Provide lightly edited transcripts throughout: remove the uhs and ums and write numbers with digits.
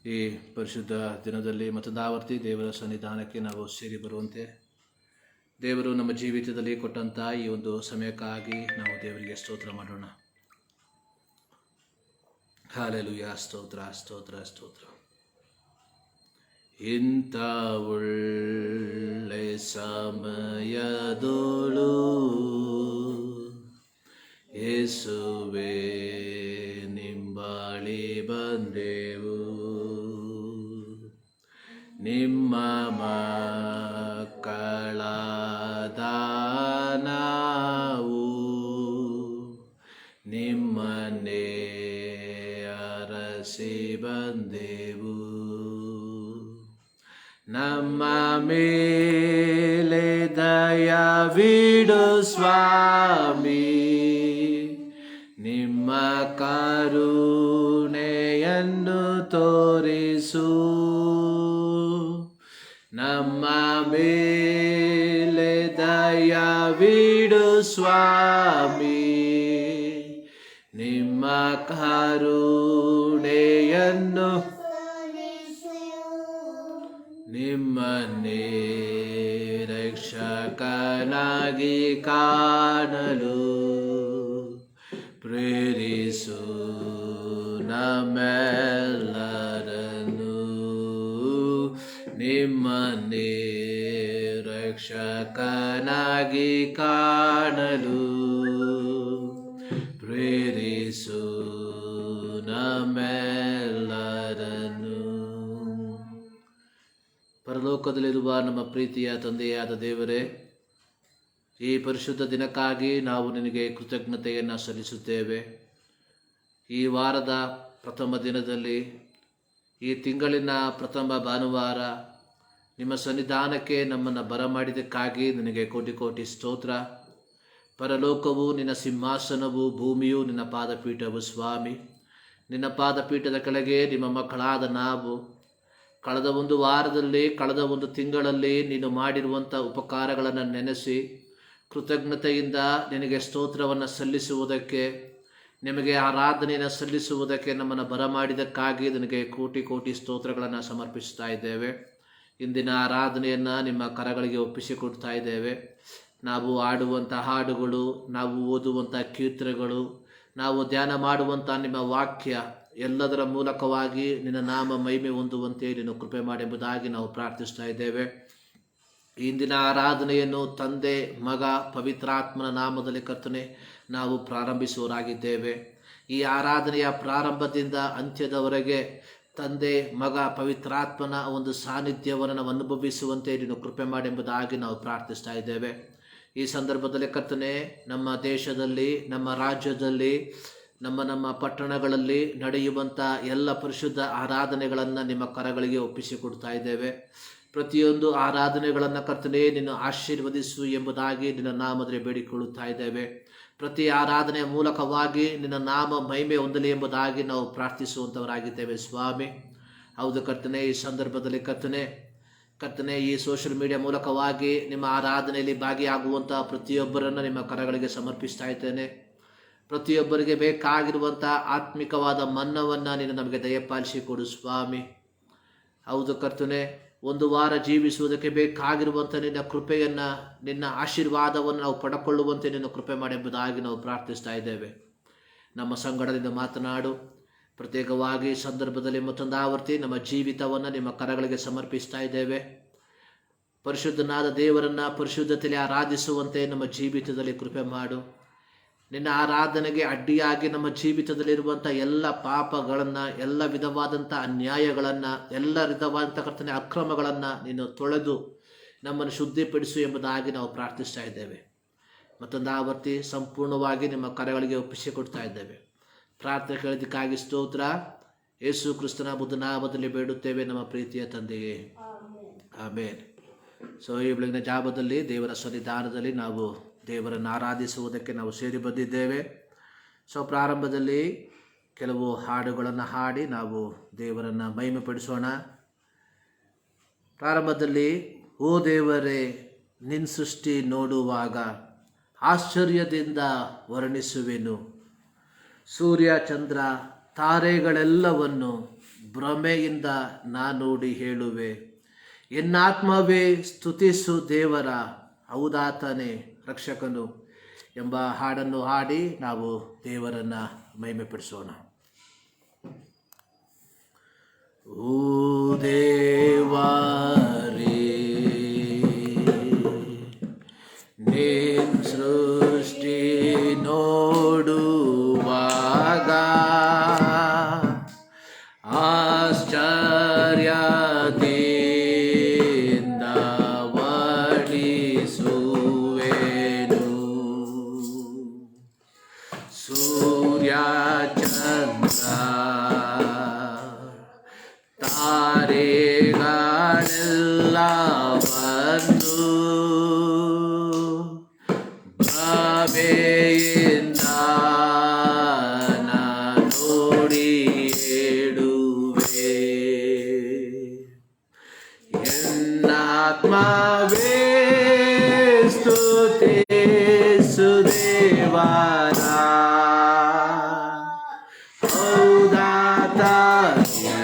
ಈ ಪರಿಶುದ್ಧ ದಿನದಲ್ಲಿ ಮತ್ತೊಂದು ಆವರ್ತಿ ದೇವರ ಸನ್ನಿಧಾನಕ್ಕೆ ನಾವು ಸೇರಿ ಬರುವಂತೆ ದೇವರು ನಮ್ಮ ಜೀವಿತದಲ್ಲಿ ಕೊಟ್ಟಂಥ ಈ ಒಂದು ಸಮಯಕ್ಕಾಗಿ ನಾವು ದೇವರಿಗೆ ಸ್ತೋತ್ರ ಮಾಡೋಣ. ಹಲ್ಲೆಲೂಯಾ, ಸ್ತೋತ್ರ ಸ್ತೋತ್ರ ಸ್ತೋತ್ರ. ಇಂಥ ಒಳ್ಳೆ ಸಮಯದೋಳು ಯೇಸುವೇ ನಿಂಬಾಳಿ ಬಂದೆವು, ನಿಮ್ಮ ಮಕ್ಕಳಾದ ನಾವು ನಿಮ್ಮನ್ನೇ ಅರಸಿ ಬಂದೆವು. ನಮ್ಮ ಮೇಲೆ ದಯವಿಡು ಸ್ವಾಮಿ, ನಿಮ್ಮ ಕರುಣೆಯನ್ನು ತೋರಿಸು. ನಮ್ಮ ಮೇಲೆ ದಯವಿಡು ಸ್ವಾಮಿ, ನಿಮ್ಮ ಕರುಣೆಯನ್ನು ನಿಮ್ಮನ್ನೇ ರಕ್ಷಕನಾಗಿ ಕಾಣಲು ಪ್ರೇರಿಸು. ನಮ್ಮೆಲ್ಲರನ್ನು ನಿಮ್ಮನ್ನೇ ರಕ್ಷಕನಾಗಿ ಕಾಣಲು ಪ್ರೇರಿಸು ನಮ್ಮೆಲ್ಲರನ್ನು. ಪರಲೋಕದಲ್ಲಿರುವ ನಮ್ಮ ಪ್ರೀತಿಯ ತಂದೆಯಾದ ದೇವರೇ, ಈ ಪರಿಶುದ್ಧ ದಿನಕ್ಕಾಗಿ ನಾವು ನಿನಗೆ ಕೃತಜ್ಞತೆಯನ್ನು ಸಲ್ಲಿಸುತ್ತೇವೆ. ಈ ವಾರದ ಪ್ರಥಮ ದಿನದಲ್ಲಿ, ಈ ತಿಂಗಳಿನ ಪ್ರಥಮ ಭಾನುವಾರ ನಿಮ್ಮ ಸನ್ನಿಧಾನಕ್ಕೆ ನಮ್ಮನ್ನು ಬರಮಾಡಿದ್ದಕ್ಕಾಗಿ ನಿನಗೆ ಕೋಟಿ ಕೋಟಿ ಸ್ತೋತ್ರ. ಪರಲೋಕವು ನಿನ್ನ ಸಿಂಹಾಸನವು, ಭೂಮಿಯು ನಿನ್ನ ಪಾದಪೀಠವು ಸ್ವಾಮಿ. ನಿನ್ನ ಪಾದಪೀಠದ ಕೆಳಗೆ ನಿಮ್ಮ ಮಕ್ಕಳಾದ ನಾವು ಕಳೆದ ಒಂದು ವಾರದಲ್ಲಿ, ಕಳೆದ ಒಂದು ತಿಂಗಳಲ್ಲಿ ನೀನು ಮಾಡಿರುವಂಥ ಉಪಕಾರಗಳನ್ನು ನೆನೆಸಿ ಕೃತಜ್ಞತೆಯಿಂದ ನಿನಗೆ ಸ್ತೋತ್ರವನ್ನು ಸಲ್ಲಿಸುವುದಕ್ಕೆ, ನಿಮಗೆ ಆರಾಧನೆಯನ್ನು ಸಲ್ಲಿಸುವುದಕ್ಕೆ ನಮ್ಮನ್ನು ಬರಮಾಡಿದ್ದಕ್ಕಾಗಿ ನಿನಗೆ ಕೋಟಿ ಕೋಟಿ ಸ್ತೋತ್ರಗಳನ್ನು ಸಮರ್ಪಿಸ್ತಾ ಇದ್ದೇವೆ. ಇಂದಿನ ಆರಾಧನೆಯನ್ನು ನಿಮ್ಮ ಕರಗಳಿಗೆ ಒಪ್ಪಿಸಿಕೊಡ್ತಾ ಇದ್ದೇವೆ. ನಾವು ಆಡುವಂಥ ಹಾಡುಗಳು, ನಾವು ಓದುವಂಥ ಕೀರ್ತನೆಗಳು, ನಾವು ಧ್ಯಾನ ಮಾಡುವಂಥ ನಿಮ್ಮ ವಾಕ್ಯ ಎಲ್ಲದರ ಮೂಲಕವಾಗಿ ನಿನ್ನ ನಾಮ ಮಹಿಮೆ ಹೊಂದುವಂತೆ ನೀನು ಕೃಪೆ ಮಾಡೆಂಬುದಾಗಿ ನಾವು ಪ್ರಾರ್ಥಿಸ್ತಾ ಇದ್ದೇವೆ. ಇಂದಿನ ಆರಾಧನೆಯನ್ನು ತಂದೆ, ಮಗ, ಪವಿತ್ರಾತ್ಮನ ನಾಮದಲ್ಲಿ ಕರ್ತನೆ ನಾವು ಪ್ರಾರಂಭಿಸುವವರಾಗಿದ್ದೇವೆ. ಈ ಆರಾಧನೆಯ ಪ್ರಾರಂಭದಿಂದ ಅಂತ್ಯದವರೆಗೆ ತಂದೆ, ಮಗ, ಪವಿತ್ರಾತ್ಮನ ಒಂದು ಸಾನ್ನಿಧ್ಯವನ್ನು ನಾವು ಅನುಭವಿಸುವಂತೆ ನೀನು ಕೃಪೆ ಮಾಡೆಂಬುದಾಗಿ ನಾವು ಪ್ರಾರ್ಥಿಸ್ತಾ ಇದ್ದೇವೆ. ಈ ಸಂದರ್ಭದಲ್ಲಿ ಕರ್ತನೆ, ನಮ್ಮ ದೇಶದಲ್ಲಿ, ನಮ್ಮ ರಾಜ್ಯದಲ್ಲಿ, ನಮ್ಮ ಪಟ್ಟಣಗಳಲ್ಲಿ ನಡೆಯುವಂಥ ಎಲ್ಲ ಪರಿಶುದ್ಧ ಆರಾಧನೆಗಳನ್ನು ನಿಮ್ಮ ಕರಗಳಿಗೆ ಒಪ್ಪಿಸಿಕೊಡ್ತಾ ಇದ್ದೇವೆ. ಪ್ರತಿಯೊಂದು ಆರಾಧನೆಗಳನ್ನು ಕರ್ತನೆ ನೀನು ಆಶೀರ್ವದಿಸು ಎಂಬುದಾಗಿ ನಿನ್ನ ನಾಮದಲ್ಲಿ ಬೇಡಿಕೊಳ್ಳುತ್ತಾ ಇದ್ದೇವೆ. ಪ್ರತಿ ಆರಾಧನೆಯ ಮೂಲಕವಾಗಿ ನಿನ್ನ ನಾಮ ಮಹಿಮೆ ಹೊಂದಲಿ ಎಂಬುದಾಗಿ ನಾವು ಪ್ರಾರ್ಥಿಸುವಂಥವರಾಗಿದ್ದೇವೆ ಸ್ವಾಮಿ. ಹೌದು ಕರ್ತನೆ, ಈ ಸಂದರ್ಭದಲ್ಲಿ ಕರ್ತನೆ ಈ ಸೋಷಿಯಲ್ ಮೀಡಿಯಾ ಮೂಲಕವಾಗಿ ನಿಮ್ಮ ಆರಾಧನೆಯಲ್ಲಿ ಭಾಗಿಯಾಗುವಂಥ ಪ್ರತಿಯೊಬ್ಬರನ್ನು ನಿಮ್ಮ ಕರಗಳಿಗೆ ಸಮರ್ಪಿಸ್ತಾ ಇದ್ದೇನೆ. ಪ್ರತಿಯೊಬ್ಬರಿಗೆ ಬೇಕಾಗಿರುವಂಥ ಆತ್ಮಿಕವಾದ ಮನ್ನವನ್ನು ನೀನು ನಮಗೆ ದಯಪಾಲಿಸಿ ಕೊಡು ಸ್ವಾಮಿ. ಹೌದು ಕರ್ತನೆ, ಒಂದು ವಾರ ಜೀವಿಸುವುದಕ್ಕೆ ಬೇಕಾಗಿರುವಂಥ ನಿನ್ನ ಕೃಪೆಯನ್ನು, ನಿನ್ನ ಆಶೀರ್ವಾದವನ್ನು ನಾವು ಪಡ್ಕೊಳ್ಳುವಂತೆ ನಿನ್ನ ಕೃಪೆ ಮಾಡೆಂಬುದಾಗಿ ನಾವು ಪ್ರಾರ್ಥಿಸ್ತಾ ಇದ್ದೇವೆ. ನಮ್ಮ ಸಂಗಡದಿಂದ ಮಾತನಾಡು. ಪ್ರತ್ಯೇಕವಾಗಿ ಸಂದರ್ಭದಲ್ಲಿ ಮತ್ತೊಂದು ಆವರ್ತಿ ನಮ್ಮ ಜೀವಿತವನ್ನು ನಿಮ್ಮ ಕರಗಳಿಗೆ ಸಮರ್ಪಿಸ್ತಾ ಇದ್ದೇವೆ. ಪರಿಶುದ್ಧನಾದ ದೇವರನ್ನು ಪರಿಶುದ್ಧತೆಯಲ್ಲಿ ಆರಾಧಿಸುವಂತೆ ನಮ್ಮ ಜೀವಿತದಲ್ಲಿ ಕೃಪೆ ಮಾಡು. ನಿನ್ನ ಆರಾಧನೆಗೆ ಅಡ್ಡಿಯಾಗಿ ನಮ್ಮ ಜೀವಿತದಲ್ಲಿರುವಂಥ ಎಲ್ಲ ಪಾಪಗಳನ್ನು, ಎಲ್ಲ ವಿಧವಾದಂಥ ಅನ್ಯಾಯಗಳನ್ನು, ಎಲ್ಲ ವಿಧವಾದಂಥ ಕರ್ತನೆ ಅಕ್ರಮಗಳನ್ನು ನೀನು ತೊಳೆದು ನಮ್ಮನ್ನು ಶುದ್ಧಿಪಡಿಸು ಎಂಬುದಾಗಿ ನಾವು ಪ್ರಾರ್ಥಿಸ್ತಾ ಇದ್ದೇವೆ. ಮತ್ತೊಂದು ಆವರ್ತಿ ಸಂಪೂರ್ಣವಾಗಿ ನಿಮ್ಮ ಕರಗಳಿಗೆ ಒಪ್ಪಿಸಿಕೊಡ್ತಾ ಇದ್ದೇವೆ. ಪ್ರಾರ್ಥನೆ ಕೇಳಿದ್ದಕ್ಕಾಗಿ ಸ್ತೋತ್ರ. ಯೇಸು ಕ್ರಿಸ್ತನ ಬುದ್ಧನಾಮದಲ್ಲಿ ಬೇಡುತ್ತೇವೆ ನಮ್ಮ ಪ್ರೀತಿಯ ತಂದೆಯೇ, ಆಮೇನ್. ಸೊ ಈ ಬೆಳಗಿನ ಜಾಬದಲ್ಲಿ ದೇವರ ಸನ್ನಿಧಾನದಲ್ಲಿ ನಾವು ದೇವರನ್ನು ಆರಾಧಿಸುವುದಕ್ಕೆ ನಾವು ಸೇರಿ ಬಂದಿದ್ದೇವೆ. ಸೊ ಪ್ರಾರಂಭದಲ್ಲಿ ಕೆಲವು ಹಾಡುಗಳನ್ನು ಹಾಡಿ ನಾವು ದೇವರನ್ನು ಮಹಿಮೆಪಡಿಸೋಣ. ಪ್ರಾರಂಭದಲ್ಲಿ, ಓ ದೇವರೇ ನಿನ್ನ ಸೃಷ್ಟಿ ನೋಡುವಾಗ ಆಶ್ಚರ್ಯದಿಂದ ವರ್ಣಿಸುವೆನು. ಸೂರ್ಯ ಚಂದ್ರ ತಾರೆಗಳೆಲ್ಲವನ್ನು ಭ್ರಮೆಯಿಂದ ನಾನುಡಿ ಹೇಳುವೆ. ಎನ್ನಾತ್ಮವೇ ಸ್ತುತಿಸು ದೇವರ, ಹೌದಾತನೇ ರಕ್ಷಕನು ಎಂಬ ಹಾಡನ್ನು ಹಾಡಿ ನಾವು ದೇವರನ್ನು ಮಹಿಮೆಪಡಿಸೋಣ. ಓ ದೇವರೇ, ನಿನ್ನ ಸೃಷ್ಟಿ ನೋಡುವಾಗ ಆಶ್ಚರ್ಯದಿಂದ ವರ್ಣಿಸುವೆನು. ಸೂರ್ಯ ಚಂದ್ರ ತಾರೆಗಳೆಲ್ಲವನ್ನು ಭ್ರಮೆಯಿಂದ ನೋಡಿ ಹೇಳುವೆ. ಎನ್ನಾತ್ಮವೇ ಸ್ತುತಿಸು ದೇವರ, ಹೌದಾತನೇ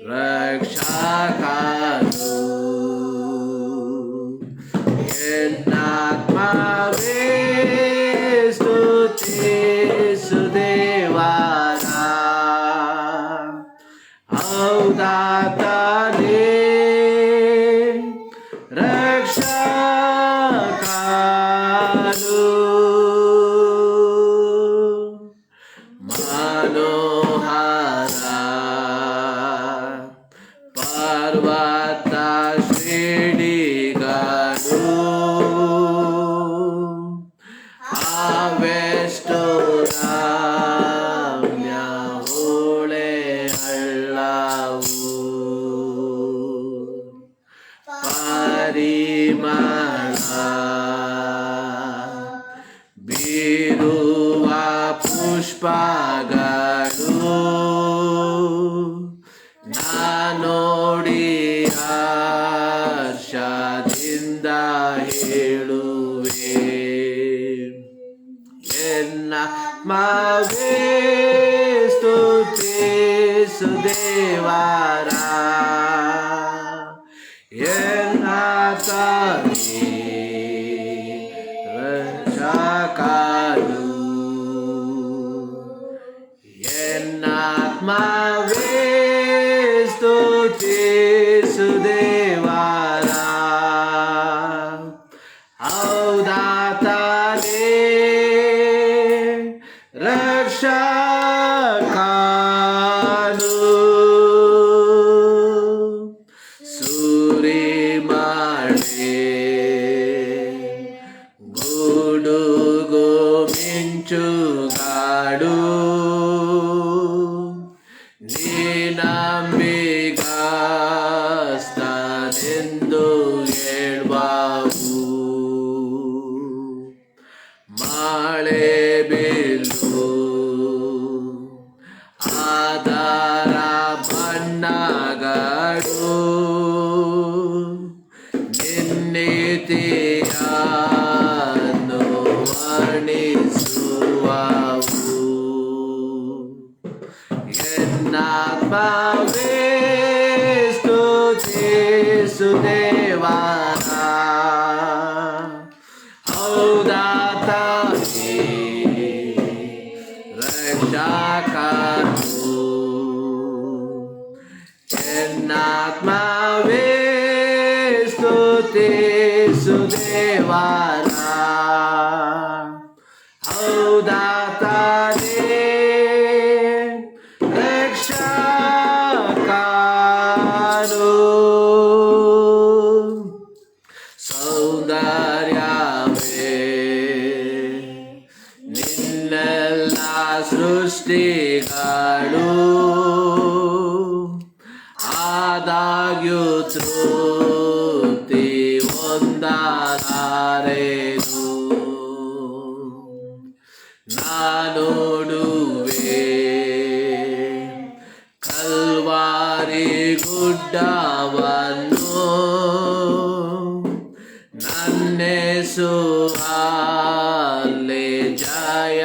ರಕ್ಷಕನು. ಎನ್ನಾತ್ಮವೇ ಸ್ತುತಿಸು ದೇವರ, ಹೌದಾತನೇ ರಕ್ಷಕನು. ಮನೋಹರ ಪರ್ವತ ಶ್ರೇಣಿಗಳು ಅವೆಷ್ಟು ರಮ್ಯ ಹೊಳೆ ಹಳ್ಳವು, ಪರಿಮಳ ಬೀರುವ ಪುಷ್ಪಗಳು ನಾನೋಡಿ ಹರ್ಷದಿಂದ ಹೇಳುವೆ. ಎನ್ನಾತ್ಮವೇ ಸ್ತುತಿಸು ದೇವರ, ಎನ್ನಾತನೇ ರಕ್ಷಕನು. ಎನ್ನಾತ್ಮವೇ ಸ್ತುತಿಸು ದೇವರ, ಹೌದಾತನೇ ರಕ್ಷಕನು. ಸುರಿಮಳೆ ಗುಡುಗು ಮಿಂಚುಗಾಡು ನೀನಂಬಿಗಸ್ತನೆಂದು ಹೇಳುವವು. ಮಳೆ ಬಿಲ್ಲು ಅದರ ಬಣ್ಣಗಳು ನಿನ್ನೀತಿಯನ್ನು ವರ್ಣಿಸುವವು. ಎನ್ನಾತ್ಮವೇ ಸ್ತುತಿಸು ದೇವರ, ಹೌದಾತನೇ ರಕ್ಷಕನು. ಎನ್ನಾತ್ಮವೇ ಸ್ತುತಿಸು ದೇವರ, ಹೌದಾತನೇ ರಕ್ಷಕನು. ಸೌಂದರ್ಯವೇ ನಿನ್ನೆಲ್ಲ ಸೃಷ್ಟಿಗಳು ಆದಾಗ್ಯೂ ತೃಪ್ತಿ ಹೊಂದಲಾರೆನು. ನಾನೋಡುವೆ ಕಲ್ವಾರಿ ಗುಡ್ಡವನ್ನು, ನನ್ನೆಸು ಅಲ್ಲೇ ಜಯ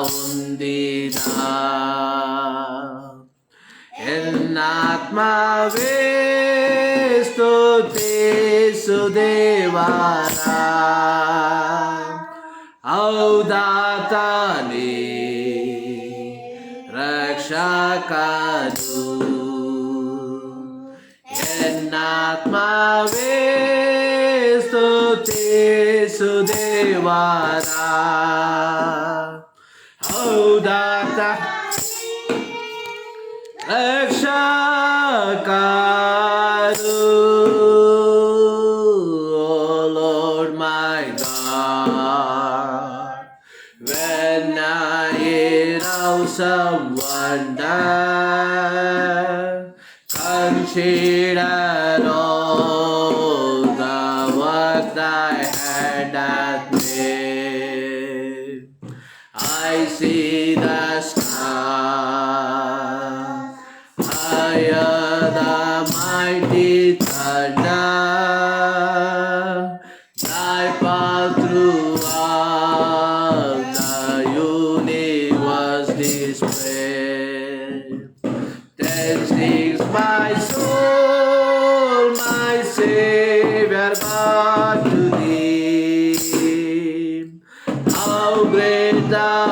ಹೊಂದಿದ. ಸ್ತುತಿಸು ದೇವರ ಔದಾತನೇ ರಕ್ಷಕನು ಎನ್ನಾತ್ಮವೇ ಸ್ತುತಿಸು ದೇವರ ಔದಾತ ರಕ್ಷಕನು Oh Lord my God, when I hear awesome wonder, consider all the work thy hand hath made. I see the stars, higher the mighty thunder, thy path throughout the universe displayed. Then sings my soul, my Savior God, to thee. How great thou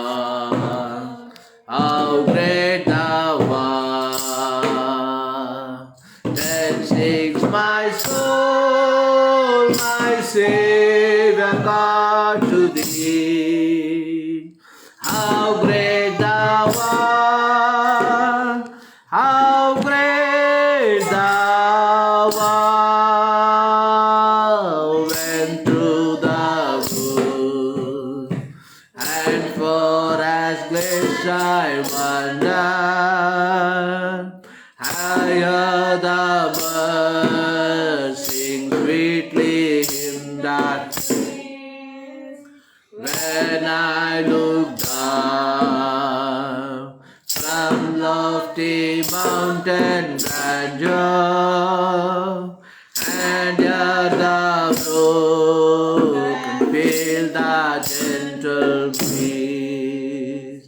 art, how great thou art. Then sings my soul, my Savior God, to thee. How great thou art, how great thou art. Went through the wood, and for as glacier wonder, higher the birds sing sweetly hymn that when I look down from lofty mountain grandeur, and hear the brook feel the gentle breeze.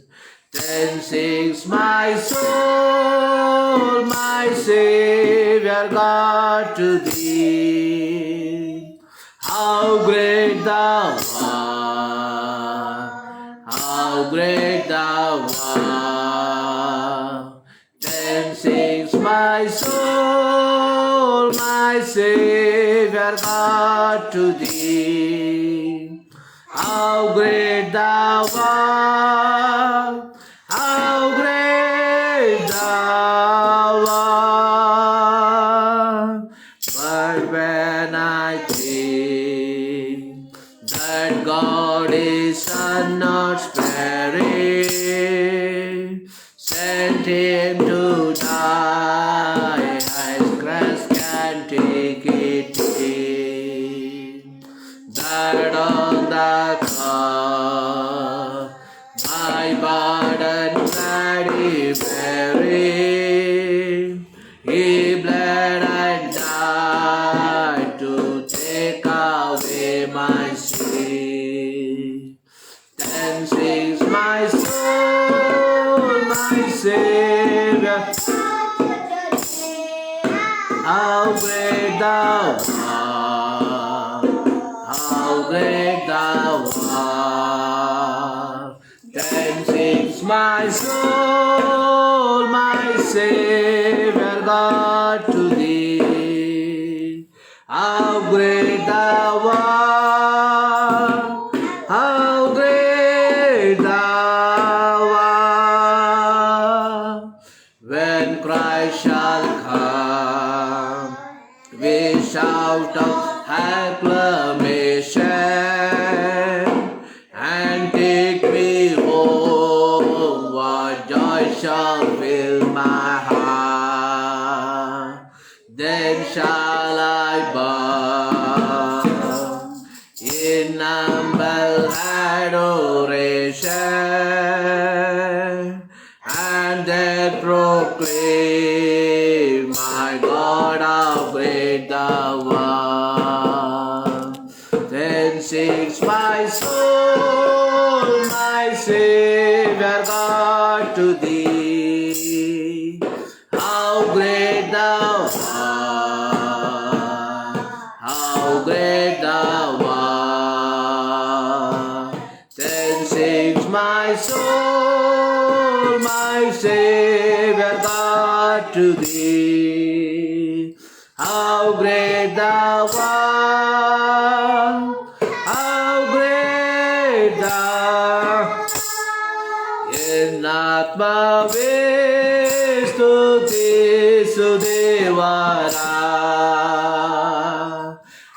Then sings my soul, my Savior God, to thee. How great thou art, how great thou art. Then sings my soul, my Savior God, to thee. How great thou art, how great thou art. But when I think that God is not sparing, sent him to die, as Christ can take it in. That on the cross my burden gladly bearing, he bled and died to take away my sin. Then sings my soul, my Savior, how great thou art, how great thou art. Then sings my soul, my Savior God, to thee. How great thou art, how great thou art. When Christ shall come, we shout of acclamation, and take me home. What joy shall fill my heart? Then shall I bow in humble adoration, and then proclaim, my God, how great thou art. Then sings my soul, my Savior God, to thee. my Savior God to thee. How great thou art, how great thou, ಎನ್ನಾತ್ಮವೇ ಸ್ತುತಿಸು ದೇವರ.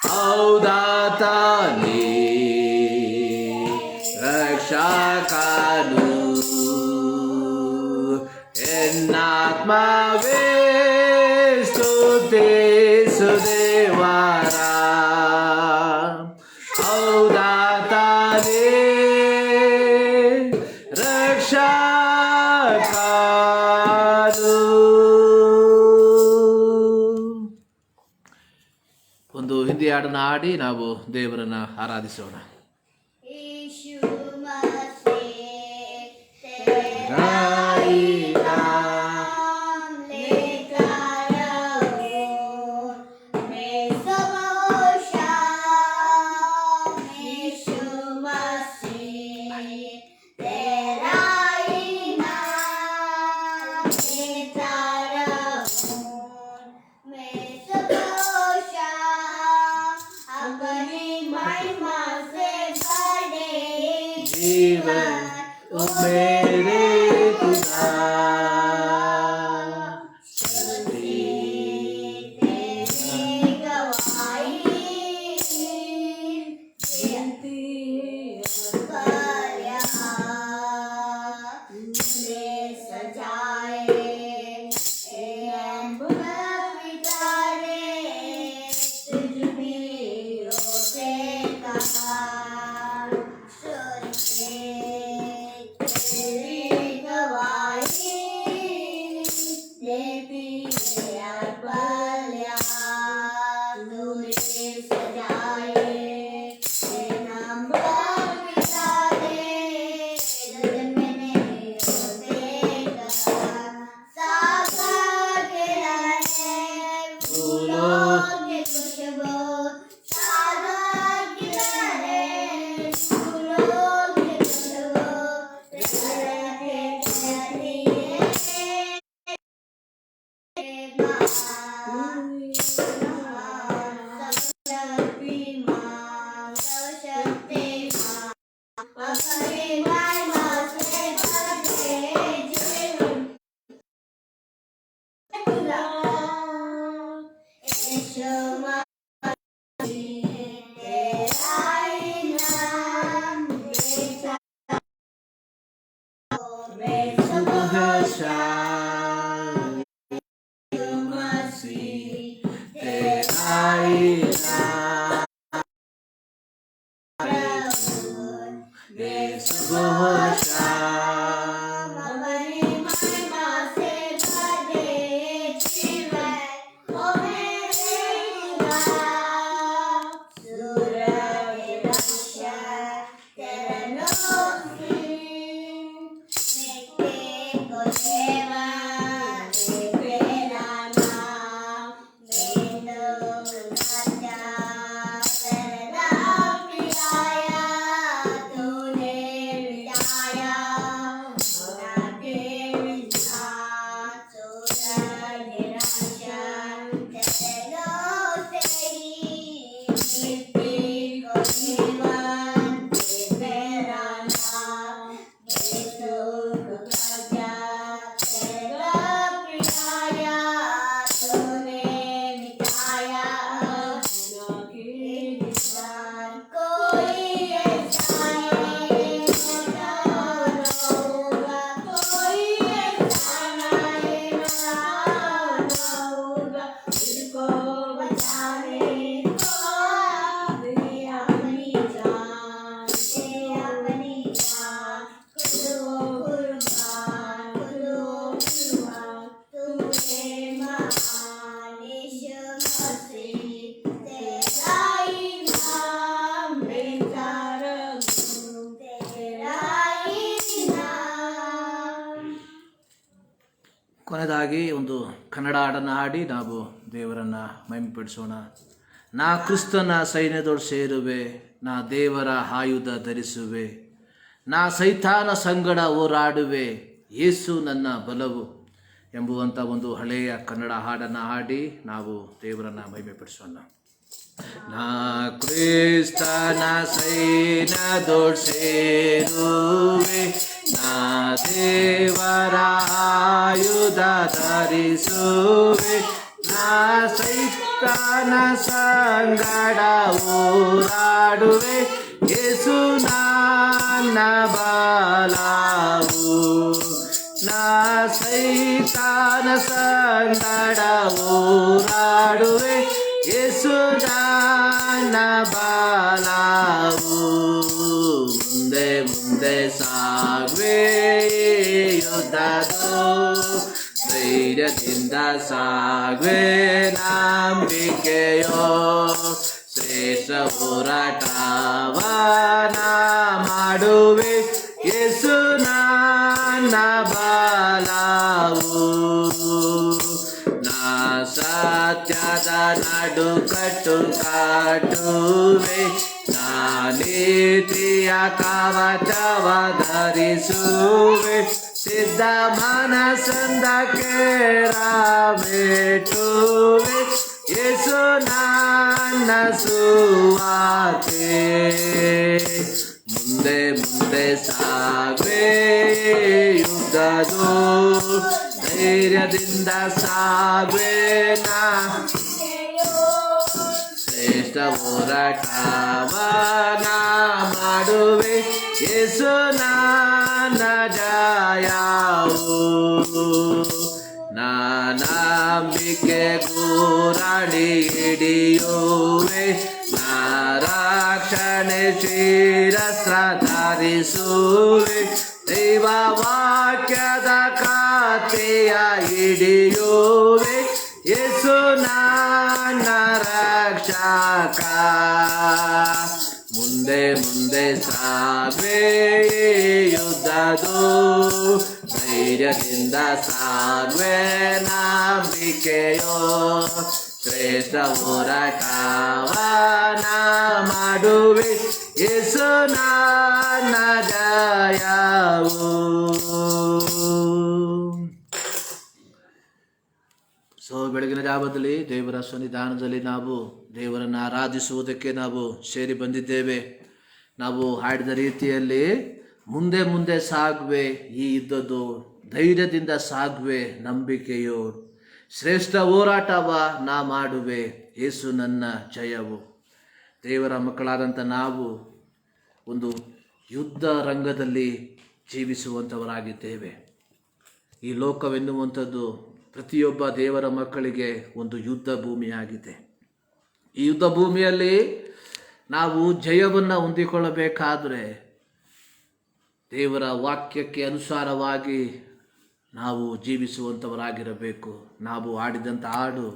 ಹೌದಾತ ನೀ ರಕ್ಷಕನು, ಎನ್ನಾತ್ಮವೇ ಸ್ತುತಿಸು ದೇವರ. ಹೌದಾತ ನೀ ರಕ್ಷಕನು. ಒಂದು ಹಿಂದಿ ಹಾಡನ್ನು ಹಾಡಿ ನಾವು ದೇವರನ್ನ ಆರಾಧಿಸೋಣ. जीवन ओ मेरे खुदा, ಕೊನೆಯದಾಗಿ ಒಂದು ಕನ್ನಡ ಹಾಡನ್ನು ಹಾಡಿ ನಾವು ದೇವರನ್ನು ಮಹಿಮೆಪಡಿಸೋಣ. ನಾ ಕ್ರಿಸ್ತನ ಸೈನ್ಯದೊಳು ಸೇರುವೆ, ನಾ ದೇವರ ಆಯುಧ ಧರಿಸುವೆ, ನಾ ಸೈತಾನ ಸಂಗಡ ಹೋರಾಡುವೆ, ಯೇಸು ನನ್ನ ಬಲವು ಎಂಬುವಂಥ ಒಂದು ಹಳೆಯ ಕನ್ನಡ ಹಾಡನ್ನು ಹಾಡಿ ನಾವು ದೇವರನ್ನು ಮಹಿಮೆಪಡಿಸೋಣ. ನಾ ಕ್ರಿಸ್ತನ ಸೈನ್ಯದೊಳ್ ಸೇರುವೆ, ನಾ ದೇವರ ಆಯುಧ ಧರಿಸುವೆ, ನಾ ಸೈತಾನ ಸಂಗಡ ಹೋರಾಡುವೆ, ಯೇಸು ನನ್ನ ಬಲವು. ನಾ ಸೈತಾನ ಸಂಗಡ ಹೋರಾಡುವೆ, ಯೇಸು ನನ್ನ ಬಲವು. ಮುಂದೆ ಮುಂದೆ ಸಾಗುವೆ ಯುದ್ಧದೋ, ಧೈರ್ಯದಿಂದ ಸಾಗುವೆ ನಂಬಿಕೆಯೋ, ಶ್ರೇಷ್ಠ ಹೋರಾಟವನ ಮಾಡುವೆ, ಯೇಸು ನನ್ನ ಬಲವು. ನಾ ಸತ್ಯದ ನಡುಕಟ್ಟು ಕಟ್ಟುವೆ, ನಾ ನೀತಿಯ ಕವಚವ ಧರಿಸುವೆ, ಸಿದ್ಧ ಮನಸ್ಸಂದ ಕೇಳಬೇಟುವೆ, ಯೇಸು ನನ್ನ ಸುವಾರ್ತೆ. ಮುಂದೆ ಮುಂದೆ ಸಾಗುವೆ ಯುದ್ಧದೋ, ಧೈರ್ಯದಿಂದ ಸಾಗುವೆ ನಾ, ಶ್ರೇಷ್ಠ ಹೋರಾಟವನ ಮಾಡುವೆ, ಯೇಸು ನನ್ನ ಜಯವು. ನಾ ನಂಬಿಕೆ ಗುರಾಣಿ ಹಿಡಿಯುವೆ, ನಾ ರಕ್ಷಣೆ ಶಿರಸ್ತ್ರ ಧರಿಸುವೆ, ದೈವ ವಾಕ್ಯದ ಕತ್ತಿಯ ಹಿಡಿಯುವೆ, ಯೇಸು ನನ್ನ ರಕ್ಷಕ. ಮುಂದೆ ಮುಂದೆ ಸಾಗುವೆ ಯುದ್ಧದೋ, ಧೈರ್ಯದಿಂದ ಸಾಗುವೆ ನಂಬಿಕೆಯೋ, ಶ್ರೇಷ್ಠ ಹೋರಾಟವನ ಮಾಡುವೆ, ಯೇಸು ನನ್ನ ಜಯವು. ಬೆಳಗಿನ ಜಾವದಲ್ಲಿ ದೇವರ ಸನ್ನಿಧಾನದಲ್ಲಿ ನಾವು ದೇವರನ್ನು ಆರಾಧಿಸುವುದಕ್ಕೆ ನಾವು ಸೇರಿ ಬಂದಿದ್ದೇವೆ. ನಾವು ಹಾಡಿದ ರೀತಿಯಲ್ಲಿ ಮುಂದೆ ಮುಂದೆ ಸಾಗುವೆ ಈ ಯುದ್ಧದ್ದು, ಧೈರ್ಯದಿಂದ ಸಾಗುವೆ ನಂಬಿಕೆಯು, ಶ್ರೇಷ್ಠ ಹೋರಾಟವ ನಾ ಮಾಡುವೆ, ಯೇಸು ನನ್ನ ಜಯವು. ದೇವರ ಮಕ್ಕಳಾದಂಥ ನಾವು ಒಂದು ಯುದ್ಧ ರಂಗದಲ್ಲಿ ಜೀವಿಸುವಂಥವರಾಗಿದ್ದೇವೆ. ಈ ಲೋಕವೆನ್ನುವಂಥದ್ದು ಪ್ರತಿಯೊಬ್ಬ ದೇವರ ಮಕ್ಕಳಿಗೆ ಒಂದು ಯುದ್ಧ ಭೂಮಿಯಾಗಿದೆ. ಈ ಯುದ್ಧ ಭೂಮಿಯಲ್ಲಿ ನಾವು ಜಯವನ್ನು ಹೊಂದಿಕೊಳ್ಳಬೇಕಾದರೆ ದೇವರ ವಾಕ್ಯಕ್ಕೆ ಅನುಸಾರವಾಗಿ ನಾವು ಜೀವಿಸುವಂಥವರಾಗಿರಬೇಕು. ನಾವು ಆಡಿದಂಥ ಹಾಡು,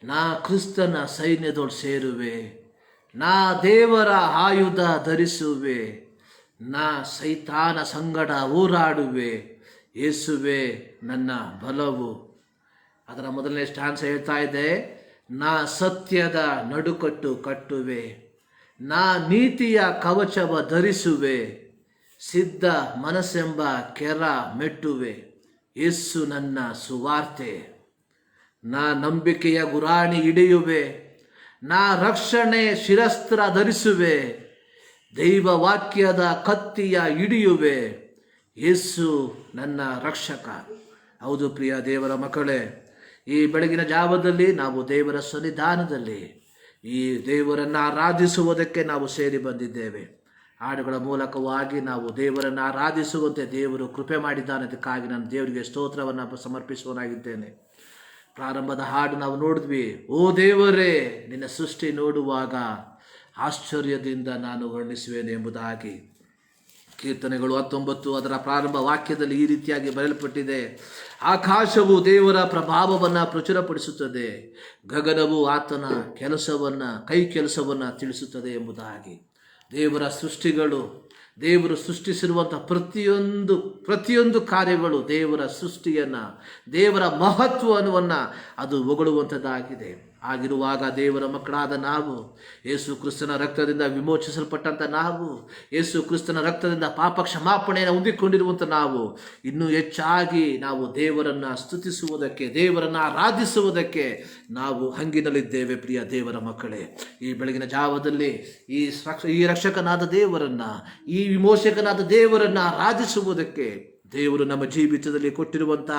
ನಾ ಕ್ರಿಸ್ತನ ಸೈನ್ಯದೊಳು ಸೇರುವೆ, ನಾ ದೇವರ ಆಯುಧ ಧರಿಸುವೆ, ನಾ ಸೈತಾನ ಸಂಗಡ ಹೋರಾಡುವೆ, ಯೇಸುವೆ ನನ್ನ ಬಲವು. ಅದರ ಮೊದಲನೇ ಸ್ಟಾನ್ಸ ಹೇಳ್ತಾ ಇದೆ, ನಾ ಸತ್ಯದ ನಡುಕಟ್ಟು ಕಟ್ಟುವೆ, ನಾ ನೀತಿಯ ಕವಚವ ಧರಿಸುವೆ, ಸಿದ್ಧ ಮನಸ್ಸೆಂಬ ಕೆರ ಮೆಟ್ಟುವೆ, ಯೇಸು ನನ್ನ ಸುವಾರ್ತೆ. ನಾ ನಂಬಿಕೆಯ ಗುರಾಣಿ ಹಿಡಿಯುವೆ, ನಾ ರಕ್ಷಣೆ ಶಿರಸ್ತ್ರ ಧರಿಸುವೆ, ದೈವ ವಾಕ್ಯದ ಕತ್ತಿಯ ಹಿಡಿಯುವೆ, ಯೇಸು ನನ್ನ ರಕ್ಷಕ. ಹೌದು ಪ್ರಿಯ ದೇವರ ಮಕ್ಕಳೇ, ಈ ಬೆಳಗಿನ ಜಾವದಲ್ಲಿ ನಾವು ದೇವರ ಸನ್ನಿಧಾನದಲ್ಲಿ ಈ ದೇವರನ್ನು ಆರಾಧಿಸುವುದಕ್ಕೆ ನಾವು ಸೇರಿ ಬಂದಿದ್ದೇವೆ. ಹಾಡುಗಳ ಮೂಲಕವಾಗಿ ನಾವು ದೇವರನ್ನು ಆರಾಧಿಸುವಂತೆ ದೇವರು ಕೃಪೆ ಮಾಡಿದ್ದಾನೆ. ಅದಕ್ಕಾಗಿ ನಾನು ದೇವರಿಗೆ ಸ್ತೋತ್ರವನ್ನು ಸಮರ್ಪಿಸುವನಾಗಿದ್ದೇನೆ. ಪ್ರಾರಂಭದ ಹಾಡು ನಾವು ನೋಡಿದ್ವಿ, ಓ ದೇವರೇ ನಿನ್ನ ಸೃಷ್ಟಿ ನೋಡುವಾಗ ಆಶ್ಚರ್ಯದಿಂದ ನಾನು ವರ್ಣಿಸುವೇನೆ ಎಂಬುದಾಗಿ. ಕೀರ್ತನೆಗಳು 19 ಅದರ ಪ್ರಾರಂಭ ವಾಕ್ಯದಲ್ಲಿ ಈ ರೀತಿಯಾಗಿ ಬರೆಯಲ್ಪಟ್ಟಿದೆ, ಆಕಾಶವು ದೇವರ ಪ್ರಭಾವವನ್ನು ಪ್ರಚುರಪಡಿಸುತ್ತದೆ, ಗಗನವು ಆತನ ಕೈ ಕೆಲಸವನ್ನು ತಿಳಿಸುತ್ತದೆ ಎಂಬುದಾಗಿ. ದೇವರ ಸೃಷ್ಟಿಗಳು, ದೇವರು ಸೃಷ್ಟಿಸಿರುವಂಥ ಪ್ರತಿಯೊಂದು ಕಾರ್ಯಗಳು ದೇವರ ಸೃಷ್ಟಿಯನ್ನು, ದೇವರ ಮಹತ್ವವನ್ನು ಅದು ಹೊಗಳುವಂಥದ್ದಾಗಿದೆ. ಆಗಿರುವಾಗ ದೇವರ ಮಕ್ಕಳಾದ ನಾವು, ಯೇಸು ಕ್ರಿಸ್ತನ ರಕ್ತದಿಂದ ವಿಮೋಚಿಸಲ್ಪಟ್ಟಂಥ ನಾವು, ಯೇಸು ಕ್ರಿಸ್ತನ ರಕ್ತದಿಂದ ಪಾಪ ಕ್ಷಮಾಪಣೆಯನ್ನು ಹೊಂದಿಕೊಂಡಿರುವಂಥ ನಾವು ಇನ್ನೂ ಹೆಚ್ಚಾಗಿ ನಾವು ದೇವರನ್ನು ಸ್ತುತಿಸುವುದಕ್ಕೆ, ದೇವರನ್ನು ಆರಾಧಿಸುವುದಕ್ಕೆ ನಾವು ಹಂಗಿನಲ್ಲಿದ್ದೇವೆ. ಪ್ರಿಯ ದೇವರ ಮಕ್ಕಳೇ, ಈ ಬೆಳಗಿನ ಜಾವದಲ್ಲಿ ಈ ರಕ್ಷಕನಾದ ದೇವರನ್ನು, ಈ ವಿಮೋಚಕನಾದ ದೇವರನ್ನು ಆರಾಧಿಸುವುದಕ್ಕೆ ದೇವರು ನಮ್ಮ ಜೀವಿತದಲ್ಲಿ ಕೊಟ್ಟಿರುವಂಥ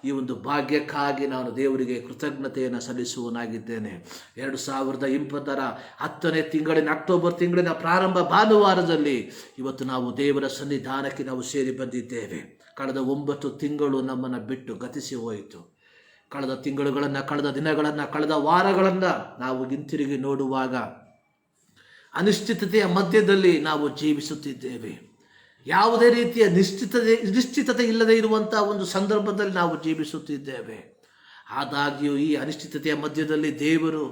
ಈ ಒಂದು ಭಾಗ್ಯಕ್ಕಾಗಿ ನಾನು ದೇವರಿಗೆ ಕೃತಜ್ಞತೆಯನ್ನು ಸಲ್ಲಿಸುವನಾಗಿದ್ದೇನೆ. 2020 10ನೇ ತಿಂಗಳಿನ ಅಕ್ಟೋಬರ್ ತಿಂಗಳಿನ ಪ್ರಾರಂಭ ಭಾನುವಾರದಲ್ಲಿ ಇವತ್ತು ನಾವು ದೇವರ ಸನ್ನಿಧಾನಕ್ಕೆ ನಾವು ಸೇರಿ ಬಂದಿದ್ದೇವೆ. ಕಳೆದ 9 ತಿಂಗಳು ನಮ್ಮನ್ನು ಬಿಟ್ಟು ಗತಿಸಿ ಹೋಯಿತು. ಕಳೆದ ತಿಂಗಳುಗಳನ್ನು, ಕಳೆದ ದಿನಗಳನ್ನು, ಕಳೆದ ವಾರಗಳನ್ನು ನಾವು ಹಿಂತಿರುಗಿ ನೋಡುವಾಗ ಅನಿಶ್ಚಿತತೆಯ ಮಧ್ಯದಲ್ಲಿ ನಾವು ಜೀವಿಸುತ್ತಿದ್ದೇವೆ. ಯಾವುದೇ ರೀತಿಯ ನಿಶ್ಚಿತತೆ ಇಲ್ಲದೆ ಇರುವಂಥ ಒಂದು ಸಂದರ್ಭದಲ್ಲಿ ನಾವು ಜೀವಿಸುತ್ತಿದ್ದೇವೆ. ಆದಾಗ್ಯೂ ಈ ಅನಿಶ್ಚಿತತೆಯ ಮಧ್ಯದಲ್ಲಿ ದೇವರು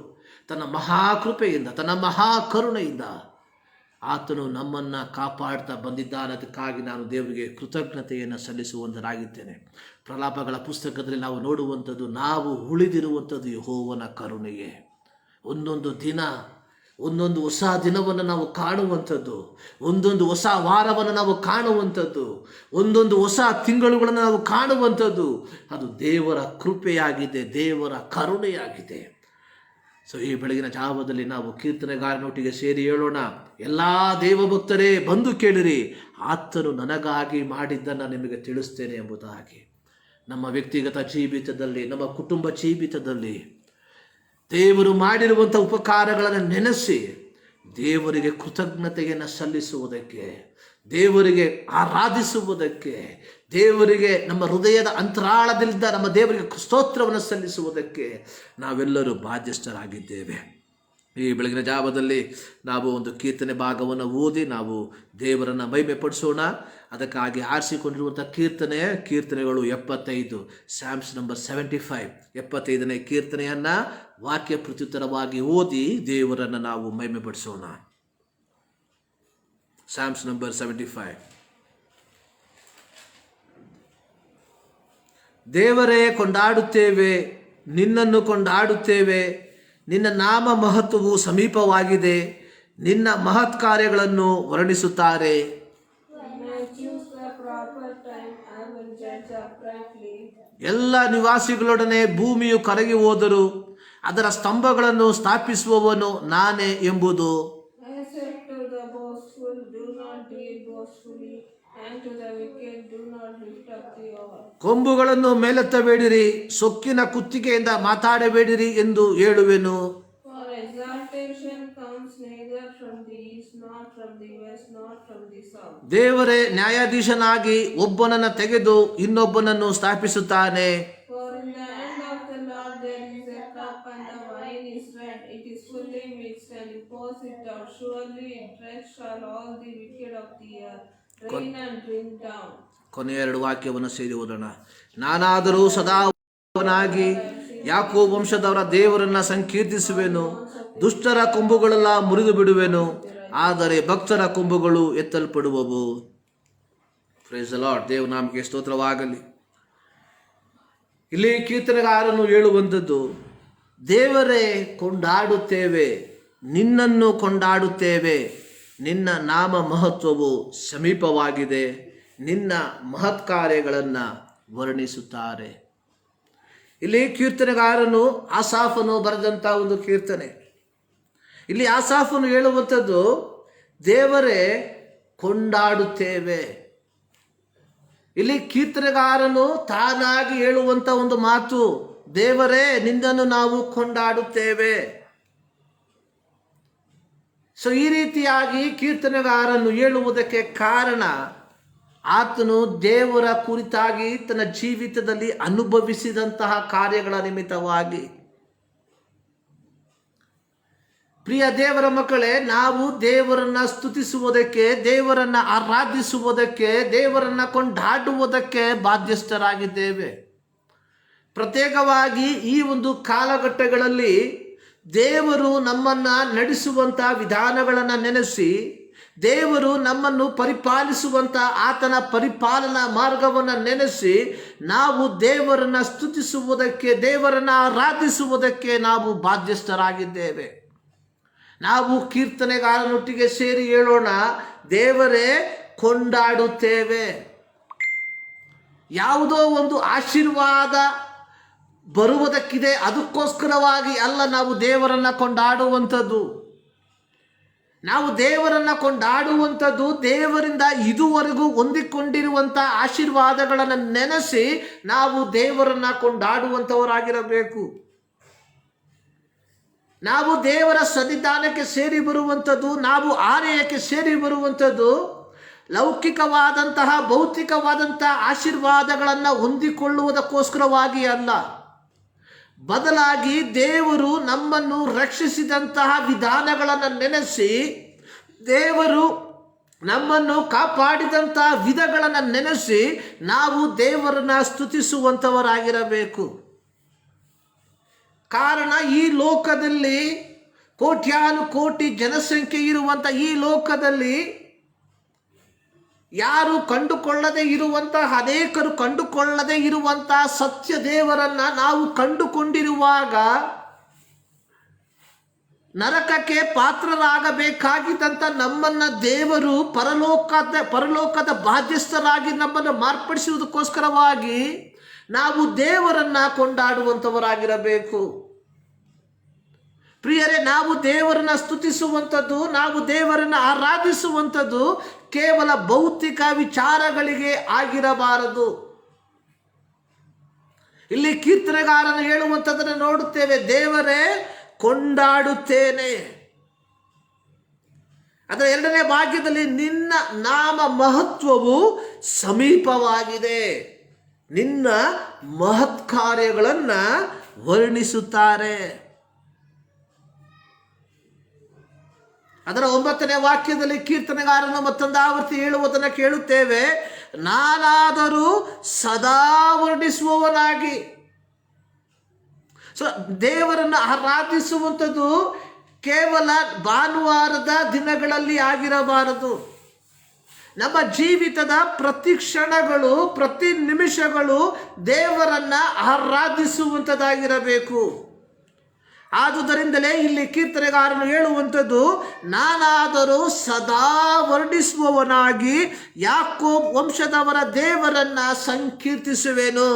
ತನ್ನ ಮಹಾಕೃಪೆಯಿಂದ, ತನ್ನ ಮಹಾಕರುಣೆಯಿಂದ ಆತನು ನಮ್ಮನ್ನು ಕಾಪಾಡ್ತಾ ಬಂದಿದ್ದಾನೆ. ಅದಕ್ಕಾಗಿ ನಾನು ದೇವರಿಗೆ ಕೃತಜ್ಞತೆಯನ್ನು ಸಲ್ಲಿಸುವಂತನಾಗಿದ್ದೇನೆ. ಪ್ರಲಾಪಗಳ ಪುಸ್ತಕದಲ್ಲಿ ನಾವು ನೋಡುವಂಥದ್ದು, ನಾವು ಉಳಿದಿರುವಂಥದ್ದು ಯೆಹೋವನ ಕರುಣೆಯೇ. ಒಂದೊಂದು ದಿನ, ಒಂದೊಂದು ಹೊಸ ದಿನವನ್ನು ನಾವು ಕಾಣುವಂಥದ್ದು, ಒಂದೊಂದು ಹೊಸ ವಾರವನ್ನು ನಾವು ಕಾಣುವಂಥದ್ದು, ಒಂದೊಂದು ಹೊಸ ತಿಂಗಳುಗಳನ್ನು ನಾವು ಕಾಣುವಂಥದ್ದು, ಅದು ದೇವರ ಕೃಪೆಯಾಗಿದೆ, ದೇವರ ಕರುಣೆಯಾಗಿದೆ. ಸೊ ಈ ಬೆಳಗಿನ ಜಾವದಲ್ಲಿ ನಾವು ಕೀರ್ತನೆಗಾರನೊಟ್ಟಿಗೆ ಸೇರಿ ಹೇಳೋಣ, ಎಲ್ಲ ದೇವಭಕ್ತರೇ ಬಂದು ಕೇಳಿರಿ, ಆತನು ನನಗಾಗಿ ಮಾಡಿದ್ದನ್ನು ನಿಮಗೆ ತಿಳಿಸ್ತೇನೆ ಎಂಬುದಾಗಿ. ನಮ್ಮ ವ್ಯಕ್ತಿಗತ ಜೀವಿತದಲ್ಲಿ, ನಮ್ಮ ಕುಟುಂಬ ಜೀವಿತದಲ್ಲಿ ದೇವರು ಮಾಡಿರುವಂಥ ಉಪಕಾರಗಳನ್ನು ನೆನೆಸಿ ದೇವರಿಗೆ ಕೃತಜ್ಞತೆಯನ್ನು ಸಲ್ಲಿಸುವುದಕ್ಕೆ, ದೇವರಿಗೆ ಆರಾಧಿಸುವುದಕ್ಕೆ, ದೇವರಿಗೆ ನಮ್ಮ ಹೃದಯದ ಅಂತರಾಳದಿಂದ ನಮ್ಮ ದೇವರಿಗೆ ಸ್ತೋತ್ರವನ್ನು ಸಲ್ಲಿಸುವುದಕ್ಕೆ ನಾವೆಲ್ಲರೂ ಬಾಧ್ಯಸ್ಥರಾಗಿದ್ದೇವೆ. ಈ ಬೆಳಗಿನ ಜಾವದಲ್ಲಿ ನಾವು ಒಂದು ಕೀರ್ತನೆ ಭಾಗವನ್ನು ಓದಿ ನಾವು ದೇವರನ್ನು ಮಹಿಮೆ ಪಡಿಸೋಣ. ಅದಕ್ಕಾಗಿ ಆರಿಸಿಕೊಂಡಿರುವಂಥ ಕೀರ್ತನೆಗಳು 75, ಸ್ಯಾಮ್ಸ್ ನಂಬರ್ 75, 75ನೇ ಕೀರ್ತನೆಯನ್ನು ವಾಕ್ಯ ಪ್ರತ್ಯುತ್ತರವಾಗಿ ಓದಿ ದೇವರನ್ನು ನಾವು ಮಹಿಮೆ ಪಡಿಸೋಣ. Sam's number 75. ದೇವರೇ, ಕೊಂಡಾಡುತ್ತೇವೆ, ನಿನ್ನನ್ನು ಕೊಂಡಾಡುತ್ತೇವೆ. ನಿನ್ನ ನಾಮ ಮಹತ್ವವು ಸಮೀಪವಾಗಿದೆ. ನಿನ್ನ ಮಹತ್ ಕಾರ್ಯಗಳನ್ನು ವರ್ಣಿಸುತ್ತಾರೆ. ಎಲ್ಲ ನಿವಾಸಿಗಳೊಡನೆ ಭೂಮಿಯು ಕರಗಿ ಹೋದರೂ ಅದರ ಸ್ತಂಭಗಳನ್ನು ಸ್ಥಾಪಿಸುವವನು ನಾನೇ ಎಂಬುದು. ಕೊಂಬುಗಳನ್ನು ಮೇಲೆತ್ತಬೇಡಿರಿ, ಸೊಕ್ಕಿನ ಕುತ್ತಿಗೆಯಿಂದ ಮಾತಾಡಬೇಡಿರಿ ಎಂದು ಹೇಳುವೆನು. ದೇವರೇ ನ್ಯಾಯಾಧೀಶನಾಗಿ ಒಬ್ಬನನ್ನು ತೆಗೆದು ಇನ್ನೊಬ್ಬನನ್ನು ಸ್ಥಾಪಿಸುತ್ತಾನೆ. ಕೊನೆಯ 2 ವಾಕ್ಯವನ್ನು ಸೇರಿ ಓದೋಣ. ನಾನಾದರೂ ಸದಾನಾಗಿ ಯಾಕೋಬ ವಂಶದವರ ದೇವರನ್ನ ಸಂಕೀರ್ತಿಸುವೆನು. ದುಷ್ಟರ ಕೊಂಬುಗಳೆಲ್ಲ ಮುರಿದು ಬಿಡುವೆನು, ಆದರೆ ಭಕ್ತರ ಕೊಂಬುಗಳು ಎತ್ತಲ್ಪಡುವವು. Praise the Lord. ದೇವನಾಮಕ್ಕೆ ಸ್ತೋತ್ರವಾಗಲಿ. ಇಲ್ಲಿ ಕೀರ್ತನೆಗಾರನು ಹೇಳುವಂಥದ್ದು, ದೇವರೇ, ಕೊಂಡಾಡುತ್ತೇವೆ, ನಿನ್ನನ್ನು ಕೊಂಡಾಡುತ್ತೇವೆ. ನಿನ್ನ ನಾಮ ಮಹತ್ವವು ಸಮೀಪವಾಗಿದೆ. ನಿನ್ನ ಮಹತ್ ಕಾರ್ಯಗಳನ್ನು ವರ್ಣಿಸುತ್ತಾರೆ. ಇಲ್ಲಿ ಕೀರ್ತನೆಗಾರನು ಆಸಾಫನು ಬರೆದಂಥ ಒಂದು ಕೀರ್ತನೆ. ಇಲ್ಲಿ ಆಸಾಫನು ಹೇಳುವಂಥದ್ದು, ದೇವರೇ, ಕೊಂಡಾಡುತ್ತೇವೆ. ಇಲ್ಲಿ ಕೀರ್ತನೆಗಾರನು ತಾನಾಗಿ ಹೇಳುವಂಥ ಒಂದು ಮಾತು, ದೇವರೇ, ನಿನ್ನನ್ನು ನಾವು ಕೊಂಡಾಡುತ್ತೇವೆ. ಸೊ ಈ ರೀತಿಯಾಗಿ ಕೀರ್ತನೆಗಾರನು ಹೇಳುವುದಕ್ಕೆ ಕಾರಣ, ಆತನು ದೇವರ ಕುರಿತಾಗಿ ತನ್ನ ಜೀವಿತದಲ್ಲಿ ಅನುಭವಿಸಿದಂತಹ ಕಾರ್ಯಗಳ ನಿಮಿತ್ತವಾಗಿ. ಪ್ರಿಯ ದೇವರ ಮಕ್ಕಳೇ, ನಾವು ದೇವರನ್ನ ಸ್ತುತಿಸುವುದಕ್ಕೆ, ದೇವರನ್ನ ಆರಾಧಿಸುವುದಕ್ಕೆ, ದೇವರನ್ನ ಕೊಂಡಾಡುವುದಕ್ಕೆ ಬಾಧ್ಯಸ್ಥರಾಗಿದ್ದೇವೆ. ಪ್ರತ್ಯೇಕವಾಗಿ ಈ ಒಂದು ಕಾಲಘಟ್ಟಗಳಲ್ಲಿ ದೇವರು ನಮ್ಮನ್ನು ನಡೆಸುವಂಥ ವಿಧಾನಗಳನ್ನು ನೆನೆಸಿ, ದೇವರು ನಮ್ಮನ್ನು ಪರಿಪಾಲಿಸುವಂಥ ಆತನ ಪರಿಪಾಲನಾ ಮಾರ್ಗವನ್ನು ನೆನೆಸಿ ನಾವು ದೇವರನ್ನು ಸ್ತುತಿಸುವುದಕ್ಕೆ, ದೇವರನ್ನು ಆರಾಧಿಸುವುದಕ್ಕೆ ನಾವು ಬಾಧ್ಯಸ್ಥರಾಗಿದ್ದೇವೆ. ನಾವು ಕೀರ್ತನೆಗಾರನೊಟ್ಟಿಗೆ ಸೇರಿ ಹೇಳೋಣ, ದೇವರೇ ಕೊಂಡಾಡುತ್ತೇವೆ. ಯಾವುದೋ ಒಂದು ಆಶೀರ್ವಾದ ಬರುವುದಕ್ಕಿದೆ, ಅದಕ್ಕೋಸ್ಕರವಾಗಿ ಅಲ್ಲ ನಾವು ದೇವರನ್ನು ಕೊಂಡಾಡುವಂಥದ್ದು. ನಾವು ದೇವರನ್ನು ಕೊಂಡಾಡುವಂಥದ್ದು ದೇವರಿಂದ ಇದುವರೆಗೂ ಹೊಂದಿಕೊಂಡಿರುವಂಥ ಆಶೀರ್ವಾದಗಳನ್ನು ನೆನೆಸಿ ನಾವು ದೇವರನ್ನು ಕೊಂಡಾಡುವಂಥವರಾಗಿರಬೇಕು. ನಾವು ದೇವರ ಸನ್ನಿಧಾನಕ್ಕೆ ಸೇರಿ ಬರುವಂಥದ್ದು, ನಾವು ಆಲಯಕ್ಕೆ ಸೇರಿ ಬರುವಂಥದ್ದು ಲೌಕಿಕವಾದಂತಹ ಭೌತಿಕವಾದಂತಹ ಆಶೀರ್ವಾದಗಳನ್ನು ಹೊಂದಿಕೊಳ್ಳುವುದಕ್ಕೋಸ್ಕರವಾಗಿ ಅಲ್ಲ, ಬದಲಾಗಿ ದೇವರು ನಮ್ಮನ್ನು ರಕ್ಷಿಸಿದಂತಹ ವಿಧಾನಗಳನ್ನು ನೆನೆಸಿ, ದೇವರು ನಮ್ಮನ್ನು ಕಾಪಾಡಿದಂತಹ ವಿಧಗಳನ್ನು ನೆನೆಸಿ ನಾವು ದೇವರನ್ನು ಸ್ತುತಿಸುವಂಥವರಾಗಿರಬೇಕು. ಕಾರಣ ಈ ಲೋಕದಲ್ಲಿ ಕೋಟ್ಯಾನುಕೋಟಿ ಜನಸಂಖ್ಯೆ ಇರುವಂಥ ಈ ಲೋಕದಲ್ಲಿ ಯಾರು ಕಂಡುಕೊಳ್ಳದೆ ಇರುವಂತಹ, ಅನೇಕರು ಕಂಡುಕೊಳ್ಳದೆ ಇರುವಂತಹ ಸತ್ಯ ದೇವರನ್ನು ನಾವು ಕಂಡುಕೊಂಡಿರುವಾಗ ನರಕಕ್ಕೆ ಪಾತ್ರರಾಗಬೇಕಾಗಿದ್ದಂಥ ನಮ್ಮನ್ನು ದೇವರು ಪರಲೋಕದ ಬಾಧ್ಯಸ್ಥರಾಗಿ ನಮ್ಮನ್ನು ಮಾರ್ಪಡಿಸುವುದಕ್ಕೋಸ್ಕರವಾಗಿ ನಾವು ದೇವರನ್ನು ಕೊಂಡಾಡುವಂಥವರಾಗಿರಬೇಕು. ಪ್ರಿಯರೇ, ನಾವು ದೇವರನ್ನು ಸ್ತುತಿಸುವಂಥದ್ದು, ನಾವು ದೇವರನ್ನು ಆರಾಧಿಸುವಂಥದ್ದು ಕೇವಲ ಭೌತಿಕ ವಿಚಾರಗಳಿಗೆ ಆಗಿರಬಾರದು. ಇಲ್ಲಿ ಕೀರ್ತನೆಗಾರನು ಹೇಳುವಂಥದ್ದನ್ನು ನೋಡುತ್ತೇವೆ, ದೇವರೇ ಕೊಂಡಾಡುತ್ತೇನೆ. ಅದರ 2ನೇ ಭಾಗ್ಯದಲ್ಲಿ ನಿನ್ನ ನಾಮ ಮಹತ್ವವು ಸಮೀಪವಾಗಿದೆ, ನಿನ್ನ ಮಹತ್ ಕಾರ್ಯಗಳನ್ನು ವರ್ಣಿಸುತ್ತಾರೆ. ಅದರ 9ನೇ ವಾಕ್ಯದಲ್ಲಿ ಕೀರ್ತನೆಗಾರನು ಮತ್ತೊಂದು ಆವೃತ್ತಿ ಹೇಳುವುದನ್ನು ಕೇಳುತ್ತೇವೆ, ನಾನಾದರೂ ಸದಾ ವರ್ಣಿಸುವವನಾಗಿ. ದೇವರನ್ನು ಆರಾಧಿಸುವಂಥದ್ದು ಕೇವಲ ಭಾನುವಾರದ ದಿನಗಳಲ್ಲಿ ಆಗಿರಬಾರದು. ನಮ್ಮ ಜೀವಿತದ ಪ್ರತಿ ಕ್ಷಣಗಳು, ಪ್ರತಿ ನಿಮಿಷಗಳು ದೇವರನ್ನು ಆರಾಧಿಸುವಂಥದ್ದಾಗಿರಬೇಕು. ಆದುದರಿಂದಲೇ ಇಲ್ಲಿ ಕೀರ್ತನೆಗಾರನು ಹೇಳುವಂಥದ್ದು, ನಾನಾದರೂ ಸದಾ ವರ್ಣಿಸುವವನಾಗಿ ಯಾಕೋಬ್ ವಂಶದವರ ದೇವರನ್ನು ಸಂಕೀರ್ತಿಸುವೆನು.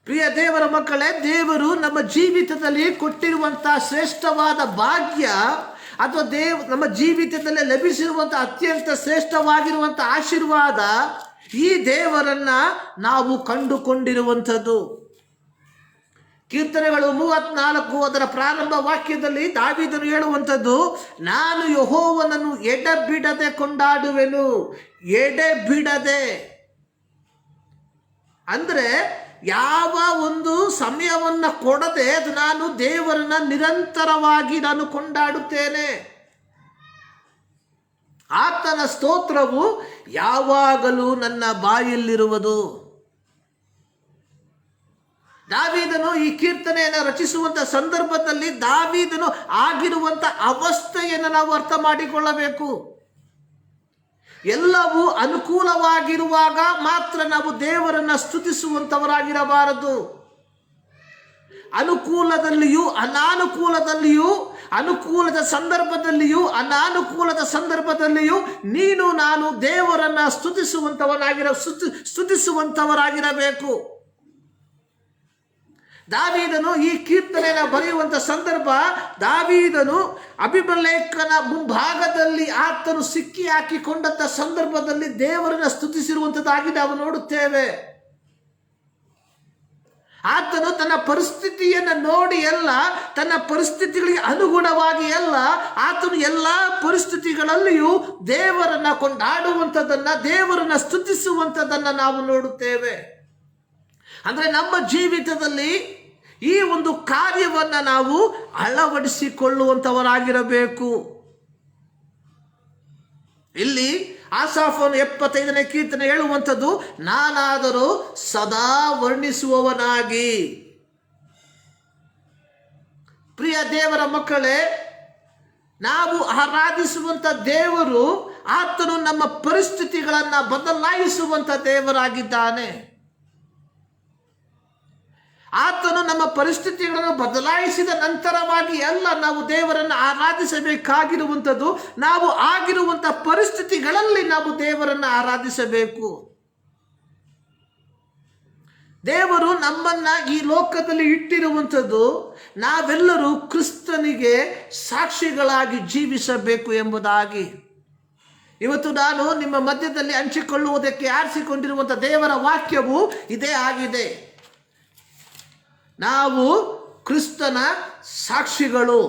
ಪ್ರಿಯ ದೇವರ ಮಕ್ಕಳೇ, ದೇವರು ನಮ್ಮ ಜೀವಿತದಲ್ಲಿ ಕೊಟ್ಟಿರುವಂತಹ ಶ್ರೇಷ್ಠವಾದ ಭಾಗ್ಯ ಅಥವಾ ನಮ್ಮ ಜೀವಿತದಲ್ಲಿ ಲಭಿಸಿರುವಂಥ ಅತ್ಯಂತ ಶ್ರೇಷ್ಠವಾಗಿರುವಂಥ ಆಶೀರ್ವಾದ, ಈ ದೇವರನ್ನು ನಾವು ಕಂಡುಕೊಂಡಿರುವಂಥದ್ದು. ಕೀರ್ತನೆಗಳು 34 ಅದರ ಪ್ರಾರಂಭ ವಾಕ್ಯದಲ್ಲಿ ದಾವೀದನು ಹೇಳುವಂಥದ್ದು, ನಾನು ಯೆಹೋವನನ್ನು ಎಡೆಬಿಡದೆ ಕೊಂಡಾಡುವೆನು. ಎಡೆಬಿಡದೆ ಅಂದರೆ ಯಾವ ಒಂದು ಸಮಯವನ್ನು ಕೊಡದೆ ನಾನು ದೇವರನ್ನ ನಿರಂತರವಾಗಿ ನಾನು ಕೊಂಡಾಡುತ್ತೇನೆ. ಆತನ ಸ್ತೋತ್ರವು ಯಾವಾಗಲೂ ನನ್ನ ಬಾಯಲ್ಲಿರುವುದು. ದಾವೀದನು ಈ ಕೀರ್ತನೆಯನ್ನು ರಚಿಸುವಂಥ ಸಂದರ್ಭದಲ್ಲಿ ದಾವೀದನು ಆಗಿರುವಂಥ ಅವಸ್ಥೆಯನ್ನು ನಾವು ಅರ್ಥ ಮಾಡಿಕೊಳ್ಳಬೇಕು. ಎಲ್ಲವೂ ಅನುಕೂಲವಾಗಿರುವಾಗ ಮಾತ್ರ ನಾವು ದೇವರನ್ನು ಸ್ತುತಿಸುವಂಥವರಾಗಿರಬಾರದು. ಅನುಕೂಲದಲ್ಲಿಯೂ ಅನಾನುಕೂಲದಲ್ಲಿಯೂ, ಅನುಕೂಲದ ಸಂದರ್ಭದಲ್ಲಿಯೂ ಅನಾನುಕೂಲದ ಸಂದರ್ಭದಲ್ಲಿಯೂ ನೀನು ನಾನು ದೇವರನ್ನು ಸ್ತುತಿಸುವಂಥವರಾಗಿರಬೇಕು. ದಾವೀದನು ಈ ಕೀರ್ತನೆಯನ್ನು ಬರೆಯುವಂಥ ಸಂದರ್ಭ, ದಾವೀದನು ಅಬೀಮೆಲೆಕನ ಮುಂಭಾಗದಲ್ಲಿ ಆತನು ಸಿಕ್ಕಿ ಹಾಕಿಕೊಂಡಂಥ ಸಂದರ್ಭದಲ್ಲಿ ದೇವರನ್ನು ಸ್ತುತಿಸಿರುವಂಥದ್ದಾಗಿ ನಾವು ನೋಡುತ್ತೇವೆ. ಆತನು ತನ್ನ ಪರಿಸ್ಥಿತಿಯನ್ನು ನೋಡಿ ಅಲ್ಲ, ತನ್ನ ಪರಿಸ್ಥಿತಿಗಳಿಗೆ ಅನುಗುಣವಾಗಿ ಅಲ್ಲ, ಆತನು ಎಲ್ಲ ಪರಿಸ್ಥಿತಿಗಳಲ್ಲಿಯೂ ದೇವರನ್ನು ಕೊಂಡಾಡುವಂಥದ್ದನ್ನು, ದೇವರನ್ನು ಸ್ತುತಿಸುವಂಥದ್ದನ್ನು ನಾವು ನೋಡುತ್ತೇವೆ. ಅಂದರೆ ನಮ್ಮ ಜೀವಿತದಲ್ಲಿ ಈ ಒಂದು ಕಾರ್ಯವನ್ನು ನಾವು ಅಳವಡಿಸಿಕೊಳ್ಳುವಂಥವರಾಗಿರಬೇಕು. ಇಲ್ಲಿ ಆಸಾಫನು 75ನೇ ಕೀರ್ತನೆ ಹೇಳುವಂಥದ್ದು, ನಾನಾದರೂ ಸದಾ ವರ್ಣಿಸುವವನಾಗಿ. ಪ್ರಿಯ ದೇವರ ಮಕ್ಕಳೇ, ನಾವು ಆರಾಧಿಸುವಂಥ ದೇವರು ಆತನು ನಮ್ಮ ಪರಿಸ್ಥಿತಿಗಳನ್ನು ಬದಲಾಯಿಸುವಂಥ ದೇವರಾಗಿದ್ದಾನೆ. ಆತನು ನಮ್ಮ ಪರಿಸ್ಥಿತಿಗಳನ್ನು ಬದಲಾಯಿಸಿದ ನಂತರವಾಗಿ ಅಲ್ಲ ನಾವು ದೇವರನ್ನು ಆರಾಧಿಸಬೇಕಾಗಿರುವಂಥದ್ದು, ನಾವು ಆಗಿರುವಂಥ ಪರಿಸ್ಥಿತಿಗಳಲ್ಲಿ ನಾವು ದೇವರನ್ನು ಆರಾಧಿಸಬೇಕು. ದೇವರು ನಮ್ಮನ್ನ ಈ ಲೋಕದಲ್ಲಿ ಇಟ್ಟಿರುವಂಥದ್ದು ನಾವೆಲ್ಲರೂ ಕ್ರಿಸ್ತನಿಗೆ ಸಾಕ್ಷಿಗಳಾಗಿ ಜೀವಿಸಬೇಕು ಎಂಬುದಾಗಿ. ಇವತ್ತು ನಾನು ನಿಮ್ಮ ಮಧ್ಯದಲ್ಲಿ ಹಂಚಿಕೊಳ್ಳುವುದಕ್ಕೆ ಆರಿಸಿಕೊಂಡಿರುವಂಥ ದೇವರ ವಾಕ್ಯವು ಇದೇ ಆಗಿದೆ. ನಾವು ಕ್ರಿಸ್ತನ ಸಾಕ್ಷಿಗಳು.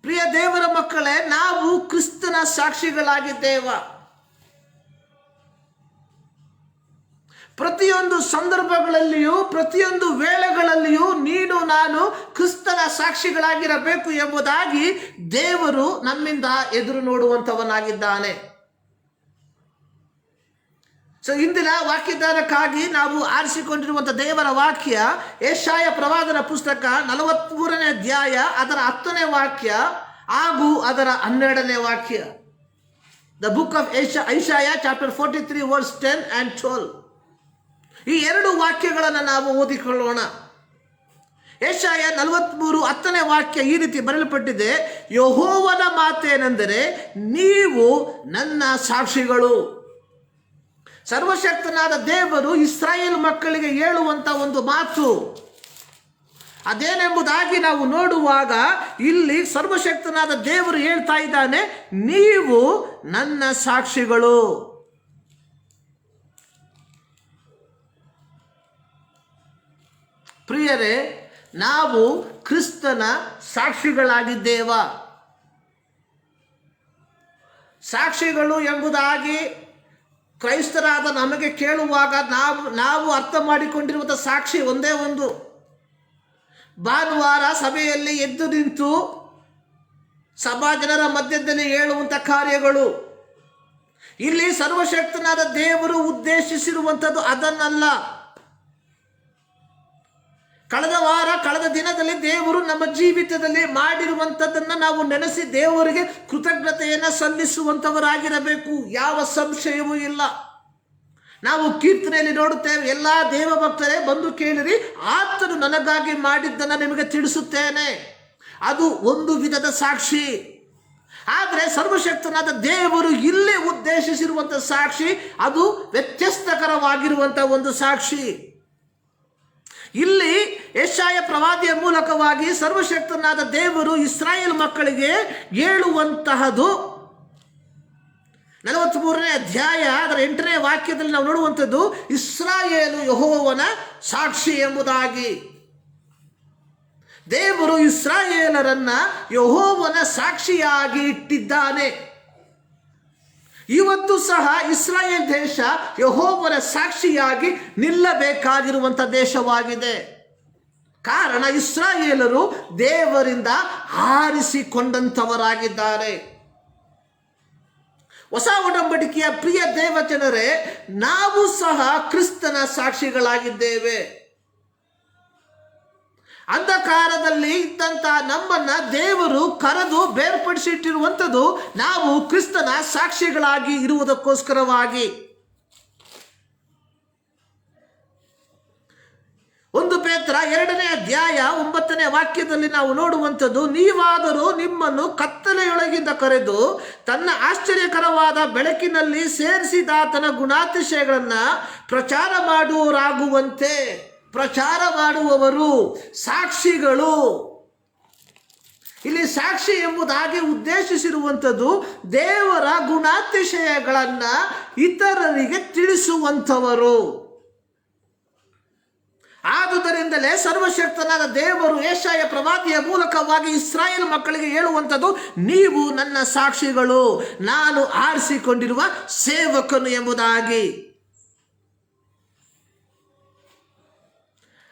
ಪ್ರಿಯ ದೇವರ ಮಕ್ಕಳೇ, ನಾವು ಕ್ರಿಸ್ತನ ಸಾಕ್ಷಿಗಳಾಗಿದ್ದೇವ. ಪ್ರತಿಯೊಂದು ಸಂದರ್ಭಗಳಲ್ಲಿಯೂ ಪ್ರತಿಯೊಂದು ವೇಳೆಗಳಲ್ಲಿಯೂ ನೀನು ನಾನು ಕ್ರಿಸ್ತನ ಸಾಕ್ಷಿಗಳಾಗಿರಬೇಕು ಎಂಬುದಾಗಿ ದೇವರು ನಮ್ಮಿಂದ ಎದುರು ನೋಡುವಂಥವನಾಗಿದ್ದಾನೆ. ಇಂದಿನ ವಾಕ್ಯದಾನಕ್ಕಾಗಿ ನಾವು ಆರಿಸಿಕೊಂಡಿರುವಂಥ ದೇವರ ವಾಕ್ಯ ಯೆಶಾಯ ಪ್ರವಾದನ ಪುಸ್ತಕ 43ನೇ ಅಧ್ಯಾಯ ಅದರ 10ನೇ ವಾಕ್ಯ ಹಾಗೂ ಅದರ 12ನೇ ವಾಕ್ಯ. The book of Isaiah chapter 43 verse 10 and 12. ಈ ಎರಡು ವಾಕ್ಯಗಳನ್ನು ನಾವು ಓದಿಕೊಳ್ಳೋಣ. ಯೆಶಾಯ 43:10ನೇ ವಾಕ್ಯ ಈ ರೀತಿ ಬರೆಯಲ್ಪಟ್ಟಿದೆ: ಯೆಹೋವನ ಮಾತೇನೆಂದರೆ, ನೀವು ನನ್ನ ಸಾಕ್ಷಿಗಳು. ಸರ್ವಶಕ್ತನಾದ ದೇವರು ಇಸ್ರಾಯೇಲ್ ಮಕ್ಕಳಿಗೆ ಹೇಳುವಂಥ ಒಂದು ಮಾತು ಅದೇನೆಂಬುದಾಗಿ ನಾವು ನೋಡುವಾಗ ಇಲ್ಲಿ ಸರ್ವಶಕ್ತನಾದ ದೇವರು ಹೇಳ್ತಾ ಇದ್ದಾನೆ, ನೀವು ನನ್ನ ಸಾಕ್ಷಿಗಳು. ಪ್ರಿಯರೇ, ನಾವು ಕ್ರಿಸ್ತನ ಸಾಕ್ಷಿಗಳಾಗಿದ್ದೇವ. ಸಾಕ್ಷಿಗಳು ಎಂಬುದಾಗಿ ಕ್ರೈಸ್ತರಾದ ನಮಗೆ ಕೇಳುವಾಗ ನಾವು ಅರ್ಥ ಮಾಡಿಕೊಂಡಿರುವಂಥ ಸಾಕ್ಷಿ ಒಂದೇ ಒಂದು: ಭಾನುವಾರ ಸಭೆಯಲ್ಲಿ ಎದ್ದು ನಿಂತು ಸಭಾ ಜನರ ಮಧ್ಯದಲ್ಲಿ ಹೇಳುವಂಥ ಕಾರ್ಯಗಳು. ಇಲ್ಲಿ ಸರ್ವಶಕ್ತನಾದ ದೇವರು ಉದ್ದೇಶಿಸಿರುವಂಥದ್ದು ಅದನ್ನಲ್ಲ. ಕಳೆದ ದಿನದಲ್ಲಿ ದೇವರು ನಮ್ಮ ಜೀವಿತದಲ್ಲಿ ಮಾಡಿರುವಂಥದ್ದನ್ನು ನಾವು ನೆನೆಸಿ ದೇವರಿಗೆ ಕೃತಜ್ಞತೆಯನ್ನು ಸಲ್ಲಿಸುವಂಥವರಾಗಿರಬೇಕು. ಯಾವ ಸಂಶಯವೂ ಇಲ್ಲ. ನಾವು ಕೀರ್ತನೆಯಲ್ಲಿ ನೋಡುತ್ತೇವೆ, ಎಲ್ಲ ದೇವಭಕ್ತರೇ ಬಂದು ಕೇಳಿರಿ, ಆತನು ನನಗಾಗಿ ಮಾಡಿದ್ದನ್ನು ನಿಮಗೆ ತಿಳಿಸುತ್ತೇನೆ. ಅದು ಒಂದು ವಿಧದ ಸಾಕ್ಷಿ. ಆದರೆ ಸರ್ವಶಕ್ತನಾದ ದೇವರು ಇಲ್ಲಿ ಉದ್ದೇಶಿಸಿರುವಂಥ ಸಾಕ್ಷಿ ಅದು ವ್ಯತ್ಯಸ್ತಕರವಾಗಿರುವಂಥ ಒಂದು ಸಾಕ್ಷಿ. ಇಲ್ಲಿ ಯೆಶಾಯ ಪ್ರವಾದಿಯ ಮೂಲಕವಾಗಿ ಸರ್ವಶಕ್ತನಾದ ದೇವರು ಇಸ್ರಾಯೇಲ್ ಮಕ್ಕಳಿಗೆ ಹೇಳುವಂತಹದ್ದು 43ನೇ ಅಧ್ಯಾಯ ಅದರ 8ನೇ ವಾಕ್ಯದಲ್ಲಿ ನಾವು ನೋಡುವಂಥದ್ದು, ಇಸ್ರಾಯೇಲು ಯೆಹೋವನ ಸಾಕ್ಷಿ ಎಂಬುದಾಗಿ. ದೇವರು ಇಸ್ರಾಯೇಲರನ್ನ ಯೆಹೋವನ ಸಾಕ್ಷಿಯಾಗಿ ಇಟ್ಟಿದ್ದಾನೆ. ಇವತ್ತು ಸಹ ಇಸ್ರಾಯೇಲ್ ದೇಶ ಯೆಹೋವನ ಸಾಕ್ಷಿಯಾಗಿ ನಿಲ್ಲಬೇಕಾಗಿರುವಂಥ ದೇಶವಾಗಿದೆ. ಕಾರಣ ಇಸ್ರಾಯೇಲರು ದೇವರಿಂದ ಆರಿಸಿಕೊಂಡಂಥವರಾಗಿದ್ದಾರೆ. ಹೊಸ ಒಡಂಬಡಿಕೆಯ ಪ್ರಿಯ ದೇವಜನರೇ, ನಾವು ಸಹ ಕ್ರಿಸ್ತನ ಸಾಕ್ಷಿಗಳಾಗಿದ್ದೇವೆ. ಅಂಧಕಾರದಲ್ಲಿ ಇದ್ದಂಥ ನಮ್ಮನ್ನ ದೇವರು ಕರೆದು ಬೇರ್ಪಡಿಸಿಟ್ಟಿರುವಂಥದ್ದು ನಾವು ಕ್ರಿಸ್ತನ ಸಾಕ್ಷಿಗಳಾಗಿ ಇರುವುದಕ್ಕೋಸ್ಕರವಾಗಿ. 1 ಪೇತ್ರ 2ನೇ ಅಧ್ಯಾಯ 9ನೇ ವಾಕ್ಯದಲ್ಲಿ ನಾವು ನೋಡುವಂಥದ್ದು, ನೀವಾದರೂ ನಿಮ್ಮನ್ನು ಕತ್ತಲೆಯೊಳಗಿಂದ ಕರೆದು ತನ್ನ ಆಶ್ಚರ್ಯಕರವಾದ ಬೆಳಕಿನಲ್ಲಿ ಸೇರಿಸಿದಾತನ ಗುಣಾತಿಶಯಗಳನ್ನು ಪ್ರಚಾರ ಮಾಡುವವರಾಗುವಂತೆ. ಪ್ರಚಾರ ಮಾಡುವವರು ಸಾಕ್ಷಿಗಳು. ಇಲ್ಲಿ ಸಾಕ್ಷಿ ಎಂಬುದಾಗಿ ಉದ್ದೇಶಿಸಿರುವಂಥದ್ದು ದೇವರ ಗುಣಾತಿಶಯಗಳನ್ನು ಇತರರಿಗೆ ತಿಳಿಸುವಂಥವರು. ಆದುದರಿಂದಲೇ ಸರ್ವಶಕ್ತನಾದ ದೇವರು ಯೆಶಾಯ ಪ್ರವಾದಿಯ ಮೂಲಕವಾಗಿ ಇಸ್ರಾಯೇಲ್ ಮಕ್ಕಳಿಗೆ ಹೇಳುವಂಥದ್ದು, ನೀವು ನನ್ನ ಸಾಕ್ಷಿಗಳು, ನಾನು ಆರಿಸಿಕೊಂಡಿರುವ ಸೇವಕನು ಎಂಬುದಾಗಿ.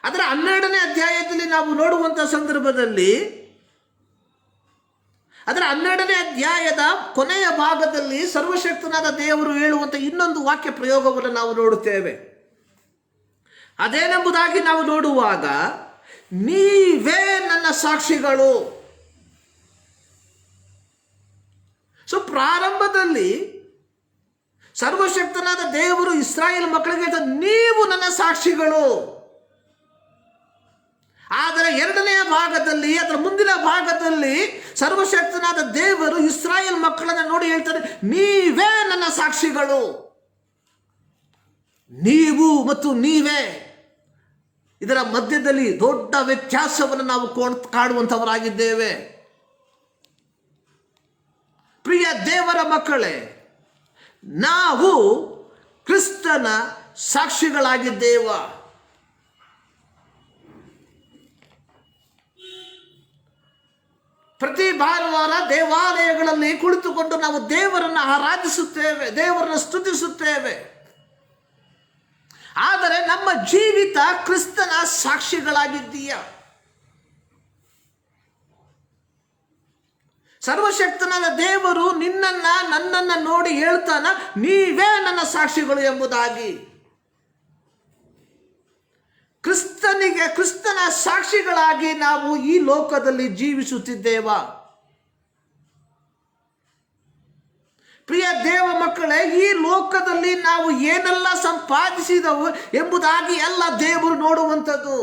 ಅದರ 12ನೇ ಅಧ್ಯಾಯದಲ್ಲಿ ನಾವು ನೋಡುವಂಥ ಸಂದರ್ಭದಲ್ಲಿ ಅದರ 12ನೇ ಅಧ್ಯಾಯದ ಕೊನೆಯ ಭಾಗದಲ್ಲಿ ಸರ್ವಶಕ್ತನಾದ ದೇವರು ಹೇಳುವಂಥ ಇನ್ನೊಂದು ವಾಕ್ಯ ಪ್ರಯೋಗವನ್ನು ನಾವು ನೋಡುತ್ತೇವೆ. ಅದೇನೆಂಬುದಾಗಿ ನಾವು ನೋಡುವಾಗ, ನೀವೇ ನನ್ನ ಸಾಕ್ಷಿಗಳು. ಸೊ ಪ್ರಾರಂಭದಲ್ಲಿ ಸರ್ವಶಕ್ತನಾದ ದೇವರು ಇಸ್ರಾಯೇಲ್ ಮಕ್ಕಳಿಗೆ ನೀವು ನನ್ನ ಸಾಕ್ಷಿಗಳು. ಆದರೆ ಎರಡನೆಯ ಭಾಗದಲ್ಲಿ, ಅದರ ಮುಂದಿನ ಭಾಗದಲ್ಲಿ ಸರ್ವಶಕ್ತನಾದ ದೇವರು ಇಸ್ರಾಯೇಲ್ ಮಕ್ಕಳನ್ನು ನೋಡಿ ಹೇಳ್ತಾರೆ, ನೀವೇ ನನ್ನ ಸಾಕ್ಷಿಗಳು. ನೀವು ಮತ್ತು ನೀವೇ, ಇದರ ಮಧ್ಯದಲ್ಲಿ ದೊಡ್ಡ ವ್ಯತ್ಯಾಸವನ್ನು ನಾವು ಕಾಣುವಂಥವರಾಗಿದ್ದೇವೆ. ಪ್ರಿಯ ದೇವರ ಮಕ್ಕಳೇ, ನಾವು ಕ್ರಿಸ್ತನ ಸಾಕ್ಷಿಗಳಾಗಿದ್ದೇವ. ಪ್ರತಿ ಭಾನುವಾರ ದೇವಾಲಯಗಳಲ್ಲಿ ಕುಳಿತುಕೊಂಡು ನಾವು ದೇವರನ್ನು ಆರಾಧಿಸುತ್ತೇವೆ, ದೇವರನ್ನು ಸ್ತುತಿಸುತ್ತೇವೆ. ಆದರೆ ನಮ್ಮ ಜೀವಿತ ಕ್ರಿಸ್ತನ ಸಾಕ್ಷಿಗಳಾಗಿದ್ದೀಯ. ಸರ್ವಶಕ್ತನಾದ ದೇವರು ನನ್ನನ್ನು ನೋಡಿ ಹೇಳ್ತಾನ, ನೀವೇ ನನ್ನ ಸಾಕ್ಷಿಗಳು ಎಂಬುದಾಗಿ. ಕ್ರಿಸ್ತನ ಸಾಕ್ಷಿಗಳಾಗಿ ನಾವು ಈ ಲೋಕದಲ್ಲಿ ಜೀವಿಸುತ್ತಿದ್ದೇವ. ಪ್ರಿಯ ದೇವ ಮಕ್ಕಳೇ, ಈ ಲೋಕದಲ್ಲಿ ನಾವು ಏನೆಲ್ಲ ಸಂಪಾದಿಸಿದವು ಎಂಬುದಾಗಿ ಎಲ್ಲ ದೇವರು ನೋಡುವಂಥದ್ದು.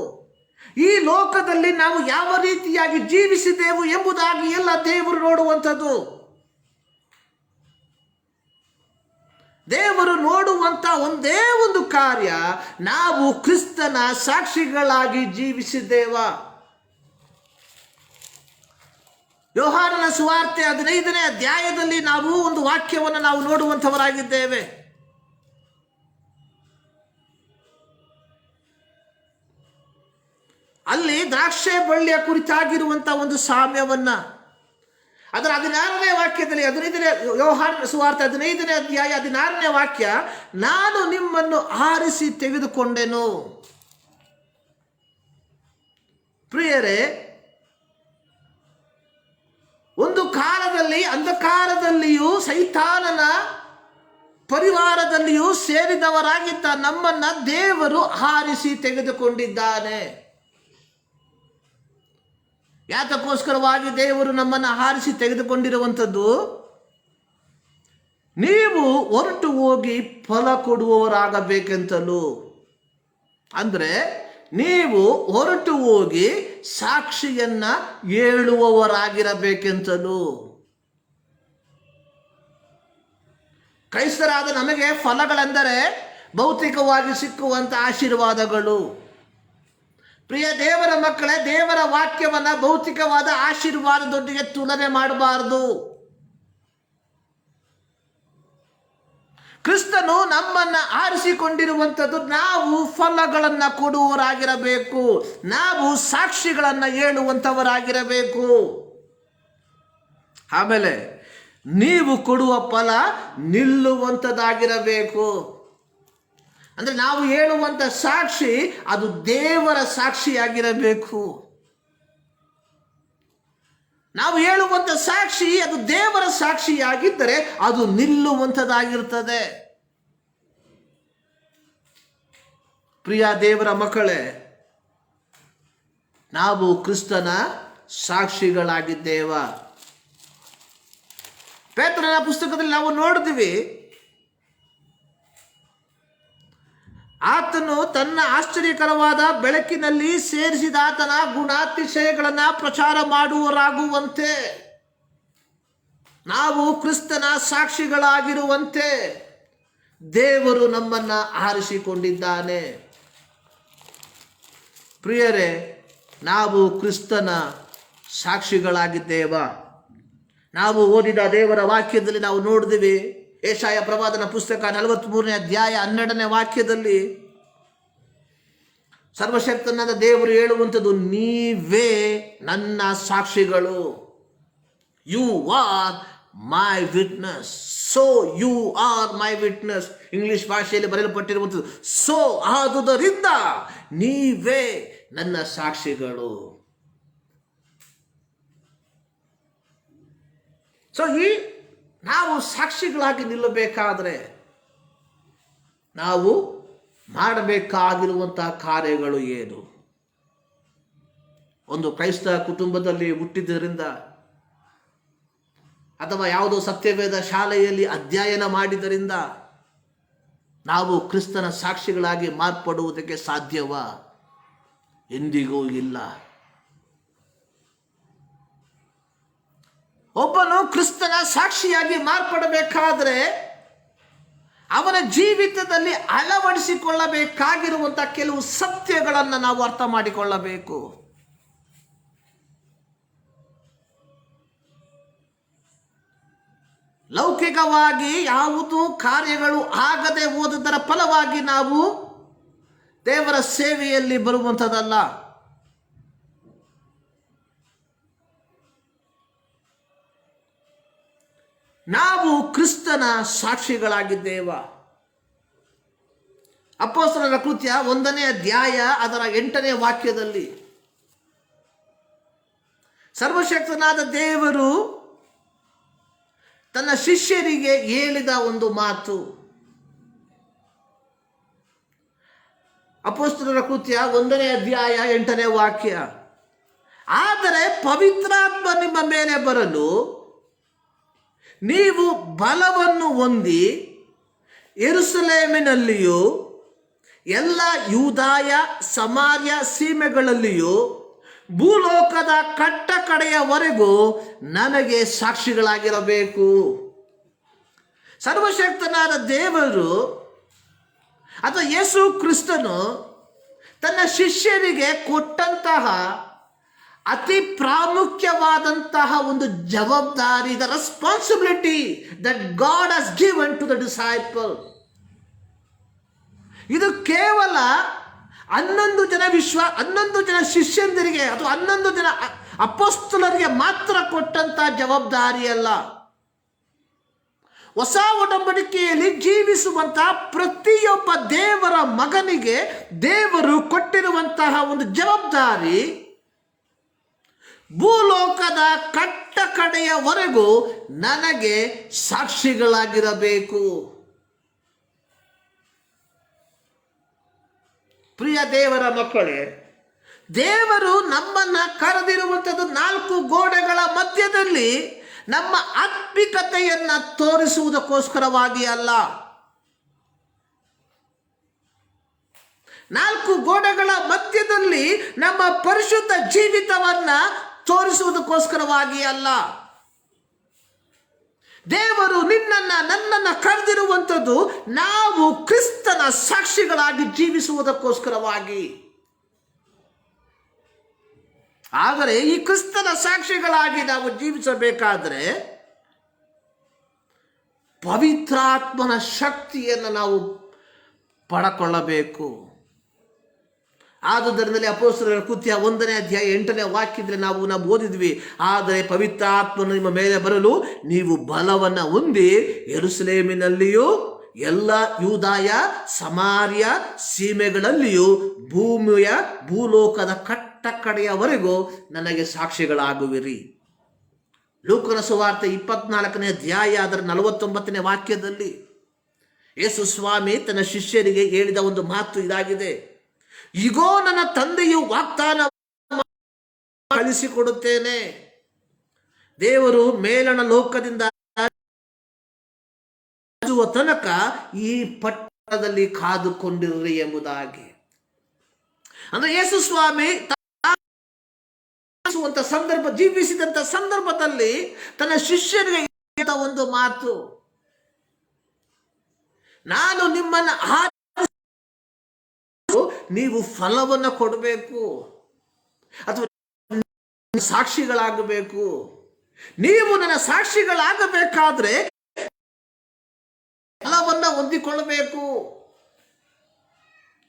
ಈ ಲೋಕದಲ್ಲಿ ನಾವು ಯಾವ ರೀತಿಯಾಗಿ ಜೀವಿಸಿದೆವು ಎಂಬುದಾಗಿ ಎಲ್ಲ ದೇವರು ನೋಡುವಂಥದ್ದು. ದೇವರು ನೋಡುವಂಥ ಒಂದೇ ಒಂದು ಕಾರ್ಯ, ನಾವು ಕ್ರಿಸ್ತನ ಸಾಕ್ಷಿಗಳಾಗಿ ಜೀವಿಸಿದ್ದೇವ. ಯೋಹಾನನ ಸುವಾರ್ತೆ 15ನೇ ಅಧ್ಯಾಯದಲ್ಲಿ ನಾವು ಒಂದು ವಾಕ್ಯವನ್ನು ನಾವು ನೋಡುವಂಥವರಾಗಿದ್ದೇವೆ. ಅಲ್ಲಿ ದ್ರಾಕ್ಷೆ ಬಳ್ಳಿಯ ಕುರಿತಾಗಿರುವಂಥ ಒಂದು ಸಾಮ್ಯವನ್ನ, ಅದರ 16ನೇ ವಾಕ್ಯದಲ್ಲಿ, ಯೋಹಾನನ ಸುವಾರ್ತೆ 15ನೇ ಅಧ್ಯಾಯ 16ನೇ ವಾಕ್ಯ, ನಾನು ನಿಮ್ಮನ್ನು ಆರಿಸಿ ತೆಗೆದುಕೊಂಡೆನು. ಪ್ರಿಯರೇ, ಒಂದು ಕಾಲದಲ್ಲಿ ಅಂಧಕಾರದಲ್ಲಿಯೂ ಸೈತಾನನ ಪರಿವಾರದಲ್ಲಿಯೂ ಸೇರಿದವರಾಗಿದ್ದ ನಮ್ಮನ್ನ ದೇವರು ಆರಿಸಿ ತೆಗೆದುಕೊಂಡಿದ್ದಾನೆ. ಯಾತಕ್ಕೋಸ್ಕರವಾಗಿ ದೇವರು ನಮ್ಮನ್ನು ಆರಿಸಿ ತೆಗೆದುಕೊಂಡಿರುವಂಥದ್ದು? ನೀವು ಹೊರಟು ಹೋಗಿ ಫಲ ಕೊಡುವವರಾಗಬೇಕೆಂತಲೂ. ಅಂದರೆ ನೀವು ಹೊರಟು ಹೋಗಿ ಸಾಕ್ಷಿಯನ್ನ ಹೇಳುವವರಾಗಿರಬೇಕೆಂತಲೂ. ಕ್ರೈಸ್ತರಾದ ನಮಗೆ ಫಲಗಳೆಂದರೆ ಭೌತಿಕವಾಗಿ ಸಿಕ್ಕುವಂಥ ಆಶೀರ್ವಾದಗಳು. ಪ್ರಿಯ ದೇವರ ಮಕ್ಕಳೇ, ದೇವರ ವಾಕ್ಯವನ್ನ ಭೌತಿಕವಾದ ಆಶೀರ್ವಾದದೊಂದಿಗೆ ತುಲನೆ ಮಾಡಬಾರದು. ಕ್ರಿಸ್ತನು ನಮ್ಮನ್ನ ಆರಿಸಿಕೊಂಡಿರುವಂಥದ್ದು ನಾವು ಫಲಗಳನ್ನ ಕೊಡುವವರಾಗಿರಬೇಕು, ನಾವು ಸಾಕ್ಷಿಗಳನ್ನ ಹೇಳುವಂಥವರಾಗಿರಬೇಕು. ಆಮೇಲೆ ನೀವು ಕೊಡುವ ಫಲ ನಿಲ್ಲುವಂಥದ್ದಾಗಿರಬೇಕು. ಅಂದರೆ ನಾವು ಹೇಳುವಂಥ ಸಾಕ್ಷಿ ಅದು ದೇವರ ಸಾಕ್ಷಿಯಾಗಿರಬೇಕು. ನಾವು ಹೇಳುವಂಥ ಸಾಕ್ಷಿ ಅದು ದೇವರ ಸಾಕ್ಷಿಯಾಗಿದ್ದರೆ ಅದು ನಿಲ್ಲುವಂಥದ್ದಾಗಿರ್ತದೆ. ಪ್ರಿಯ ದೇವರ ಮಕ್ಕಳೇ, ನಾವು ಕ್ರಿಸ್ತನ ಸಾಕ್ಷಿಗಳಾಗಿದ್ದೇವ. ಪೇತ್ರನ ಪುಸ್ತಕದಲ್ಲಿ ನಾವು ನೋಡಿದ್ವಿ, ಆತನು ತನ್ನ ಆಶ್ಚರ್ಯಕರವಾದ ಬೆಳಕಿನಲ್ಲಿ ಸೇರಿಸಿದ ಆತನ ಗುಣಾತಿಶಯಗಳನ್ನು ಪ್ರಚಾರ ಮಾಡುವವರಾಗುವಂತೆ, ನಾವು ಕ್ರಿಸ್ತನ ಸಾಕ್ಷಿಗಳಾಗಿರುವಂತೆ ದೇವರು ನಮ್ಮನ್ನ ಆರಿಸಿಕೊಂಡಿದ್ದಾನೆ. ಪ್ರಿಯರೇ, ನಾವು ಕ್ರಿಸ್ತನ ಸಾಕ್ಷಿಗಳಾಗಿದ್ದೇವ. ನಾವು ಓದಿದ ದೇವರ ವಾಕ್ಯದಲ್ಲಿ ನಾವು ನೋಡಿದ್ವಿ, ಯೆಶಾಯ ಪ್ರವಾದನ ಪುಸ್ತಕ 43ನೇ ಅಧ್ಯಾಯ 12ನೇ ವಾಕ್ಯದಲ್ಲಿ ಸರ್ವಶಕ್ತನಾದ ದೇವರು ಹೇಳುವಂಥದ್ದು, ನೀವೇ ನನ್ನ ಸಾಕ್ಷಿಗಳು. You are my witness. So you are my witness. English ಭಾಷೆಯಲ್ಲಿ ಬರೆಯಲ್ಪಟ್ಟಿರುವಂಥದ್ದು. ಸೊ ಆದುದರಿಂದ ನೀವೇ ನನ್ನ ಸಾಕ್ಷಿಗಳು. ಸೊ ನಾವು ಸಾಕ್ಷಿಗಳಾಗಿ ನಿಲ್ಲಬೇಕಾದ್ರೆ ನಾವು ಮಾಡಬೇಕಾಗಿರುವಂತಹ ಕಾರ್ಯಗಳು ಏನು? ಒಂದು ಕ್ರೈಸ್ತ ಕುಟುಂಬದಲ್ಲಿ ಹುಟ್ಟಿದ್ದರಿಂದ ಅಥವಾ ಯಾವುದೋ ಸತ್ಯವೇದ ಶಾಲೆಯಲ್ಲಿ ಅಧ್ಯಯನ ಮಾಡಿದ್ದರಿಂದ ನಾವು ಕ್ರಿಸ್ತನ ಸಾಕ್ಷಿಗಳಾಗಿ ಮಾರ್ಪಡುವುದಕ್ಕೆ ಸಾಧ್ಯವಾ? ಎಂದಿಗೂ ಇಲ್ಲ. ಒಬ್ಬನು ಕ್ರಿಸ್ತನ ಸಾಕ್ಷಿಯಾಗಿ ಮಾರ್ಪಡಬೇಕಾದ್ರೆ ಅವನ ಜೀವಿತದಲ್ಲಿ ಅಳವಡಿಸಿಕೊಳ್ಳಬೇಕಾಗಿರುವಂತಹ ಕೆಲವು ಸತ್ಯಗಳನ್ನು ನಾವು ಅರ್ಥ ಮಾಡಿಕೊಳ್ಳಬೇಕು. ಲೌಕಿಕವಾಗಿ ಯಾವುದು ಕಾರ್ಯಗಳು ಆಗದೆ ಹೋದುದರ ಫಲವಾಗಿ ನಾವು ದೇವರ ಸೇವೆಯಲ್ಲಿ ಬರುವಂಥದ್ದಲ್ಲ. ನಾವು ಕ್ರಿಸ್ತನ ಸಾಕ್ಷಿಗಳಾಗಿದ್ದೇವ. ಅಪೊಸ್ತಲರ ಕೃತ್ಯ 1ನೇ ಅಧ್ಯಾಯ ಅದರ 8ನೇ ವಾಕ್ಯದಲ್ಲಿ ಸರ್ವಶಕ್ತನಾದ ದೇವರು ತನ್ನ ಶಿಷ್ಯರಿಗೆ ಹೇಳಿದ ಒಂದು ಮಾತು. ಅಪೊಸ್ತಲರ ಕೃತ್ಯ 1ನೇ ಅಧ್ಯಾಯ 8ನೇ ವಾಕ್ಯ, ಆದರೆ ಪವಿತ್ರಾತ್ಮ ನಿಮ್ಮ ಮೇಲೆ ಬರಲು ನೀವು ಬಲವನ್ನು ಹೊಂದಿ ಯೆರೂಸಲೇಮಿನಲ್ಲಿಯೂ ಎಲ್ಲ ಯೂದಾಯ ಸಮಾರ್ಯ ಸೀಮೆಗಳಲ್ಲಿಯೂ ಭೂಲೋಕದ ಕಟ್ಟ ಕಡೆಯವರೆಗೂ ನನಗೆ ಸಾಕ್ಷಿಗಳಾಗಿರಬೇಕು. ಸರ್ವಶಕ್ತನಾದ ದೇವರು ಅಥವಾ ಯೇಸು ಕ್ರಿಸ್ತನು ತನ್ನ ಶಿಷ್ಯರಿಗೆ ಕೊಟ್ಟಂತಹ ಅತಿ ಪ್ರಾಮುಖ್ಯವಾದಂತಹ ಒಂದು ಜವಾಬ್ದಾರಿ, the responsibility that God has given to the disciple. ಇದು ಕೇವಲ 11 ಜನ ಶಿಷ್ಯಂದರಿಗೆ ಅಥವಾ 11 ಜನ ಅಪೊಸ್ತಲರಿಗೆ ಮಾತ್ರ ಕೊಟ್ಟಂತಹ ಜವಾಬ್ದಾರಿ ಅಲ್ಲ. ಹೊಸ ಒಡಂಬಡಿಕೆಯಲ್ಲಿ ಜೀವಿಸುವಂತಹ ಪ್ರತಿಯೊಬ್ಬ ದೇವರ ಮಗನಿಗೆ ದೇವರು ಕೊಟ್ಟಿರುವಂತಹ ಒಂದು ಜವಾಬ್ದಾರಿ, ಭೂಲೋಕದ ಕಟ್ಟ ಕಡೆಯವರೆಗೂ ನನಗೆ ಸಾಕ್ಷಿಗಳಾಗಿರಬೇಕು. ಪ್ರಿಯ ದೇವರ ಮಕ್ಕಳೇ, ದೇವರು ನಮ್ಮನ್ನ ಕರೆದಿರುವಂಥದ್ದು 4 ಗೋಡೆಗಳ ಮಧ್ಯದಲ್ಲಿ ನಮ್ಮ ಆತ್ಮಿಕತೆಯನ್ನ ತೋರಿಸುವುದಕ್ಕೋಸ್ಕರವಾಗಿ ಅಲ್ಲ. 4 ಗೋಡೆಗಳ ಮಧ್ಯದಲ್ಲಿ ನಮ್ಮ ಪರಿಶುದ್ಧ ಜೀವಿತವನ್ನ ತೋರಿಸುವುದಕ್ಕೋಸ್ಕರವಾಗಿ ಅಲ್ಲ. ದೇವರು ನನ್ನನ್ನು ಕರೆದಿರುವಂಥದ್ದು ನಾವು ಕ್ರಿಸ್ತನ ಸಾಕ್ಷಿಗಳಾಗಿ ಜೀವಿಸುವುದಕ್ಕೋಸ್ಕರವಾಗಿ. ಆದರೆ ಈ ಕ್ರಿಸ್ತನ ಸಾಕ್ಷಿಗಳಾಗಿ ನಾವು ಜೀವಿಸಬೇಕಾದರೆ ಪವಿತ್ರಾತ್ಮನ ಶಕ್ತಿಯನ್ನು ನಾವು ಪಡಕೊಳ್ಳಬೇಕು. ಆದುದರಿಂದಲೇ ಅಪೊಸ್ತಲರ ಕೃತ್ಯ 1ನೇ ಅಧ್ಯಾಯ 8ನೇ ವಾಕ್ಯದಲ್ಲಿ ನಾವು ಓದಿದ್ವಿ, ಆದರೆ ಪವಿತ್ರಾತ್ಮನು ನಿಮ್ಮ ಮೇಲೆ ಬರಲು ನೀವು ಬಲವನ್ನು ಹೊಂದಿ ಯೆರೂಸಲೇಮಿನಲ್ಲಿಯೂ ಎಲ್ಲ ಯೂದಾಯ ಸಮಾರ್ಯ ಸೀಮೆಗಳಲ್ಲಿಯೂ ಭೂಲೋಕದ ಕಟ್ಟ ಕಡೆಯವರೆಗೂ ನನಗೆ ಸಾಕ್ಷಿಗಳಾಗುವಿರಿ. ಲೂಕನ ಸುವಾರ್ತೆ 24ನೇ ಅಧ್ಯಾಯ ಅದರ 49ನೇ ವಾಕ್ಯದಲ್ಲಿ ಯೇಸು ಸ್ವಾಮಿ ತನ್ನ ಶಿಷ್ಯರಿಗೆ ಹೇಳಿದ ಒಂದು ಮಾತು ಇದಾಗಿದೆ, ಇಗೋ ನನ್ನ ತಂದೆಯು ವಾಗ್ದಾನ ಕಳಿಸಿಕೊಡುತ್ತೇನೆ. ದೇವರು ಮೇಲಣ ಲೋಕದಿಂದ ತನಕ ಈ ಪಟ್ಟಣದಲ್ಲಿ ಕಾದುಕೊಂಡಿರ್ರಿ ಎಂಬುದಾಗಿ. ಅಂದ್ರೆ ಯೇಸು ಸ್ವಾಮಿ ಜೀವಿಸಿದಂತ ಸಂದರ್ಭದಲ್ಲಿ ತನ್ನ ಶಿಷ್ಯರಿಗೆ ಒಂದು ಮಾತು, ನಾನು ನಿಮ್ಮನ್ನು ನೀವು ಫಲವನ್ನು ಕೊಡಬೇಕು ಅಥವಾ ಸಾಕ್ಷಿಗಳಾಗಬೇಕು. ನೀವು ನನ್ನ ಸಾಕ್ಷಿಗಳಾಗಬೇಕಾದ್ರೆ ಫಲವನ್ನು ಹೊಂದಿಕೊಳ್ಳಬೇಕು.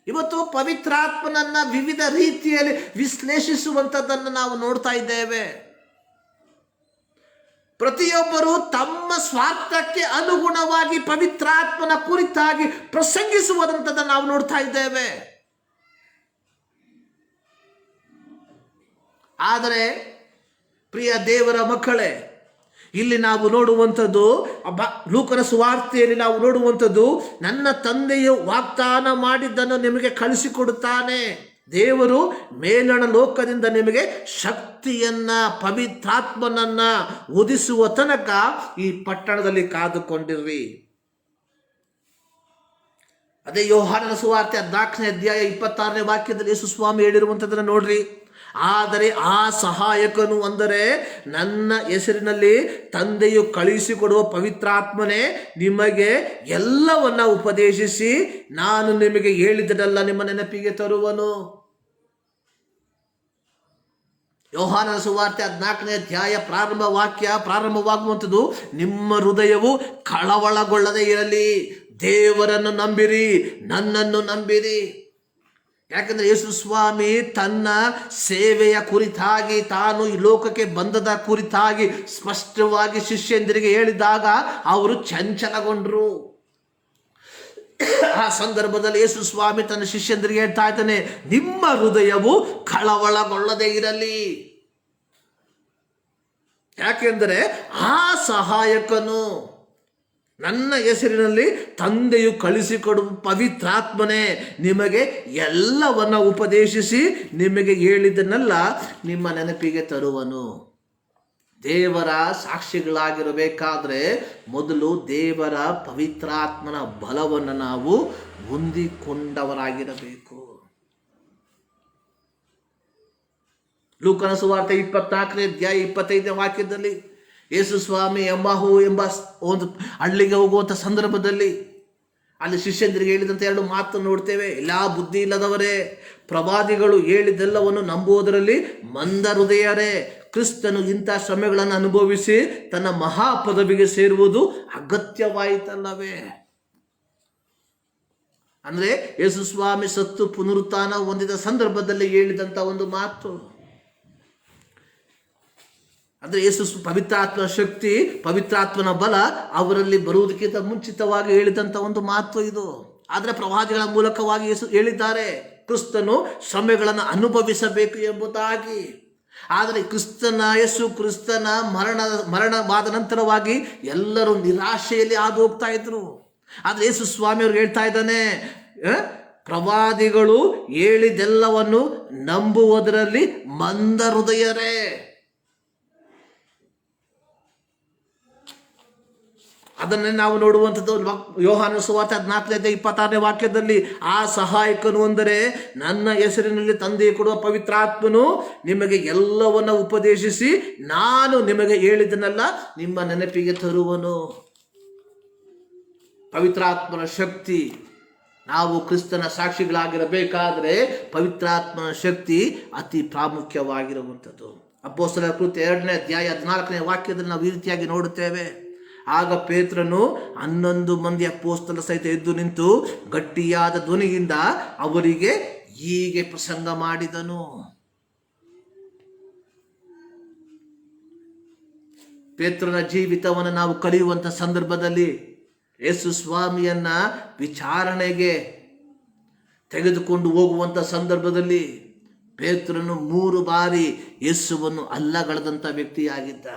ಇವತ್ತು ಪವಿತ್ರಾತ್ಮನನ್ನ ವಿವಿಧ ರೀತಿಯಲ್ಲಿ ವಿಶ್ಲೇಷಿಸುವಂಥದ್ದನ್ನು ನಾವು ನೋಡ್ತಾ ಇದ್ದೇವೆ. ಪ್ರತಿಯೊಬ್ಬರು ತಮ್ಮ ಸ್ವಾರ್ಥಕ್ಕೆ ಅನುಗುಣವಾಗಿ ಪವಿತ್ರಾತ್ಮನ ಕುರಿತಾಗಿ ಪ್ರಸಂಗಿಸುವಂಥದ್ದನ್ನು ನಾವು ನೋಡ್ತಾ ಇದ್ದೇವೆ. ಆದರೆ ಪ್ರಿಯ ದೇವರ ಮಕ್ಕಳೇ, ಇಲ್ಲಿ ನಾವು ನೋಡುವಂಥದ್ದು, ಲೂಕನ ಸುವಾರ್ತೆಯಲ್ಲಿ ನಾವು ನೋಡುವಂಥದ್ದು, ನನ್ನ ತಂದೆಯು ವಾಗ್ದಾನ ಮಾಡಿದ್ದನ್ನು ನಿಮಗೆ ಕಳಿಸಿಕೊಡುತ್ತಾನೆ. ದೇವರು ಮೇಲಣ ಲೋಕದಿಂದ ನಿಮಗೆ ಶಕ್ತಿಯನ್ನ, ಪವಿತ್ರಾತ್ಮನನ್ನ ಉದಿಸುವ ತನಕ ಈ ಪಟ್ಟಣದಲ್ಲಿ ಕಾದುಕೊಂಡಿರ್ರಿ. ಅದೇ ಯೋಹಾನನ ಸುವಾರ್ತೆ 14ನೇ ಅಧ್ಯಾಯ 26ನೇ ವಾಕ್ಯದಲ್ಲಿ ಯೇಸು ಸ್ವಾಮಿ ಹೇಳಿರುವಂಥದ್ದನ್ನು ನೋಡ್ರಿ. ಆದರೆ ಆ ಸಹಾಯಕನು, ಅಂದರೆ ನನ್ನ ಹೆಸರಿನಲ್ಲಿ ತಂದೆಯು ಕಳುಹಿಸಿಕೊಡುವ ಪವಿತ್ರಾತ್ಮನೇ ನಿಮಗೆ ಎಲ್ಲವನ್ನ ಉಪದೇಶಿಸಿ ನಾನು ನಿಮಗೆ ಹೇಳಿದ್ದನ್ನೆಲ್ಲ ನಿಮ್ಮ ನೆನಪಿಗೆ ತರುವನು. ಯೋಹಾನನ ಸುವಾರ್ತೆ 14ನೇ ಅಧ್ಯಾಯ ಪ್ರಾರಂಭವಾಗುವಂಥದ್ದು, ನಿಮ್ಮ ಹೃದಯವು ಕಳವಳಗೊಳ್ಳದೆ ಇರಲಿ, ದೇವರನ್ನು ನಂಬಿರಿ, ನನ್ನನ್ನು ನಂಬಿರಿ. ಯಾಕಂದ್ರೆ ಯೇಸು ಸ್ವಾಮಿ ತನ್ನ ಸೇವೆಯ ಕುರಿತಾಗಿ, ತಾನು ಈ ಲೋಕಕ್ಕೆ ಬಂದದ ಕುರಿತಾಗಿ ಸ್ಪಷ್ಟವಾಗಿ ಶಿಷ್ಯಂದರಿಗೆ ಹೇಳಿದಾಗ ಅವರು ಚಂಚಲಗೊಂಡ್ರು. ಆ ಸಂದರ್ಭದಲ್ಲಿ ಯೇಸು ಸ್ವಾಮಿ ತನ್ನ ಶಿಷ್ಯಂದರಿಗೆ ಹೇಳ್ತಾ ಇದ್ದಾನೆ, ನಿಮ್ಮ ಹೃದಯವು ಕಳವಳಗೊಳ್ಳದೆ ಇರಲಿ. ಯಾಕೆಂದರೆ ಆ ಸಹಾಯಕನು, ನನ್ನ ಹೆಸರಿನಲ್ಲಿ ತಂದೆಯು ಕಳಿಸಿಕೊಡುವ ಪವಿತ್ರಾತ್ಮನೇ ನಿಮಗೆ ಎಲ್ಲವನ್ನ ಉಪದೇಶಿಸಿ ನಿಮಗೆ ಹೇಳಿದ್ದನ್ನೆಲ್ಲ ನಿಮ್ಮ ನೆನಪಿಗೆ ತರುವನು. ದೇವರ ಸಾಕ್ಷಿಗಳಾಗಿರಬೇಕಾದ್ರೆ ಮೊದಲು ದೇವರ ಪವಿತ್ರಾತ್ಮನ ಬಲವನ್ನು ನಾವು ಹೊಂದಿಕೊಂಡವರಾಗಿರಬೇಕು. ಲೂಕನ ಸುವಾರ್ತೆ 24ನೇ ಅಧ್ಯಾಯ 25ನೇ ವಾಕ್ಯದಲ್ಲಿ ಯೇಸು ಸ್ವಾಮಿ ಎಮ್ಮಾಹು ಎಂಬ ಒಂದು ಹಳ್ಳಿಗೆ ಹೋಗುವಂಥ ಸಂದರ್ಭದಲ್ಲಿ ಅಲ್ಲಿ ಶಿಷ್ಯಂದರಿಗೆ ಹೇಳಿದಂಥ 2 ಮಾತು ನೋಡ್ತೇವೆ. ಎಲ್ಲ ಬುದ್ಧಿ ಇಲ್ಲದವರೇ, ಪ್ರವಾದಿಗಳು ಹೇಳಿದ್ದೆಲ್ಲವನ್ನು ನಂಬುವುದರಲ್ಲಿ ಮಂದ ಹೃದಯರೇ, ಕ್ರಿಸ್ತನು ಇಂಥ ಶ್ರಮೆಗಳನ್ನು ಅನುಭವಿಸಿ ತನ್ನ ಮಹಾಪದವಿಗೆ ಸೇರುವುದು ಅಗತ್ಯವಾಯಿತಲ್ಲವೇ? ಅಂದ್ರೆ ಯೇಸು ಸ್ವಾಮಿ ಸತ್ತು ಪುನರುತ್ಥಾನ ಹೊಂದಿದ ಸಂದರ್ಭದಲ್ಲಿ ಹೇಳಿದಂಥ ಒಂದು ಮಾತು. ಅಂದರೆ ಯೇಸು ಪವಿತ್ರಾತ್ಮನ ಶಕ್ತಿ, ಪವಿತ್ರಾತ್ಮನ ಬಲ ಅವರಲ್ಲಿ ಬರುವುದಕ್ಕಿಂತ ಮುಂಚಿತವಾಗಿ ಹೇಳಿದಂಥ ಒಂದು ಮಾತು ಇದು. ಆದರೆ ಪ್ರವಾದಿಗಳ ಮೂಲಕವಾಗಿ ಯೇಸು ಹೇಳಿದ್ದಾರೆ, ಕ್ರಿಸ್ತನು ಶ್ರಮೆಗಳನ್ನು ಅನುಭವಿಸಬೇಕು ಎಂಬುದಾಗಿ. ಆದರೆ ಯೇಸು ಕ್ರಿಸ್ತನ ಮರಣವಾದ ನಂತರವಾಗಿ ಎಲ್ಲರೂ ನಿರಾಶೆಯಲ್ಲಿ ಹಾದು ಹೋಗ್ತಾ ಇದ್ರು. ಆದರೆ ಯೇಸು ಸ್ವಾಮಿ ಅವ್ರು ಹೇಳ್ತಾ ಇದ್ದಾನೆ, ಪ್ರವಾದಿಗಳು ಹೇಳಿದೆಲ್ಲವನ್ನು ನಂಬುವುದರಲ್ಲಿ ಮಂದ ಹೃದಯರೇ. ಅದನ್ನೇ ನಾವು ನೋಡುವಂಥದ್ದು ಯೋಹಾನನ ಸುವಾರ್ತೆ 14ನೇ ಅಧ್ಯಾಯ 26ನೇ ವಾಕ್ಯದಲ್ಲಿ, ಆ ಸಹಾಯಕನು, ಅಂದರೆ ನನ್ನ ಹೆಸರಿನಲ್ಲಿ ತಂದೆ ಕೊಡುವ ಪವಿತ್ರಾತ್ಮನು ನಿಮಗೆ ಎಲ್ಲವನ್ನ ಉಪದೇಶಿಸಿ ನಾನು ನಿಮಗೆ ಹೇಳಿದ್ದನ್ನೆಲ್ಲ ನಿಮ್ಮ ನೆನಪಿಗೆ ತರುವನು. ಪವಿತ್ರಾತ್ಮನ ಶಕ್ತಿ, ನಾವು ಕ್ರಿಸ್ತನ ಸಾಕ್ಷಿಗಳಾಗಿರಬೇಕಾದ್ರೆ ಪವಿತ್ರಾತ್ಮನ ಶಕ್ತಿ ಅತಿ ಪ್ರಾಮುಖ್ಯವಾಗಿರುವಂಥದ್ದು. ಅಪೊಸ್ತಲರ ಕೃತ್ಯ 2ನೇ ಅಧ್ಯಾಯ 14ನೇ ವಾಕ್ಯದಲ್ಲಿ ನಾವು ಈ ರೀತಿಯಾಗಿ ನೋಡುತ್ತೇವೆ. ಆಗ ಪೇತ್ರನು 11 ಮಂದಿ ಅಪೊಸ್ತಲರ ಸಹಿತ ಎದ್ದು ನಿಂತು ಗಟ್ಟಿಯಾದ ಧ್ವನಿಯಿಂದ ಅವರಿಗೆ ಹೀಗೆ ಪ್ರಸಂಗ ಮಾಡಿದನು. ಪೇತ್ರನ ಜೀವಿತವನ್ನು ನಾವು ಕಲಿಯುವಂಥ ಸಂದರ್ಭದಲ್ಲಿ ಯೇಸು ಸ್ವಾಮಿಯನ್ನ ವಿಚಾರಣೆಗೆ ತೆಗೆದುಕೊಂಡು ಹೋಗುವಂಥ ಸಂದರ್ಭದಲ್ಲಿ ಪೇತ್ರನು 3 ಬಾರಿ ಯೇಸುವನ್ನು ಅಲ್ಲಗಳೆದಂಥ ವ್ಯಕ್ತಿಯಾಗಿದ್ದ.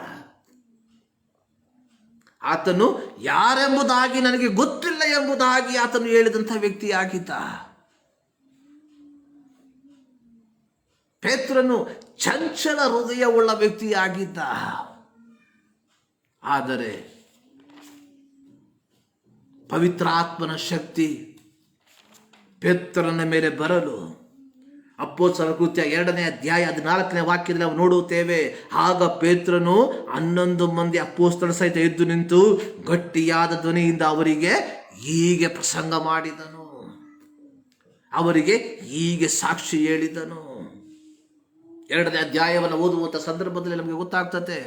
ಆತನು ಯಾರೆಂಬುದಾಗಿ ನನಗೆ ಗೊತ್ತಿಲ್ಲ ಎಂಬುದಾಗಿ ಆತನು ಹೇಳಿದಂಥ ವ್ಯಕ್ತಿಯಾಗಿದ್ದ. ಪೇತ್ರನು ಚಂಚಲ ಹೃದಯವುಳ್ಳ ವ್ಯಕ್ತಿಯಾಗಿದ್ದ. ಆದರೆ ಪವಿತ್ರಾತ್ಮನ ಶಕ್ತಿ ಪೇತ್ರನ ಮೇಲೆ ಬರಲು ಅಪೊಸ್ತಲರ ಕೃತ್ಯ 2ನೇ ಅಧ್ಯಾಯ 14ನೇ ವಾಕ್ಯದಲ್ಲಿ ನಾವು ನೋಡುತ್ತೇವೆ. ಆಗ ಪೇತ್ರನು 11 ಮಂದಿ ಅಪೊಸ್ತಲರ ಸಹಿತ ಎದ್ದು ನಿಂತು ಗಟ್ಟಿಯಾದ ಧ್ವನಿಯಿಂದ ಅವರಿಗೆ ಹೀಗೆ ಪ್ರಸಂಗ ಮಾಡಿದನು, ಅವರಿಗೆ ಹೀಗೆ ಸಾಕ್ಷಿ ಹೇಳಿದನು. 2ನೇ ಅಧ್ಯಾಯವನ್ನು ಓದುವಂಥ ಸಂದರ್ಭದಲ್ಲಿ ನಮಗೆ ಗೊತ್ತಾಗ್ತದೆ.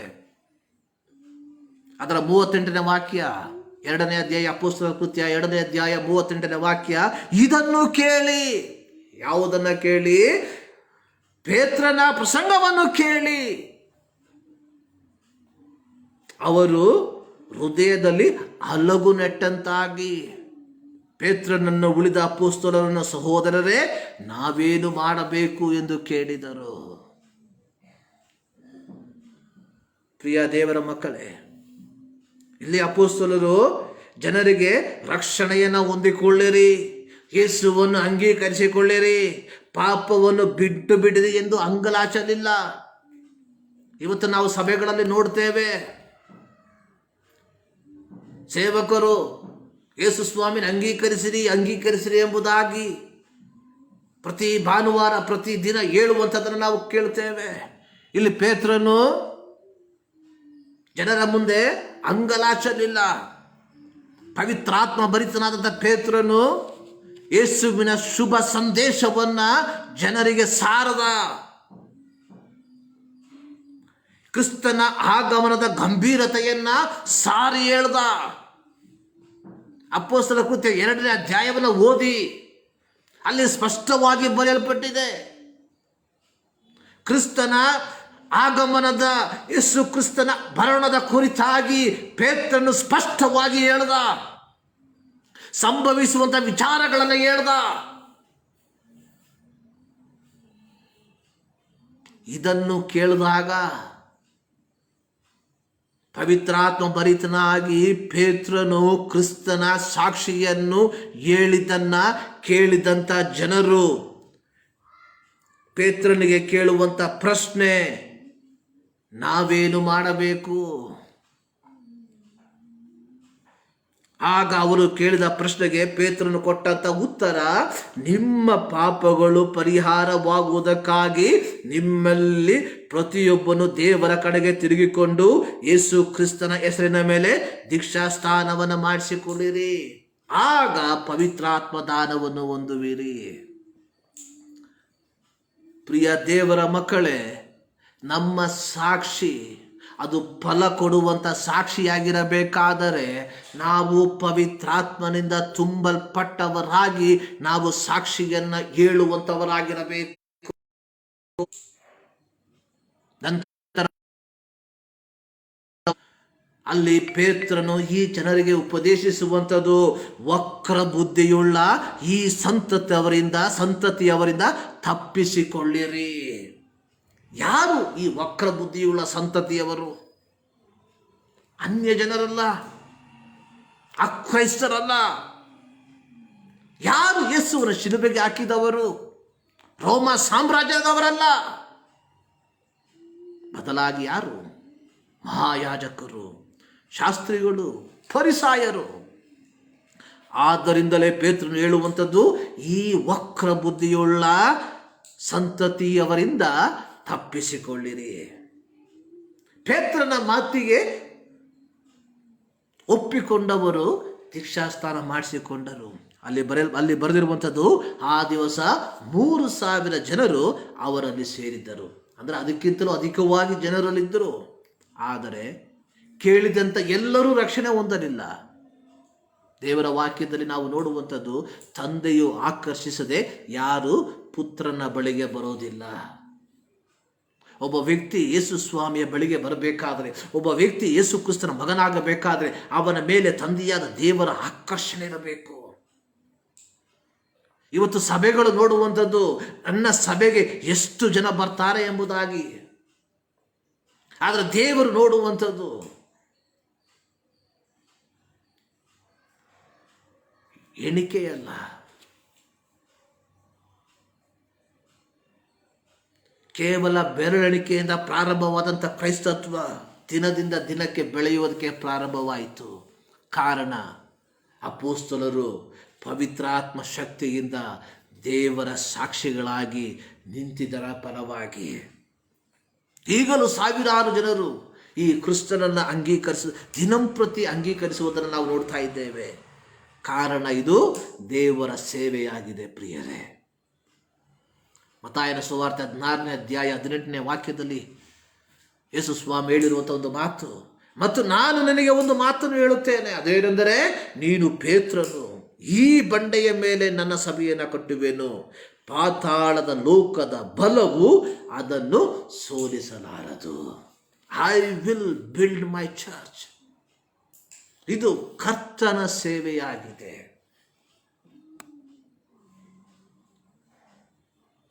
ಅದರ 38ನೇ ವಾಕ್ಯ, 2ನೇ ಅಧ್ಯಾಯ ಅಪೊಸ್ತಲರ ಕೃತ್ಯ 2ನೇ ಅಧ್ಯಾಯ 38ನೇ ವಾಕ್ಯ, ಇದನ್ನು ಕೇಳಿ, ಯಾವುದನ್ನ ಕೇಳಿ? ಪೇತ್ರನ ಪ್ರಸಂಗವನ್ನು ಕೇಳಿ ಅವರು ಹೃದಯದಲ್ಲಿ ಹಲಗು ನೆಟ್ಟಂತಾಗಿ ಪೇತ್ರನನ್ನು ಉಳಿದ ಅಪೊಸ್ತಲರನ್ನು, ಸಹೋದರರೇ ನಾವೇನು ಮಾಡಬೇಕು ಎಂದು ಕೇಳಿದರು. ಪ್ರಿಯ ದೇವರ ಮಕ್ಕಳೇ, ಇಲ್ಲಿ ಅಪೊಸ್ತಲರು ಜನರಿಗೆ ರಕ್ಷಣೆಯನ್ನು ಹೊಂದಿಕೊಳ್ಳಿರಿ, ಯೇಸುವನ್ನು ಅಂಗೀಕರಿಸಿಕೊಳ್ಳಿರಿ, ಪಾಪವನ್ನು ಬಿಟ್ಟು ಬಿಡಿರಿ ಎಂದು ಅಂಗಲಾಚಲಿಲ್ಲ. ಇವತ್ತು ನಾವು ಸಭೆಗಳಲ್ಲಿ ನೋಡ್ತೇವೆ, ಸೇವಕರು ಯೇಸು ಸ್ವಾಮಿನ ಅಂಗೀಕರಿಸಿರಿ ಎಂಬುದಾಗಿ ಪ್ರತಿ ಭಾನುವಾರ ಪ್ರತಿ ದಿನ ಹೇಳುವಂಥದ್ದನ್ನು ನಾವು ಕೇಳ್ತೇವೆ. ಇಲ್ಲಿ ಪೇತ್ರನು ಜನರ ಮುಂದೆ ಅಂಗಲಾಚಲಿಲ್ಲ. ಪವಿತ್ರಾತ್ಮ ಭರಿತನಾದಂಥ ಪೇತ್ರನು ಯೇಸುವಿನ ಶುಭ ಸಂದೇಶವನ್ನ ಜನರಿಗೆ ಸಾರದ, ಕ್ರಿಸ್ತನ ಆಗಮನದ ಗಂಭೀರತೆಯನ್ನ ಸಾರಿ ಹೇಳ್ದ. ಅಪೊಸ್ತಲರ ಕೃತ್ಯ 2ನೇ ಅಧ್ಯಾಯವನ್ನು ಓದಿ, ಅಲ್ಲಿ ಸ್ಪಷ್ಟವಾಗಿ ಬರೆಯಲ್ಪಟ್ಟಿದೆ. ಕ್ರಿಸ್ತನ ಆಗಮನದ, ಯೇಸು ಕ್ರಿಸ್ತನ ಮರಣದ ಕುರಿತಾಗಿ ಪೇತ್ರನು ಸ್ಪಷ್ಟವಾಗಿ ಹೇಳ್ದ, ಸಂಭವಿಸುವಂತ ವಿಚಾರಗಳನ್ನು ಹೇಳ್ದ. ಇದನ್ನು ಕೇಳಿದಾಗ ಪವಿತ್ರಾತ್ಮ ಭರಿತನಾಗಿ ಪೇತ್ರನು ಕ್ರಿಸ್ತನ ಸಾಕ್ಷಿಯನ್ನು ಹೇಳಿದ್ದನ್ನ ಕೇಳಿದಂಥ ಜನರು ಪೇತ್ರನಿಗೆ ಕೇಳುವಂತ ಪ್ರಶ್ನೆ, ನಾವೇನು ಮಾಡಬೇಕು? ಆಗ ಅವರು ಕೇಳಿದ ಪ್ರಶ್ನೆಗೆ ಪೇತ್ರನು ಕೊಟ್ಟಂತ ಉತ್ತರ, ನಿಮ್ಮ ಪಾಪಗಳು ಪರಿಹಾರವಾಗುವುದಕ್ಕಾಗಿ ನಿಮ್ಮಲ್ಲಿ ಪ್ರತಿಯೊಬ್ಬನು ದೇವರ ಕಡೆಗೆ ತಿರುಗಿಕೊಂಡು ಯೇಸು ಕ್ರಿಸ್ತನ ಹೆಸರಿನ ಮೇಲೆ ದೀಕ್ಷಾ ಸ್ಥಾನವನ್ನು ಮಾಡಿಸಿಕೊಳ್ಳಿರಿ, ಆಗ ಪವಿತ್ರಾತ್ಮ ದಾನವನ್ನು ಹೊಂದುವಿರಿ. ಪ್ರಿಯ ದೇವರ ಮಕ್ಕಳೇ, ನಮ್ಮ ಸಾಕ್ಷಿ ಅದು ಫಲ ಕೊಡುವಂಥ ಸಾಕ್ಷಿಯಾಗಿರಬೇಕಾದರೆ ನಾವು ಪವಿತ್ರಾತ್ಮನಿಂದ ತುಂಬಲ್ಪಟ್ಟವರಾಗಿ ನಾವು ಸಾಕ್ಷಿಯನ್ನ ಹೇಳುವಂಥವರಾಗಿರಬೇಕು. ನಂತರ ಅಲ್ಲಿ ಪೇತ್ರನು ಈ ಜನರಿಗೆ ಉಪದೇಶಿಸುವಂಥದ್ದು, ವಕ್ರ ಬುದ್ಧಿಯುಳ್ಳ ಈ ಸಂತತಿಯವರಿಂದ ತಪ್ಪಿಸಿಕೊಳ್ಳಿರಿ. ಯಾರು ಈ ವಕ್ರ ಬುದ್ಧಿಯುಳ್ಳ ಸಂತತಿಯವರು? ಅನ್ಯ ಜನರಲ್ಲ, ಅಕ್ರೈಸ್ತರಲ್ಲ. ಯಾರು ಯೇಸುವಿನ ಶಿಲುಬೆಗೆ ಹಾಕಿದವರು? ರೋಮ ಸಾಮ್ರಾಜ್ಯದವರಲ್ಲ. ಬದಲಾಗಿ ಯಾರು? ಮಹಾಯಾಜಕರು, ಶಾಸ್ತ್ರಿಗಳು, ಫರಿಸಾಯರು. ಆದ್ದರಿಂದಲೇ ಪೇತ್ರನು ಹೇಳುವಂಥದ್ದು, ಈ ವಕ್ರ ಬುದ್ಧಿಯುಳ್ಳ ಸಂತತಿಯವರಿಂದ ತಪ್ಪಿಸಿಕೊಳ್ಳಿರಿ. ಪೇತ್ರನ ಮಾತಿಗೆ ಒಪ್ಪಿಕೊಂಡವರು ದೀಕ್ಷಾಸ್ನಾನ ಮಾಡಿಸಿಕೊಂಡರು. ಅಲ್ಲಿ ಬರೆದಿರುವಂಥದ್ದು, ಆ ದಿವಸ 3,000 ಜನರು ಅವರಲ್ಲಿ ಸೇರಿದ್ದರು. ಅಂದರೆ ಅದಕ್ಕಿಂತಲೂ ಅಧಿಕವಾಗಿ ಜನರಲ್ಲಿದ್ದರು. ಆದರೆ ಕೇಳಿದಂಥ ಎಲ್ಲರೂ ರಕ್ಷಣೆ ಹೊಂದಲಿಲ್ಲ. ದೇವರ ವಾಕ್ಯದಲ್ಲಿ ನಾವು ನೋಡುವಂಥದ್ದು, ತಂದೆಯು ಆಕರ್ಷಿಸದೆ ಯಾರು ಪುತ್ರನ ಬಳಿಗೆ ಬರೋದಿಲ್ಲ. ಒಬ್ಬ ವ್ಯಕ್ತಿ ಯೇಸು ಸ್ವಾಮಿಯ ಬಳಿಗೆ ಬರಬೇಕಾದರೆ, ಒಬ್ಬ ವ್ಯಕ್ತಿ ಯೇಸು ಕ್ರಿಸ್ತನ ಮಗನಾಗಬೇಕಾದರೆ ಅವನ ಮೇಲೆ ತಂದೆಯಾದ ದೇವರ ಆಕರ್ಷಣೆ ಇರಬೇಕು. ಇವತ್ತು ಸಭೆಗಳು ನೋಡುವಂಥದ್ದು, ನನ್ನ ಸಭೆಗೆ ಎಷ್ಟು ಜನ ಬರ್ತಾರೆ ಎಂಬುದಾಗಿ. ಆದರೆ ದೇವರು ನೋಡುವಂಥದ್ದು ಎಣಿಕೆಯಲ್ಲ, ಕೇವಲ ಬೆರಳೆಣಿಕೆಯಿಂದ ಪ್ರಾರಂಭವಾದಂಥ ಕ್ರೈಸ್ತತ್ವ ದಿನದಿಂದ ದಿನಕ್ಕೆ ಬೆಳೆಯುವುದಕ್ಕೆ ಪ್ರಾರಂಭವಾಯಿತು. ಕಾರಣ, ಅಪೊಸ್ತಲರು ಪವಿತ್ರಾತ್ಮ ಶಕ್ತಿಯಿಂದ ದೇವರ ಸಾಕ್ಷಿಗಳಾಗಿ ನಿಂತಿದ್ದರ ಪರವಾಗಿ. ಈಗಲೂ ಸಾವಿರಾರು ಜನರು ಈ ಕ್ರಿಸ್ತನನ್ನು ದಿನಂಪ್ರತಿ ಅಂಗೀಕರಿಸುವುದನ್ನು ನಾವು ನೋಡ್ತಾ ಇದ್ದೇವೆ. ಕಾರಣ, ಇದು ದೇವರ ಸೇವೆಯಾಗಿದೆ. ಪ್ರಿಯರೇ, ಮತ್ತಾಯನ ಸುವಾರ್ತೆ 16ನೇ ಅಧ್ಯಾಯ 18ನೇ ವಾಕ್ಯದಲ್ಲಿ ಯೇಸು ಸ್ವಾಮಿ ಹೇಳಿರುವಂಥ ಒಂದು ಮಾತು, ಮತ್ತು ನಾನು ನಿನಗೆ ಒಂದು ಮಾತನ್ನು ಹೇಳುತ್ತೇನೆ, ಅದೇನೆಂದರೆ, ನೀನು ಪೇತ್ರನು, ಈ ಬಂಡೆಯ ಮೇಲೆ ನನ್ನ ಸಭೆಯನ್ನು ಕಟ್ಟುವೆನು, ಪಾತಾಳದ ಲೋಕದ ಬಲವು ಅದನ್ನು ಸೋಲಿಸಲಾರದು. I will build my church. ಇದು ಕರ್ತನ ಸೇವೆಯಾಗಿದೆ.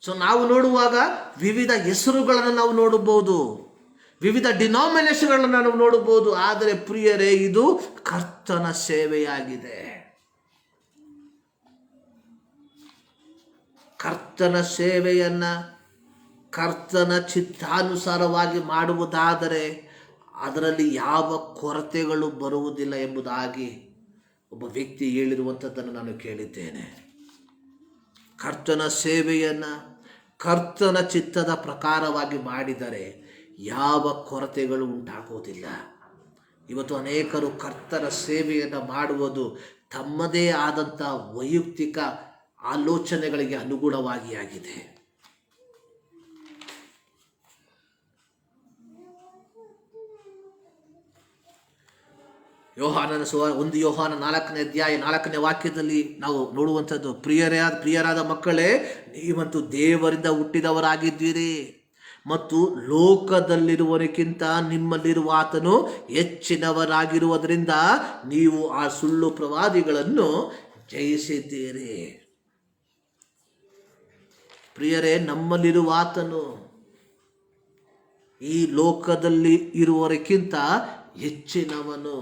ಸೊ ನಾವು ನೋಡುವಾಗ ವಿವಿಧ ಹೆಸರುಗಳನ್ನು ನಾವು ನೋಡಬಹುದು, ವಿವಿಧ ಡಿನಾಮಿನೇಷನ್ಗಳನ್ನು ನಾವು ನೋಡಬಹುದು. ಆದರೆ ಪ್ರಿಯರೇ, ಇದು ಕರ್ತನ ಸೇವೆಯಾಗಿದೆ. ಕರ್ತನ ಸೇವೆಯನ್ನು ಕರ್ತನ ಚಿತ್ತಾನುಸಾರವಾಗಿ ಮಾಡುವುದಾದರೆ ಅದರಲ್ಲಿ ಯಾವ ಕೊರತೆಗಳು ಬರುವುದಿಲ್ಲ ಎಂಬುದಾಗಿ ಒಬ್ಬ ವ್ಯಕ್ತಿ ಹೇಳಿರುವಂಥದ್ದನ್ನು ನಾನು ಕೇಳಿದ್ದೇನೆ. ಕರ್ತನ ಸೇವೆಯನ್ನು ಕರ್ತನ ಚಿತ್ತದ ಪ್ರಕಾರವಾಗಿ ಮಾಡಿದರೆ ಯಾವ ಕೊರತೆಗಳು ಉಂಟಾಗುವುದಿಲ್ಲ. ಇವತ್ತು ಅನೇಕರು ಕರ್ತನ ಸೇವೆಯನ್ನು ಮಾಡುವುದು ತಮ್ಮದೇ ಆದಂಥ ವೈಯಕ್ತಿಕ ಆಲೋಚನೆಗಳಿಗೆ ಅನುಗುಣವಾಗಿ ಆಗಿದೆ. ಯೋಹಾನನ 1 4ನೇ ಅಧ್ಯಾಯ 4ನೇ ವಾಕ್ಯದಲ್ಲಿ ನಾವು ನೋಡುವಂಥದ್ದು, ಪ್ರಿಯರಾದ ಮಕ್ಕಳೇ, ನೀವಂತೂ ದೇವರಿಂದ ಹುಟ್ಟಿದವರಾಗಿದ್ದೀರಿ ಮತ್ತು ಲೋಕದಲ್ಲಿರುವವರಿಗಿಂತ ನಿಮ್ಮಲ್ಲಿರುವ ಆತನು ಹೆಚ್ಚಿನವರಾಗಿರುವುದರಿಂದ ನೀವು ಆ ಸುಳ್ಳು ಪ್ರವಾದಿಗಳನ್ನು ಜಯಿಸಿದ್ದೀರಿ. ಪ್ರಿಯರೇ, ನಮ್ಮಲ್ಲಿರುವ ಆತನು ಈ ಲೋಕದಲ್ಲಿ ಇರುವವರಿಗಿಂತ ಹೆಚ್ಚಿನವನು.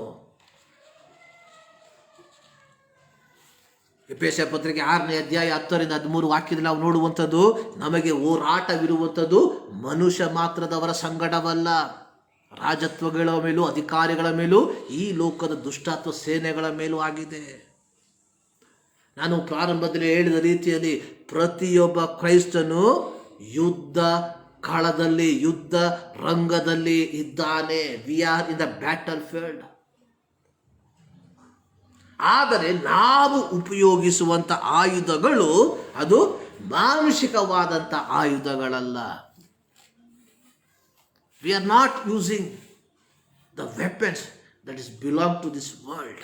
ಎಫೆಸ ಪತ್ರಿಕೆ 6ನೇ ಅಧ್ಯಾಯ 10ರಿಂದ 13 ವಾಕ್ಯದಲ್ಲಿ ನಾವು ನೋಡುವಂಥದ್ದು, ನಮಗೆ ಹೋರಾಟವಿರುವಂಥದ್ದು ಮನುಷ್ಯ ಮಾತ್ರದವರ ಸಂಗಡವಲ್ಲ, ರಾಜತ್ವಗಳ ಮೇಲೂ ಅಧಿಕಾರಿಗಳ ಮೇಲೂ ಈ ಲೋಕದ ದುಷ್ಟಾತ್ವ ಸೇನೆಗಳ ಮೇಲೂ ಆಗಿದೆ. ನಾನು ಪ್ರಾರಂಭದಲ್ಲಿ ಹೇಳಿದ ರೀತಿಯಲ್ಲಿ ಪ್ರತಿಯೊಬ್ಬ ಕ್ರೈಸ್ತನು ಯುದ್ಧ ಕಾಲದಲ್ಲಿ, ಯುದ್ಧ ರಂಗದಲ್ಲಿ ಇದ್ದಾನೆ. We are in the battlefield. ಆದರೆ ನಾವು ಉಪಯೋಗಿಸುವಂಥ ಆಯುಧಗಳು ಅದು ಮಾನುಷಿಕವಾದಂಥ ಆಯುಧಗಳಲ್ಲ. We are not using the weapons that is belong to this world.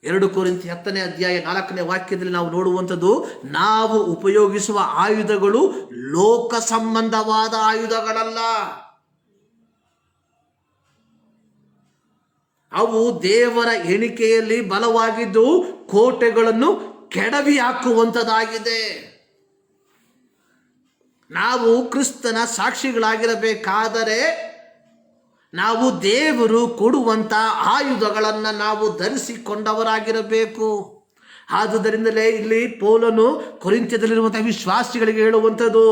2 ಕೊರಿಂಥಿ 10ನೇ ಅಧ್ಯಾಯ 4ನೇ ವಾಕ್ಯದಲ್ಲಿ ನಾವು ನೋಡುವಂಥದ್ದು, ನಾವು ಉಪಯೋಗಿಸುವ ಆಯುಧಗಳು ಲೋಕ ಸಂಬಂಧವಾದ ಆಯುಧಗಳಲ್ಲ. ಅವು ದೇವರ ಎಣಿಕೆಯಲ್ಲಿ ಬಲವಾಗಿದ್ದು ಕೋಟೆಗಳನ್ನು ಕೆಡವಿ ಹಾಕುವಂಥದ್ದಾಗಿದೆ. ನಾವು ಕ್ರಿಸ್ತನ ಸಾಕ್ಷಿಗಳಾಗಿರಬೇಕಾದರೆ ನಾವು ದೇವರು ಕೊಡುವಂಥ ಆಯುಧಗಳನ್ನು ನಾವು ಧರಿಸಿಕೊಂಡವರಾಗಿರಬೇಕು. ಆದುದರಿಂದಲೇ ಇಲ್ಲಿ ಪೌಲನು ಕೊರಿಂಥದಲ್ಲಿರುವಂಥ ವಿಶ್ವಾಸಿಗಳಿಗೆ ಹೇಳುವಂಥದ್ದು,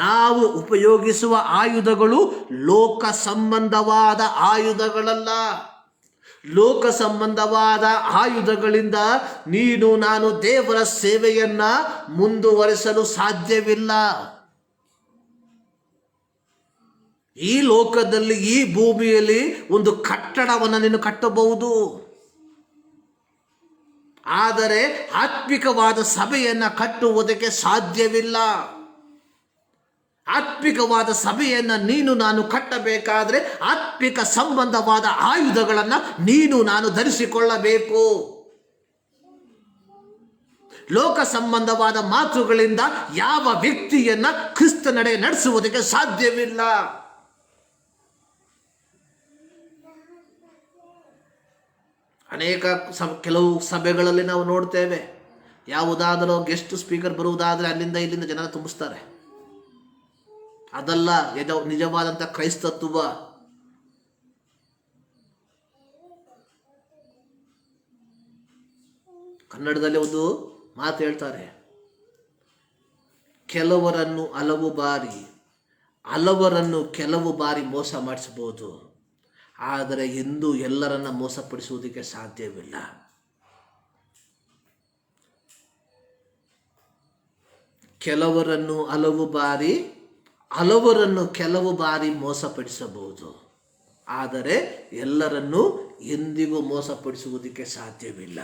ನಾವು ಉಪಯೋಗಿಸುವ ಆಯುಧಗಳು ಲೋಕ ಸಂಬಂಧವಾದ ಆಯುಧಗಳಲ್ಲ. ಲೋಕ ಸಂಬಂಧವಾದ ಆಯುಧಗಳಿಂದ ನೀನು ನಾನು ದೇವರ ಸೇವೆಯನ್ನು ಮುಂದುವರಿಸಲು ಸಾಧ್ಯವಿಲ್ಲ. ಈ ಲೋಕದಲ್ಲಿ, ಈ ಭೂಮಿಯಲ್ಲಿ ಒಂದು ಕಟ್ಟಡವನ್ನು ನೀನು ಕಟ್ಟಬಹುದು, ಆದರೆ ಆತ್ಮಿಕವಾದ ಸಭೆಯನ್ನು ಕಟ್ಟುವುದಕ್ಕೆ ಸಾಧ್ಯವಿಲ್ಲ. ಆತ್ಮಿಕವಾದ ಸಭೆಯನ್ನು ನೀನು ನಾನು ಕಟ್ಟಬೇಕಾದ್ರೆ ಆತ್ಮಿಕ ಸಂಬಂಧವಾದ ಆಯುಧಗಳನ್ನು ನೀನು ನಾನು ಧರಿಸಿಕೊಳ್ಳಬೇಕು. ಲೋಕ ಸಂಬಂಧವಾದ ಮಾತುಗಳಿಂದ ಯಾವ ವ್ಯಕ್ತಿಯನ್ನ ಕ್ರಿಸ್ತ ನಡೆ ನಡೆಸುವುದಕ್ಕೆ ಸಾಧ್ಯವಿಲ್ಲ. ಕೆಲವು ಸಭೆಗಳಲ್ಲಿ ನಾವು ನೋಡ್ತೇವೆ, ಯಾವುದಾದರೂ ಗೆಸ್ಟ್ ಸ್ಪೀಕರ್ ಬರುವುದಾದರೆ ಅಲ್ಲಿಂದ ಇಲ್ಲಿಂದ ಜನ ತುಂಬಿಸ್ತಾರೆ. ಅದಲ್ಲ ನಿಜವಾದಂಥ ಕ್ರೈಸ್ತತ್ವ. ಕನ್ನಡದಲ್ಲಿ ಒಂದು ಮಾತು ಹೇಳ್ತಾರೆ, ಕೆಲವರನ್ನು ಹಲವರನ್ನು ಕೆಲವು ಬಾರಿ ಮೋಸ ಮಾಡಿಸಬಹುದು, ಆದರೆ ಎಂದೂ ಎಲ್ಲರನ್ನ ಮೋಸಪಡಿಸುವುದಕ್ಕೆ ಸಾಧ್ಯವಿಲ್ಲ. ಹಲವರನ್ನು ಕೆಲವು ಬಾರಿ ಮೋಸಪಡಿಸಬಹುದು, ಆದರೆ ಎಲ್ಲರನ್ನೂ ಎಂದಿಗೂ ಮೋಸಪಡಿಸುವುದಕ್ಕೆ ಸಾಧ್ಯವಿಲ್ಲ.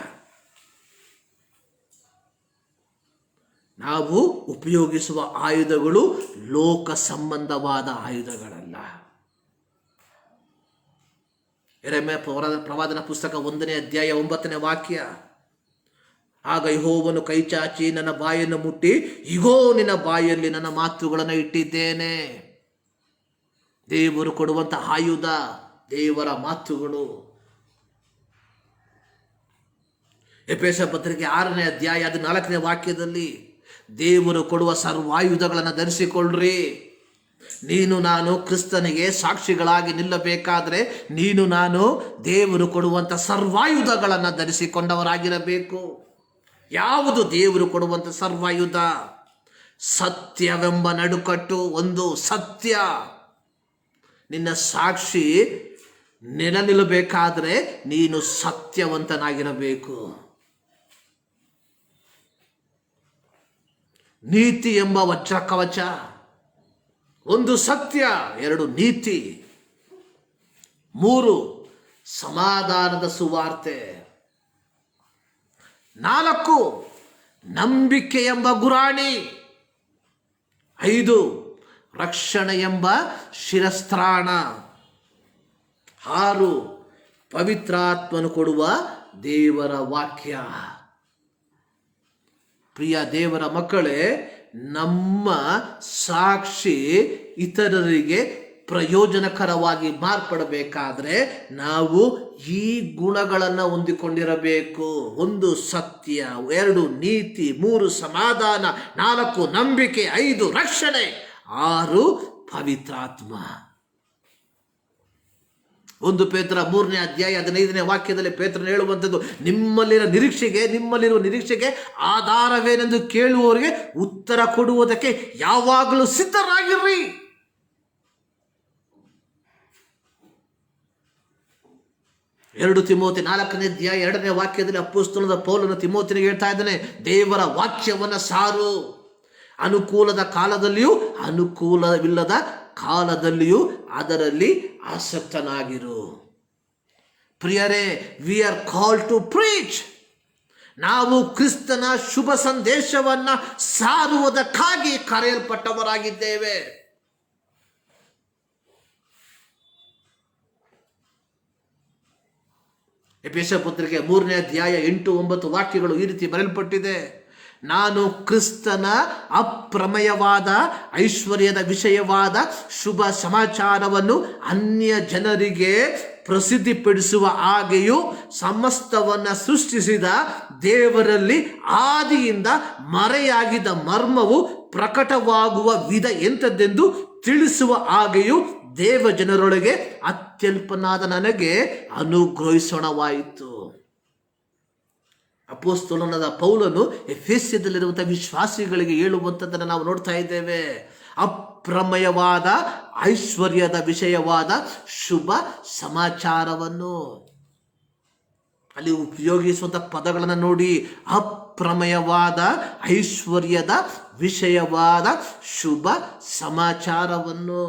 ನಾವು ಉಪಯೋಗಿಸುವ ಆಯುಧಗಳು ಲೋಕ ಸಂಬಂಧವಾದ ಆಯುಧಗಳಲ್ಲ. ಯೆರೆಮೀಯ ಪ್ರವಾದನ ಪುಸ್ತಕ 1ನೇ ಅಧ್ಯಾಯ 9ನೇ ವಾಕ್ಯ, ಆಗ ಯೆಹೋವನು ಕೈಚಾಚಿ ನನ್ನ ಬಾಯನ್ನು ಮುಟ್ಟಿ, ಇಗೋ ನಿನ್ನ ಬಾಯಲ್ಲಿ ನನ್ನ ಮಾತುಗಳನ್ನು ಇಟ್ಟಿದ್ದೇನೆ. ದೇವರು ಕೊಡುವಂಥ ಆಯುಧ ದೇವರ ಮಾತುಗಳು. ಎಫೆಸ ಪತ್ರಿಕೆ 6ನೇ ಅಧ್ಯಾಯ 4ನೇ ವಾಕ್ಯದಲ್ಲಿ, ದೇವರು ಕೊಡುವ ಸರ್ವಾಯುಧಗಳನ್ನು ಧರಿಸಿಕೊಳ್ಳ್ರಿ. ನೀನು ನಾನು ಕ್ರಿಸ್ತನಿಗೆ ಸಾಕ್ಷಿಗಳಾಗಿ ನಿಲ್ಲಬೇಕಾದ್ರೆ ನೀನು ನಾನು ದೇವರು ಕೊಡುವಂಥ ಸರ್ವಾಯುಧಗಳನ್ನು ಧರಿಸಿಕೊಂಡವರಾಗಿರಬೇಕು. ಯಾವುದು ದೇವರು ಕೊಡುವಂಥ ಸರ್ವಾಯುಧ? ಸತ್ಯವೆಂಬ ನಡುಕಟ್ಟು. ಒಂದು ಸತ್ಯ. ನಿನ್ನ ಸಾಕ್ಷಿ ನೆಲ ನಿಲ್ಲಬೇಕಾದ್ರೆ ನೀನು ಸತ್ಯವಂತನಾಗಿರಬೇಕು. ನೀತಿ ಎಂಬ ವಜ್ರ ಕವಚ. ಒಂದು ಸತ್ಯ, ಎರಡು ನೀತಿ, ಮೂರು ಸಮಾಧಾನದ ಸುವಾರ್ತೆ, ನಾಲ್ಕು ನಂಬಿಕೆ ಎಂಬ ಗುರಾಣಿ, ಐದು ರಕ್ಷಣೆ ಎಂಬ ಶಿರಸ್ತ್ರಾಣ, ಆರು ಪವಿತ್ರಾತ್ಮನು ಕೊಡುವ ದೇವರ ವಾಕ್ಯ. ಪ್ರಿಯ ದೇವರ ಮಕ್ಕಳೇ, ನಮ್ಮ ಸಾಕ್ಷಿ ಇತರರಿಗೆ ಪ್ರಯೋಜನಕರವಾಗಿ ಮಾರ್ಪಡಬೇಕಾದ್ರೆ ನಾವು ಈ ಗುಣಗಳನ್ನು ಹೊಂದಿಕೊಂಡಿರಬೇಕು. ಒಂದು ಸತ್ಯ, ಎರಡು ನೀತಿ, ಮೂರು ಸಮಾಧಾನ, ನಾಲ್ಕು ನಂಬಿಕೆ, ಐದು ರಕ್ಷಣೆ, ಆರು ಪವಿತ್ರಾತ್ಮ. 1 ಪೇತ್ರ 3ನೇ ಅಧ್ಯಾಯ 15ನೇ ವಾಕ್ಯದಲ್ಲಿ ಪೇತ್ರನು ಹೇಳುವಂಥದ್ದು, ನಿಮ್ಮಲ್ಲಿರುವ ನಿರೀಕ್ಷೆಗೆ ಆಧಾರವೇನೆಂದು ಕೇಳುವವರಿಗೆ ಉತ್ತರ ಕೊಡುವುದಕ್ಕೆ ಯಾವಾಗಲೂ ಸಿದ್ಧರಾಗಿರ್ರಿ. 2 ತಿಮೋತಿ 4ನೇ ಅಧ್ಯಾಯ 2ನೇ ವಾಕ್ಯದಲ್ಲಿ ಅಪೊಸ್ತಲನಾದ ಪೌಲನು ತಿಮೋತಿನಿಗೆ ಹೇಳ್ತಾ ಇದ್ದಾನೆ, ದೇವರ ವಾಕ್ಯವನ್ನು ಸಾರು. ಅನುಕೂಲದ ಕಾಲದಲ್ಲಿಯೂ ಅನುಕೂಲವಿಲ್ಲದ ಕಾಲದಲ್ಲಿಯೂ ಅದರಲ್ಲಿ ಆಸಕ್ತನಾಗಿರು. ಪ್ರಿಯರೇ, we are called to preach. ನಾವು ಕ್ರಿಸ್ತನ ಶುಭ ಸಂದೇಶವನ್ನು ಸಾರುವುದಕ್ಕಾಗಿ ಕರೆಯಲ್ಪಟ್ಟವರಾಗಿದ್ದೇವೆ. ಎಫೆಸ ಪತ್ರಿಕೆ 3ನೇ ಅಧ್ಯಾಯ 8-9 ವಾಕ್ಯಗಳು ಈ ರೀತಿ ಬರೆಯಲ್ಪಟ್ಟಿದೆ. ನಾನು ಕ್ರಿಸ್ತನ ಅಪ್ರಮೇಯವಾದ ಐಶ್ವರ್ಯದ ವಿಷಯವಾದ ಶುಭ ಸಮಾಚಾರವನ್ನು ಅನ್ಯ ಜನರಿಗೆ ಪ್ರಸಿದ್ಧಿಪಡಿಸುವ ಹಾಗೆಯೂ ಸಮಸ್ತವನ್ನು ಸೃಷ್ಟಿಸಿದ ದೇವರಲ್ಲಿ ಆದಿಯಿಂದ ಮರೆಯಾಗಿದ್ದ ಮರ್ಮವು ಪ್ರಕಟವಾಗುವ ವಿಧ ಎಂಥದ್ದೆಂದು ತಿಳಿಸುವ ಹಾಗೆಯೂ ದೇವ ಜನರೊಳಗೆ ಅತ್ಯಲ್ಪನಾದ ನನಗೆ ಅನುಗ್ರಹಿಸೋಣವಾಯಿತು. ಅಪೊಸ್ತಲನಾದ ಪೌಲನು ಎಫೆಸದಲ್ಲಿರುವಂಥ ವಿಶ್ವಾಸಿಗಳಿಗೆ ಹೇಳುವಂಥದ್ದನ್ನು ನಾವು ನೋಡ್ತಾ ಇದ್ದೇವೆ. ಅಪ್ರಮೇಯವಾದ ಐಶ್ವರ್ಯದ ವಿಷಯವಾದ ಶುಭ ಸಮಾಚಾರವನ್ನು. ಅಲ್ಲಿ ಉಪಯೋಗಿಸುವಂಥ ಪದಗಳನ್ನು ನೋಡಿ. ಅಪ್ರಮೇಯವಾದ ಐಶ್ವರ್ಯದ ವಿಷಯವಾದ ಶುಭ ಸಮಾಚಾರವನ್ನು.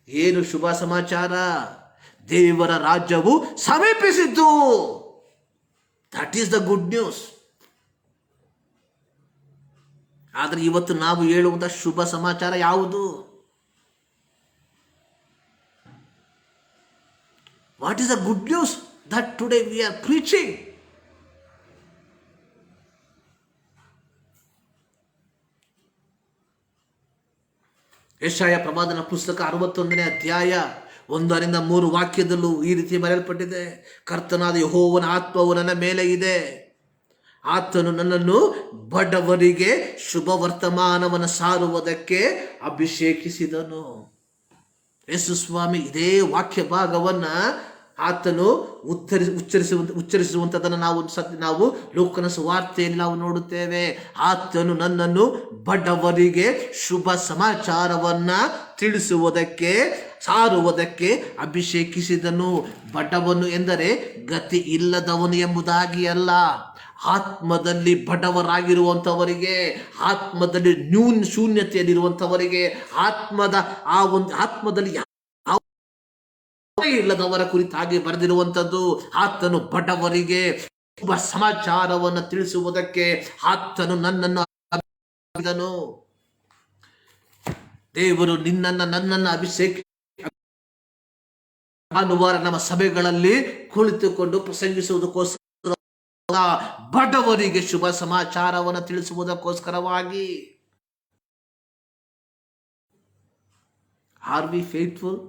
ಏನು ಶುಭ ಸಮಾಚಾರ? ದೇವರ ರಾಜ್ಯವು ಸಮೀಪಿಸಿದ್ದು. That is the good news. ಆದರೆ ಇವತ್ತು ನಾವು ಹೇಳುವಂಥ ಶುಭ ಸಮಾಚಾರ ಯಾವುದು? What is the good news that today we are preaching? ಯೆಶಾಯ ಪ್ರವಾದನ ಪುಸ್ತಕ 61ನೇ ಅಧ್ಯಾಯ 1-3 ವಾಕ್ಯದಲ್ಲೂ ಈ ರೀತಿ ಬರೆಯಲ್ಪಟ್ಟಿದೆ. ಕರ್ತನಾದ ಯೆಹೋವನ ಆತ್ಮವು ನನ್ನ ಮೇಲೆ ಇದೆ. ಆತನು ನನ್ನನ್ನು ಬಡವರಿಗೆ ಶುಭ ವರ್ತಮಾನವನ್ನು ಸಾರುವುದಕ್ಕೆ ಅಭಿಷೇಕಿಸಿದನು. ಯೇಸು ಸ್ವಾಮಿ ಇದೇ ವಾಕ್ಯ ಭಾಗವನ್ನು ಆತನು ಉಚ್ಚರಿಸುವಂಥದ್ದನ್ನು ನಾವು ಲೋಕನ ಸುವಾರ್ತೆಯಲ್ಲಿ ನಾವು ನೋಡುತ್ತೇವೆ. ಆತನು ನನ್ನನ್ನು ಬಡವರಿಗೆ ಶುಭ ಸಮಾಚಾರವನ್ನು ತಿಳಿಸುವುದಕ್ಕೆ ಸಾರುವುದಕ್ಕೆ ಅಭಿಷೇಕಿಸಿದನು. ಬಡವನು ಎಂದರೆ ಗತಿ ಇಲ್ಲದವನು ಎಂಬುದಾಗಿ ಅಲ್ಲ. ಆತ್ಮದಲ್ಲಿ ಬಡವರಾಗಿರುವಂಥವರಿಗೆ, ಆತ್ಮದಲ್ಲಿ ಶೂನ್ಯತೆಯಲ್ಲಿರುವಂಥವರಿಗೆ, ಆತ್ಮದಲ್ಲಿ ಇಲ್ಲದವರ ಕುರಿತಾಗಿ ಬರೆದಿರುವಂಥದ್ದು. ಆತನು ಬಡವರಿಗೆ ಶುಭ ಸಮಾಚಾರವನ್ನು ತಿಳಿಸುವುದಕ್ಕೆ ಆತನು ನನ್ನನ್ನು ದೇವರು ನನ್ನನ್ನು ಅಭಿಷೇಕ ಭಾನುವಾರ ನಮ್ಮ ಸಭೆಗಳಲ್ಲಿ ಕುಳಿತುಕೊಂಡು ಪ್ರಸಂಗಿಸುವುದಕ್ಕೋಸ್ಕರ, ಬಡವರಿಗೆ ಶುಭ ಸಮಾಚಾರವನ್ನು ತಿಳಿಸುವುದಕ್ಕೋಸ್ಕರವಾಗಿ. Are we faithful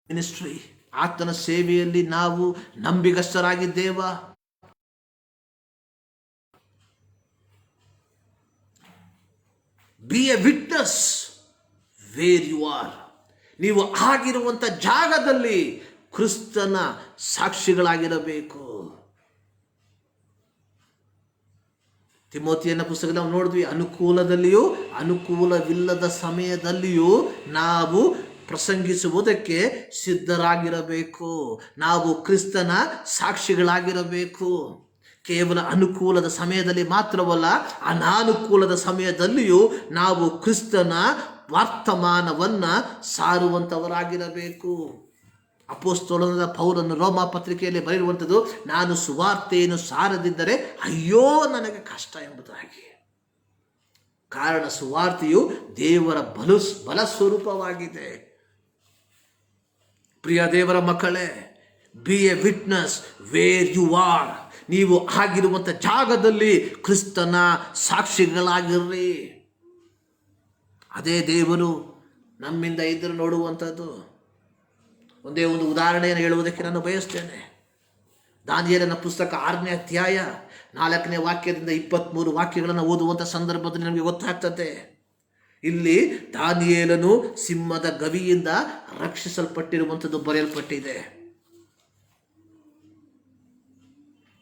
ministry? ಆತನ ಸೇವೆಯಲ್ಲಿ ನಾವು ನಂಬಿಗಸ್ತರಾಗಿದ್ದೇವಾ? Be a witness where you are. ನೀವು ಆಗಿರುವಂಥ ಜಾಗದಲ್ಲಿ ಕ್ರಿಸ್ತನ ಸಾಕ್ಷಿಗಳಾಗಿರಬೇಕು. ತಿಮೋತಿಯನ ಪುಸ್ತಕ ನಾವು ನೋಡಿದ್ವಿ, ಅನುಕೂಲದಲ್ಲಿಯೂ ಅನುಕೂಲವಿಲ್ಲದ ಸಮಯದಲ್ಲಿಯೂ ನಾವು ಪ್ರಸಂಗಿಸುವುದಕ್ಕೆ ಸಿದ್ಧರಾಗಿರಬೇಕು. ನಾವು ಕ್ರಿಸ್ತನ ಸಾಕ್ಷಿಗಳಾಗಿರಬೇಕು. ಕೇವಲ ಅನುಕೂಲದ ಸಮಯದಲ್ಲಿ ಮಾತ್ರವಲ್ಲ, ಅನಾನುಕೂಲದ ಸಮಯದಲ್ಲಿಯೂ ನಾವು ಕ್ರಿಸ್ತನ ವರ್ತಮಾನವನ್ನು ಸಾರುವಂಥವರಾಗಿರಬೇಕು. ಅಪೊಸ್ತಲನಾದ ಪೌಲನು ರೋಮ ಪತ್ರಿಕೆಯಲ್ಲಿ ಬರೆಯುವಂಥದ್ದು, ನಾನು ಸುವಾರ್ತೆಯನ್ನು ಸಾರದಿದ್ದರೆ ಅಯ್ಯೋ ನನಗೆ ಕಷ್ಟ ಎಂಬುದಾಗಿ. ಕಾರಣ ಸುವಾರ್ತೆಯು ದೇವರ ಬಲ ಸ್ವರೂಪವಾಗಿದೆ. ಪ್ರಿಯ ದೇವರ ಮಕ್ಕಳೇ, be a witness where you are. ನೀವು ಆಗಿರುವಂಥ ಜಾಗದಲ್ಲಿ ಕ್ರಿಸ್ತನ ಸಾಕ್ಷಿಗಳಾಗಿರ್ರಿ. ಅದೇ ದೇವರು ನಮ್ಮಿಂದ ಎದುರು ನೋಡುವಂಥದ್ದು. ಒಂದೇ ಒಂದು ಉದಾಹರಣೆಯನ್ನು ಹೇಳುವುದಕ್ಕೆ ನಾನು ಬಯಸ್ತೇನೆ. ದಾನಿಯೇಲನ ಪುಸ್ತಕ 6ನೇ ಅಧ್ಯಾಯ 4ನೇ ವಾಕ್ಯದಿಂದ 23 ವಾಕ್ಯಗಳನ್ನು ಓದುವಂಥ ಸಂದರ್ಭದಲ್ಲಿ ನಮಗೆ ಗೊತ್ತಾಗ್ತದೆ. ಇಲ್ಲಿ ದಾನಿಯೇಲನು ಸಿಂಹದ ಗವಿಯಿಂದ ರಕ್ಷಿಸಲ್ಪಟ್ಟಿರುವಂಥದ್ದು ಬರೆಯಲ್ಪಟ್ಟಿದೆ.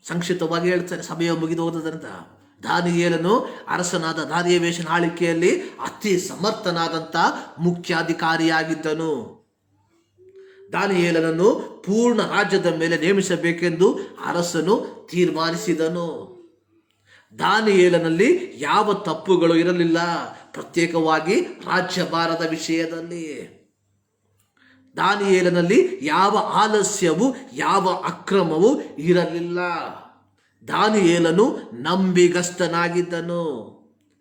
ಸಂಕ್ಷಿಪ್ತವಾಗಿ ಹೇಳ್ತಾರೆ, ಸಮಯ ಮುಗಿದು ಹೋದದರಿಂದ. ದಾನಿಯೇಲನು ಅರಸನಾದ ದಾರಿಯವೇಶನ ಆಳ್ವಿಕೆಯಲ್ಲಿ ಅತಿ ಸಮರ್ಥನಾದಂಥ ಮುಖ್ಯಾಧಿಕಾರಿಯಾಗಿದ್ದನು. ದಾನಿಯೇಲನನ್ನು ಪೂರ್ಣ ರಾಜ್ಯದ ಮೇಲೆ ನೇಮಿಸಬೇಕೆಂದು ಅರಸನು ತೀರ್ಮಾನಿಸಿದನು. ದಾನಿಯೇಲನಲ್ಲಿ ಯಾವ ತಪ್ಪುಗಳು ಇರಲಿಲ್ಲ, ಪ್ರತ್ಯೇಕವಾಗಿ ರಾಜ್ಯಭಾರದ ವಿಷಯದಲ್ಲಿ. ದಾನಿಯೇಲನಲ್ಲಿ ಯಾವ ಆಲಸ್ಯವೂ ಯಾವ ಅಕ್ರಮವೂ ಇರಲಿಲ್ಲ. ದಾನಿಯೇಲನು ನಂಬಿಗಸ್ತನಾಗಿದ್ದನು.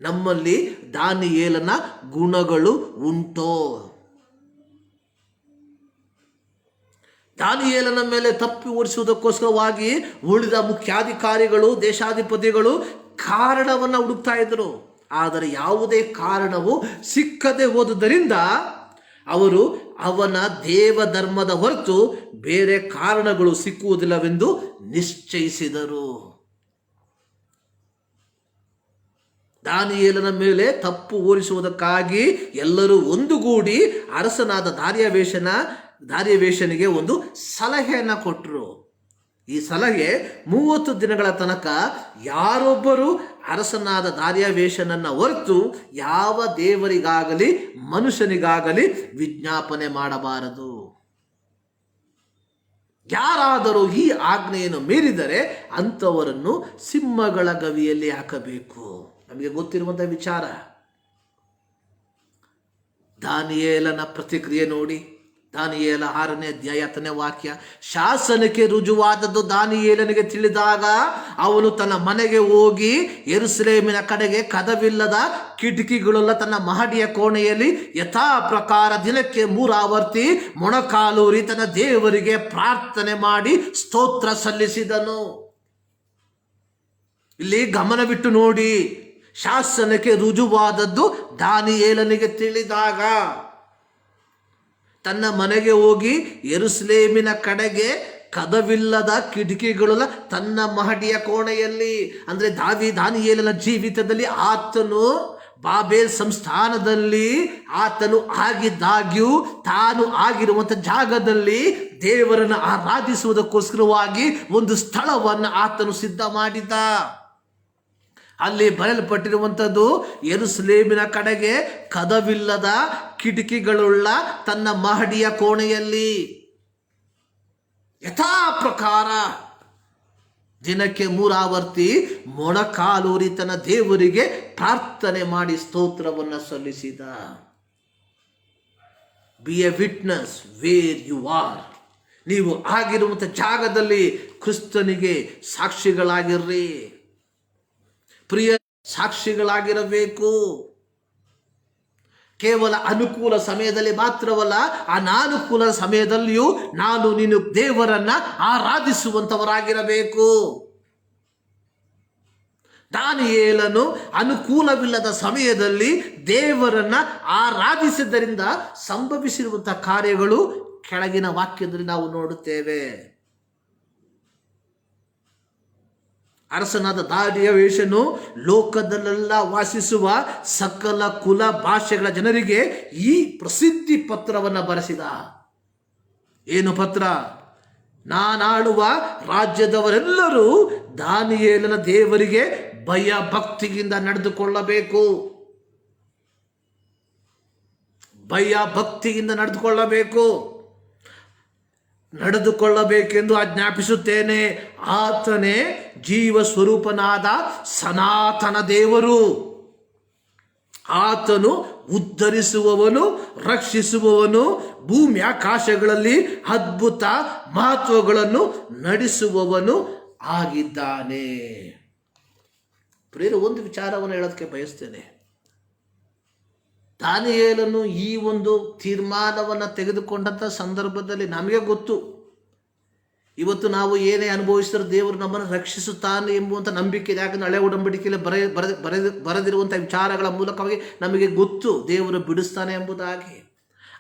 ನಮ್ಮಲ್ಲಿ ದಾನಿಯೇಲನ ಗುಣಗಳು ಉಂಟೋ? ದಾನಿಯೇಲನ ಮೇಲೆ ತಪ್ಪಿ ಓಡಿಸುವುದಕ್ಕೋಸ್ಕರವಾಗಿ ಉಳಿದ ಮುಖ್ಯಾಧಿಕಾರಿಗಳು, ದೇಶಾಧಿಪತಿಗಳು ಕಾರಣವನ್ನು ಹುಡುಕ್ತಾ ಇದ್ದರು. ಆದರೆ ಯಾವುದೇ ಕಾರಣವು ಸಿಕ್ಕದೆ ಹೋದುದರಿಂದ ಅವರು ಅವನ ದೇವಧರ್ಮದ ಹೊರತು ಬೇರೆ ಕಾರಣಗಳು ಸಿಕ್ಕುವುದಿಲ್ಲವೆಂದು ನಿಶ್ಚಯಿಸಿದರು. ದಾನಿಯೇಲನ ಮೇಲೆ ತಪ್ಪು ಹೋರಿಸುವುದಕ್ಕಾಗಿ ಎಲ್ಲರೂ ಒಂದುಗೂಡಿ ಅರಸನಾದ ದಾರಿಯವೇಶನಿಗೆ ಒಂದು ಸಲಹೆಯನ್ನು ಕೊಟ್ಟರು. ಈ ಸಲಹೆ 30 ದಿನಗಳ ತನಕ ಯಾರೊಬ್ಬರು ಅರಸನಾದ ದಾರಿಯವೇಶನನ್ನು ಹೊರತು ಯಾವ ದೇವರಿಗಾಗಲಿ ಮನುಷ್ಯನಿಗಾಗಲಿ ವಿಜ್ಞಾಪನೆ ಮಾಡಬಾರದು. ಯಾರಾದರೂ ಈ ಆಜ್ಞೆಯನ್ನು ಮೀರಿದರೆ ಅಂಥವರನ್ನು ಸಿಂಹಗಳ ಗವಿಯಲ್ಲಿ ಹಾಕಬೇಕು. ನಮಗೆ ಗೊತ್ತಿರುವಂಥ ವಿಚಾರ. ದಾನಿಯೇಲನ ಪ್ರತಿಕ್ರಿಯೆ ನೋಡಿ. ದಾನಿಯೇಲ 6ನೇ ಅಧ್ಯಾಯ 10ನೇ ವಾಕ್ಯ. ಶಾಸನಕ್ಕೆ ರುಜುವಾದದ್ದು ದಾನಿಯೇಲನಿಗೆ ತಿಳಿದಾಗ ಅವನು ತನ್ನ ಮನೆಗೆ ಹೋಗಿ ಯೆರೂಸಲೇಮಿನ ಕಡೆಗೆ ಕದವಿಲ್ಲದ ಕಿಟಕಿಗಳುಳ್ಳ ತನ್ನ ಮಹಡಿಯ ಕೋಣೆಯಲ್ಲಿ ಯಥಾ ಪ್ರಕಾರ ದಿನಕ್ಕೆ 3 ಆವರ್ತಿ ಮೊಣಕಾಲೂರಿ ತನ್ನ ದೇವರಿಗೆ ಪ್ರಾರ್ಥನೆ ಮಾಡಿ ಸ್ತೋತ್ರ ಸಲ್ಲಿಸಿದನು. ಇಲ್ಲಿ ಗಮನವಿಟ್ಟು ನೋಡಿ. ಶಾಸನಕ್ಕೆ ರುಜುವಾದದ್ದು ದಾನಿಯೇಲನಿಗೆ ತಿಳಿದಾಗ ತನ್ನ ಮನೆಗೆ ಹೋಗಿ ಯೆರೂಸಲೇಮಿನ ಕಡೆಗೆ ಕದವಿಲ್ಲದ ಕಿಟಕಿಗಳುಳ್ಳ ತನ್ನ ಮಹಡಿಯ ಕೋಣೆಯಲ್ಲಿ, ಅಂದರೆ ದಾನಿಯೇಲನ ಜೀವಿತದಲ್ಲಿ ಆತನು ಬಾಬೇಲ್ ಸಂಸ್ಥಾನದಲ್ಲಿ ಆತನು ಆಗಿದ್ದಾಗ್ಯೂ ತಾನು ಆಗಿರುವಂಥ ಜಾಗದಲ್ಲಿ ದೇವರನ್ನು ಆರಾಧಿಸುವುದಕ್ಕೋಸ್ಕರವಾಗಿ ಒಂದು ಸ್ಥಳವನ್ನು ಆತನು ಸಿದ್ಧ ಮಾಡಿದ. ಅಲ್ಲಿ ಬರೆಯಲ್ಪಟ್ಟಿರುವಂಥದ್ದು ಯೆರೂಸಲೇಮಿನ ಕಡೆಗೆ ಕದವಿಲ್ಲದ ಕಿಟಕಿಗಳುಳ್ಳ ತನ್ನ ಮಹಡಿಯ ಕೋಣೆಯಲ್ಲಿ ಯಥಾ ಪ್ರಕಾರ ದಿನಕ್ಕೆ 3 ಆವರ್ತಿ ಮೊಣಕಾಲೂರಿ ತನ್ನ ದೇವರಿಗೆ ಪ್ರಾರ್ಥನೆ ಮಾಡಿ ಸ್ತೋತ್ರವನ್ನು ಸಲ್ಲಿಸಿದ. Be a witness where you are. ನೀವು ಆಗಿರುವಂಥ ಜಾಗದಲ್ಲಿ ಕ್ರಿಸ್ತನಿಗೆ ಸಾಕ್ಷಿಗಳಾಗಿರ್ರಿ. ಪ್ರಿಯ ಸಾಕ್ಷಿಗಳಾಗಿರಬೇಕು. ಕೇವಲ ಅನುಕೂಲ ಸಮಯದಲ್ಲಿ ಮಾತ್ರವಲ್ಲ, ಅನಾನುಕೂಲ ಸಮಯದಲ್ಲಿಯೂ ನೀನು ದೇವರನ್ನ ಆರಾಧಿಸುವಂಥವರಾಗಿರಬೇಕು. ದಾನಿಯೇಲನು ಅನುಕೂಲವಿಲ್ಲದ ಸಮಯದಲ್ಲಿ ದೇವರನ್ನ ಆರಾಧಿಸಿದ್ದರಿಂದ ಸಂಭವಿಸಿರುವಂತಹ ಕಾರ್ಯಗಳು ಕೆಳಗಿನ ವಾಕ್ಯದಲ್ಲಿ ನಾವು ನೋಡುತ್ತೇವೆ. ಅರಸನಾದ ದಾರಿಯವೇಶನು ಲೋಕದಲ್ಲೆಲ್ಲ ವಾಸಿಸುವ ಸಕಲ ಕುಲ ಭಾಷೆಗಳ ಜನರಿಗೆ ಈ ಪ್ರಸಿದ್ಧಿ ಪತ್ರವನ್ನು ಬರೆಸಿದ. ಏನು ಪತ್ರ? ನಾನಾಳುವ ರಾಜ್ಯದವರೆಲ್ಲರೂ ದಾನಿಯೇಲನ ದೇವರಿಗೆ ಭಯ ಭಕ್ತಿಯಿಂದ ನಡೆದುಕೊಳ್ಳಬೇಕು. ಭಯ ಭಕ್ತಿಯಿಂದ ನಡೆದುಕೊಳ್ಳಬೇಕೆಂದು ಆಜ್ಞಾಪಿಸುತ್ತೇನೆ. ಆತನೇ ಜೀವ ಸ್ವರೂಪನಾದ ಸನಾತನ ದೇವರು. ಆತನು ಉದ್ಧರಿಸುವವನು, ರಕ್ಷಿಸುವವನು, ಭೂಮಿ ಆಕಾಶಗಳಲ್ಲಿ ಅದ್ಭುತ ಮಹತ್ವಗಳನ್ನು ನಡೆಸುವವನು ಆಗಿದ್ದಾನೆ. ಪ್ರಿಯರೇ, ಒಂದು ವಿಚಾರವನ್ನು ಹೇಳೋದಕ್ಕೆ ಬಯಸ್ತೇನೆ. ದಾನಿಯೇಲನು ಈ ಒಂದು ತೀರ್ಮಾನವನ್ನು ತೆಗೆದುಕೊಂಡಂಥ ಸಂದರ್ಭದಲ್ಲಿ ನಮಗೆ ಗೊತ್ತು, ಇವತ್ತು ನಾವು ಏನೇ ಅನುಭವಿಸಿದ್ರೆ ದೇವರು ನಮ್ಮನ್ನು ರಕ್ಷಿಸುತ್ತಾನೆ ಎಂಬುವಂಥ ನಂಬಿಕೆ ಇದೆ. ಯಾಕಂದರೆ ಹಳೆ ಒಡಂಬಡಿಕೆಯಲ್ಲಿ ಬರೆದಿರುವಂಥ ವಿಚಾರಗಳ ಮೂಲಕವಾಗಿ ನಮಗೆ ಗೊತ್ತು ದೇವರು ಬಿಡಿಸ್ತಾನೆ ಎಂಬುದಾಗಿ.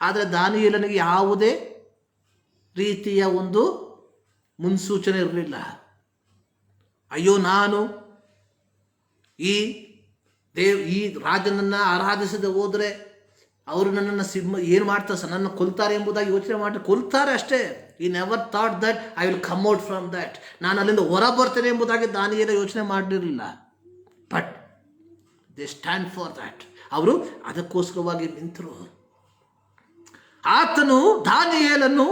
ಆದರೆ ದಾನಿಯೇಲನಿಗೆ ಯಾವುದೇ ರೀತಿಯ ಒಂದು ಮುನ್ಸೂಚನೆ ಇರಲಿಲ್ಲ. ಅಯ್ಯೋ, ನಾನು ಈ ರಾಜನನ್ನು ಆರಾಧಿಸದೆ ಹೋದರೆ ಅವರು ನನ್ನನ್ನು ಏನು ಮಾಡ್ತಾರೆ, ನನ್ನ ಕೊಲ್ತಾರೆ ಎಂಬುದಾಗಿ ಯೋಚನೆ ಮಾಡಿ ಕೊಲ್ತಾರೆ ಅಷ್ಟೇ. ಈ never thought that I will come out from that, ನಾನು ಅಲ್ಲಿಂದ ಹೊರ ಬರ್ತೇನೆ ಎಂಬುದಾಗಿ ದಾನಿಯೇಲ ಯೋಚನೆ ಮಾಡಿರಲಿಲ್ಲ. But they stand for that. ಅವರು ಅದಕ್ಕೋಸ್ಕರವಾಗಿ ನಿಂತರು. ದಾನಿಯೇಲನು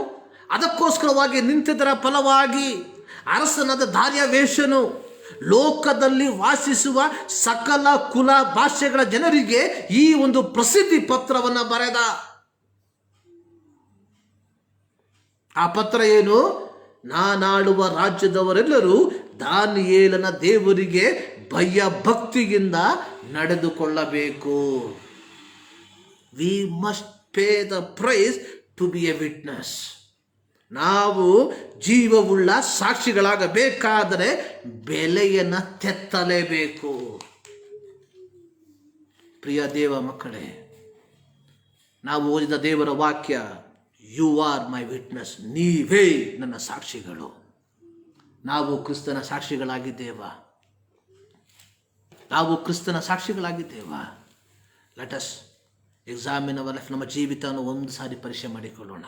ಅದಕ್ಕೋಸ್ಕರವಾಗಿ ನಿಂತಿದ್ದರ ಫಲವಾಗಿ ಅರಸನಾದ ದಾರ್ಯಾವೇಷನು ಲೋಕದಲ್ಲಿ ವಾಸಿಸುವ ಸಕಲ ಕುಲ ಭಾಷೆಗಳ ಜನರಿಗೆ ಈ ಒಂದು ಪ್ರಸಿದ್ಧಿ ಪತ್ರವನ್ನು ಬರೆದ. ಆ ಪತ್ರ ಏನು? ನಾನಾಳುವ ರಾಜ್ಯದವರೆಲ್ಲರೂ ದಾನಿಯೇಲನ ದೇವರಿಗೆ ಭಯ ಭಕ್ತಿಯಿಂದ ನಡೆದುಕೊಳ್ಳಬೇಕು. We must pay the price to be a witness. ನಾವು ಜೀವವುಳ್ಳ ಸಾಕ್ಷಿಗಳಾಗಬೇಕಾದರೆ ಬೆಲೆಯನ್ನು ತೆತ್ತಲೇಬೇಕು. ಪ್ರಿಯ ದೇವ ಮಕ್ಕಳೇ, ನಾವು ಓದಿದ ದೇವರ ವಾಕ್ಯ, ಯು ಆರ್ ಮೈ ವಿಟ್ನೆಸ್, ನೀವೇ ನನ್ನ ಸಾಕ್ಷಿಗಳು. ನಾವು ಕ್ರಿಸ್ತನ ಸಾಕ್ಷಿಗಳಾಗಿದ್ದೇವಾ? Let us examine our life. ನಮ್ಮ ಜೀವಿತವನ್ನು ಒಂದು ಸಾರಿ ಪರೀಕ್ಷೆ ಮಾಡಿಕೊಳ್ಳೋಣ.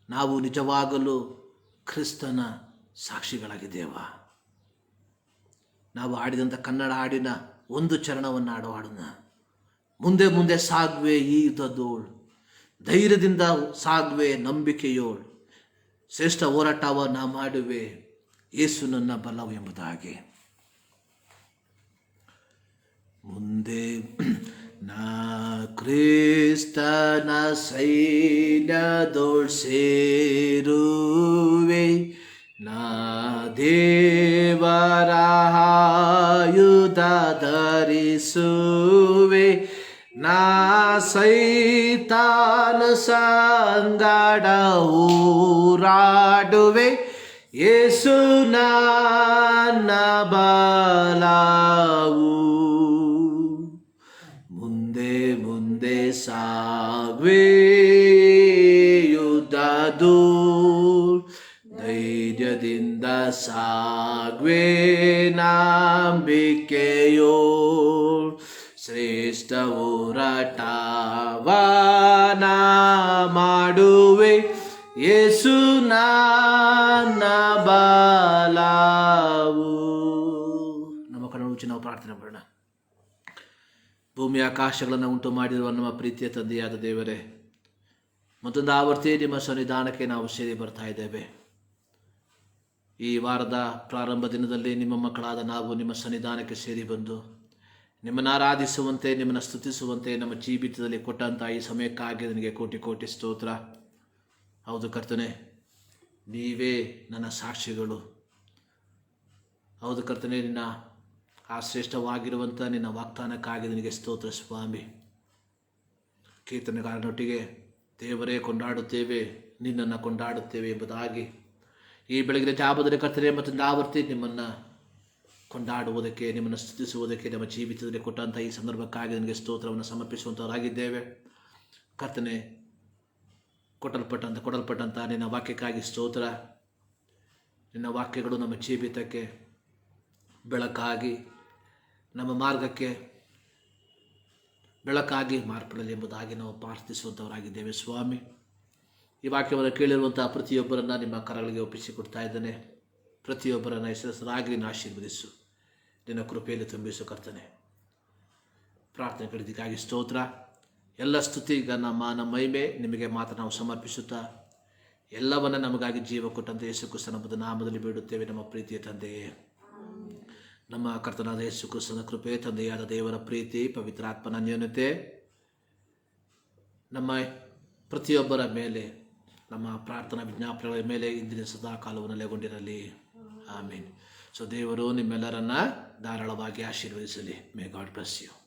ನಾವು ನಿಜವಾಗಲೂ ಕ್ರಿಸ್ತನ ಸಾಕ್ಷಿಗಳಾಗಿದ್ದೇವಾ? ನಾವು ಆಡಿದಂಥ ಕನ್ನಡ ಹಾಡಿನ ಒಂದು ಚರಣವನ್ನು ಹಾಡೋಣ. ಮುಂದೆ ಮುಂದೆ ಸಾಗುವೆ ಈ ಯುದ್ಧದೋಳು, ಧೈರ್ಯದಿಂದ ಸಾಗುವೆ ನಂಬಿಕೆಯೋಳು, ಶ್ರೇಷ್ಠ ಹೋರಾಟವನ್ನು ಮಾಡುವೆ, ಯೇಸು ನನ್ನ ಬಲವು ಎಂಬುದಾಗಿ. ಮುಂದೆ ನಾ ಕ್ರಿಸ್ತನ ಸೈನ್ಯದೋಳ್ ಸೇರುವೆ, ನಾ ದೇವರ ಆಯುಧ ಧರಿಸುವೆ, ನಾ ಸೈತಾನ ಸಂಗಡ ಹೋರಾಡುವೆ, ಯೇಸು ನನ್ನ ಬಲವು. ಮುಂದೆ ಮುಂದೆ ಸಾಗುವೆ ಯುದ್ಧದೂ, ಧೈರ್ಯದಿಂದ ಸಾಗುವೆ ನಂಬಿಕೆಯೋ, ಶ್ರೇಷ್ಠ ಹೋರಾಟವನ ಮಾಡುವೆ, ಯೇಸು ನನ್ನ ಬಲವು. ನಮ್ಮ ಕಣ್ಣು ಮುಚ್ಚಿ ನಾವು ಪ್ರಾರ್ಥನೆ ಮಾಡೋಣ. ಭೂಮಿ ಆಕಾಶಗಳನ್ನು ಉಂಟು ಮಾಡಿರುವ ನಮ್ಮ ಪ್ರೀತಿಯ ತಂದೆಯಾದ ದೇವರೇ, ಮತ್ತೊಂದು ಆವರ್ತಿ ನಿಮ್ಮ ಸನ್ನಿಧಾನಕ್ಕೆ ನಾವು ಸೇರಿ ಬರ್ತಾ ಇದ್ದೇವೆ. ಈ ವಾರದ ಪ್ರಾರಂಭ ದಿನದಲ್ಲಿ ನಿಮ್ಮ ಮಕ್ಕಳಾದ ನಾವು ನಿಮ್ಮ ಸನ್ನಿಧಾನಕ್ಕೆ ಸೇರಿ ಬಂದು ನಿಮ್ಮನ್ನು ಆರಾಧಿಸುವಂತೆ, ನಿಮ್ಮನ್ನು ಸ್ತುತಿಸುವಂತೆ ನಮ್ಮ ಜೀವಿತದಲ್ಲಿ ಕೊಟ್ಟಂಥ ಈ ಸಮಯಕ್ಕಾಗಿ ನನಗೆ ಕೋಟಿ ಕೋಟಿ ಸ್ತೋತ್ರ. ಹೌದು ಕರ್ತನೆ, ನೀವೇ ನನ್ನ ಸಾಕ್ಷಿಗಳು. ಹೌದು ಕರ್ತನೆ, ನಿನ್ನ ಆ ಶ್ರೇಷ್ಠವಾಗಿರುವಂಥ ನಿನ್ನ ವಾಗ್ದಾನಕ್ಕಾಗಿ ನಿನಗೆ ಸ್ತೋತ್ರ ಸ್ವಾಮಿ. ಕೀರ್ತನೆಗಾರನೊಟ್ಟಿಗೆ ದೇವರೇ ಕೊಂಡಾಡುತ್ತೇವೆ, ನಿನ್ನನ್ನು ಕೊಂಡಾಡುತ್ತೇವೆ ಎಂಬುದಾಗಿ ಈ ಬೆಳಗಿನ ಜಾಬದಲ್ಲಿ ಕರ್ತನೆ ಮತ್ತೊಂದು ಆವರ್ತಿ ನಿಮ್ಮನ್ನು ಕೊಂಡಾಡುವುದಕ್ಕೆ, ನಿಮ್ಮನ್ನು ಸ್ತುತಿಸುವುದಕ್ಕೆ ನಮ್ಮ ಜೀವಿತದಲ್ಲಿ ಕೊಟ್ಟಂಥ ಈ ಸಂದರ್ಭಕ್ಕಾಗಿ ನನಗೆ ಸ್ತೋತ್ರವನ್ನು ಸಮರ್ಪಿಸುವಂಥವರಾಗಿದ್ದೇವೆ. ಕರ್ತನೆ, ಕೊಡಲ್ಪಟ್ಟಂಥ ನಿನ್ನ ವಾಕ್ಯಕ್ಕಾಗಿ ಸ್ತೋತ್ರ. ನಿನ್ನ ವಾಕ್ಯಗಳು ನಮ್ಮ ಜೀವಿತಕ್ಕೆ ಬೆಳಕಾಗಿ, ನಮ್ಮ ಮಾರ್ಗಕ್ಕೆ ಬೆಳಕಾಗಿ ಮಾರ್ಪಡಲಿ ಎಂಬುದಾಗಿ ನಾವು ಪ್ರಾರ್ಥಿಸುವಂಥವರಾಗಿದ್ದೇವೆ ಸ್ವಾಮಿ. ಈ ವಾಕ್ಯವನ್ನು ಕೇಳಿರುವಂತಹ ಪ್ರತಿಯೊಬ್ಬರನ್ನು ನಿಮ್ಮ ಕರಗಳಿಗೆ ಒಪ್ಪಿಸಿಕೊಡ್ತಾ ಇದ್ದೇನೆ. ಪ್ರತಿಯೊಬ್ಬರನ್ನು ಹೆಸರಾಗಿ ಆಶೀರ್ವದಿಸು, ನಿನ್ನ ಕೃಪೆಯಲ್ಲಿ ತುಂಬಿಸು ಕರ್ತನೆ. ಪ್ರಾರ್ಥನೆ ಕಡಿದಕ್ಕಾಗಿ ಸ್ತೋತ್ರ. ಎಲ್ಲ ಸ್ತುತಿ ಘನ ಮಾನ ಮಹಿಮೆ ನಿಮಗೆ ಮಾತ್ರ ನಾವು ಸಮರ್ಪಿಸುತ್ತಾ ಎಲ್ಲವನ್ನ ನಮಗಾಗಿ ಜೀವ ಕೊಟ್ಟಂತೆ ಯೇಸು ಕ್ರಿಸ್ತನ ನಾಮದಲ್ಲಿ ಬೇಡುತ್ತೇವೆ ನಮ್ಮ ಪ್ರೀತಿಯ ತಂದೆಯೇ. ನಮ್ಮ ಕರ್ತನಾದ ಯೇಸು ಕ್ರಿಸ್ತನ ಕೃಪೆ, ತಂದೆಯಾದ ದೇವರ ಪ್ರೀತಿ, ಪವಿತ್ರಾತ್ಮನ ಅನ್ಯೋನ್ಯತೆ ನಮ್ಮ ಪ್ರತಿಯೊಬ್ಬರ ಮೇಲೆ, ನಮ್ಮ ಪ್ರಾರ್ಥನಾ ವಿಜ್ಞಾಪನೆಗಳ ಮೇಲೆ ಇಂದಿನ ಸದಾ ಕಾಲವು ನೆಲೆಗೊಂಡಿರಲಿ. ಆಮೇನ್. ಸೊ ದೇವರು ನಿಮ್ಮೆಲ್ಲರನ್ನ ಧಾರಾಳವಾಗಿ ಆಶೀರ್ವದಿಸಲಿ. May God bless you.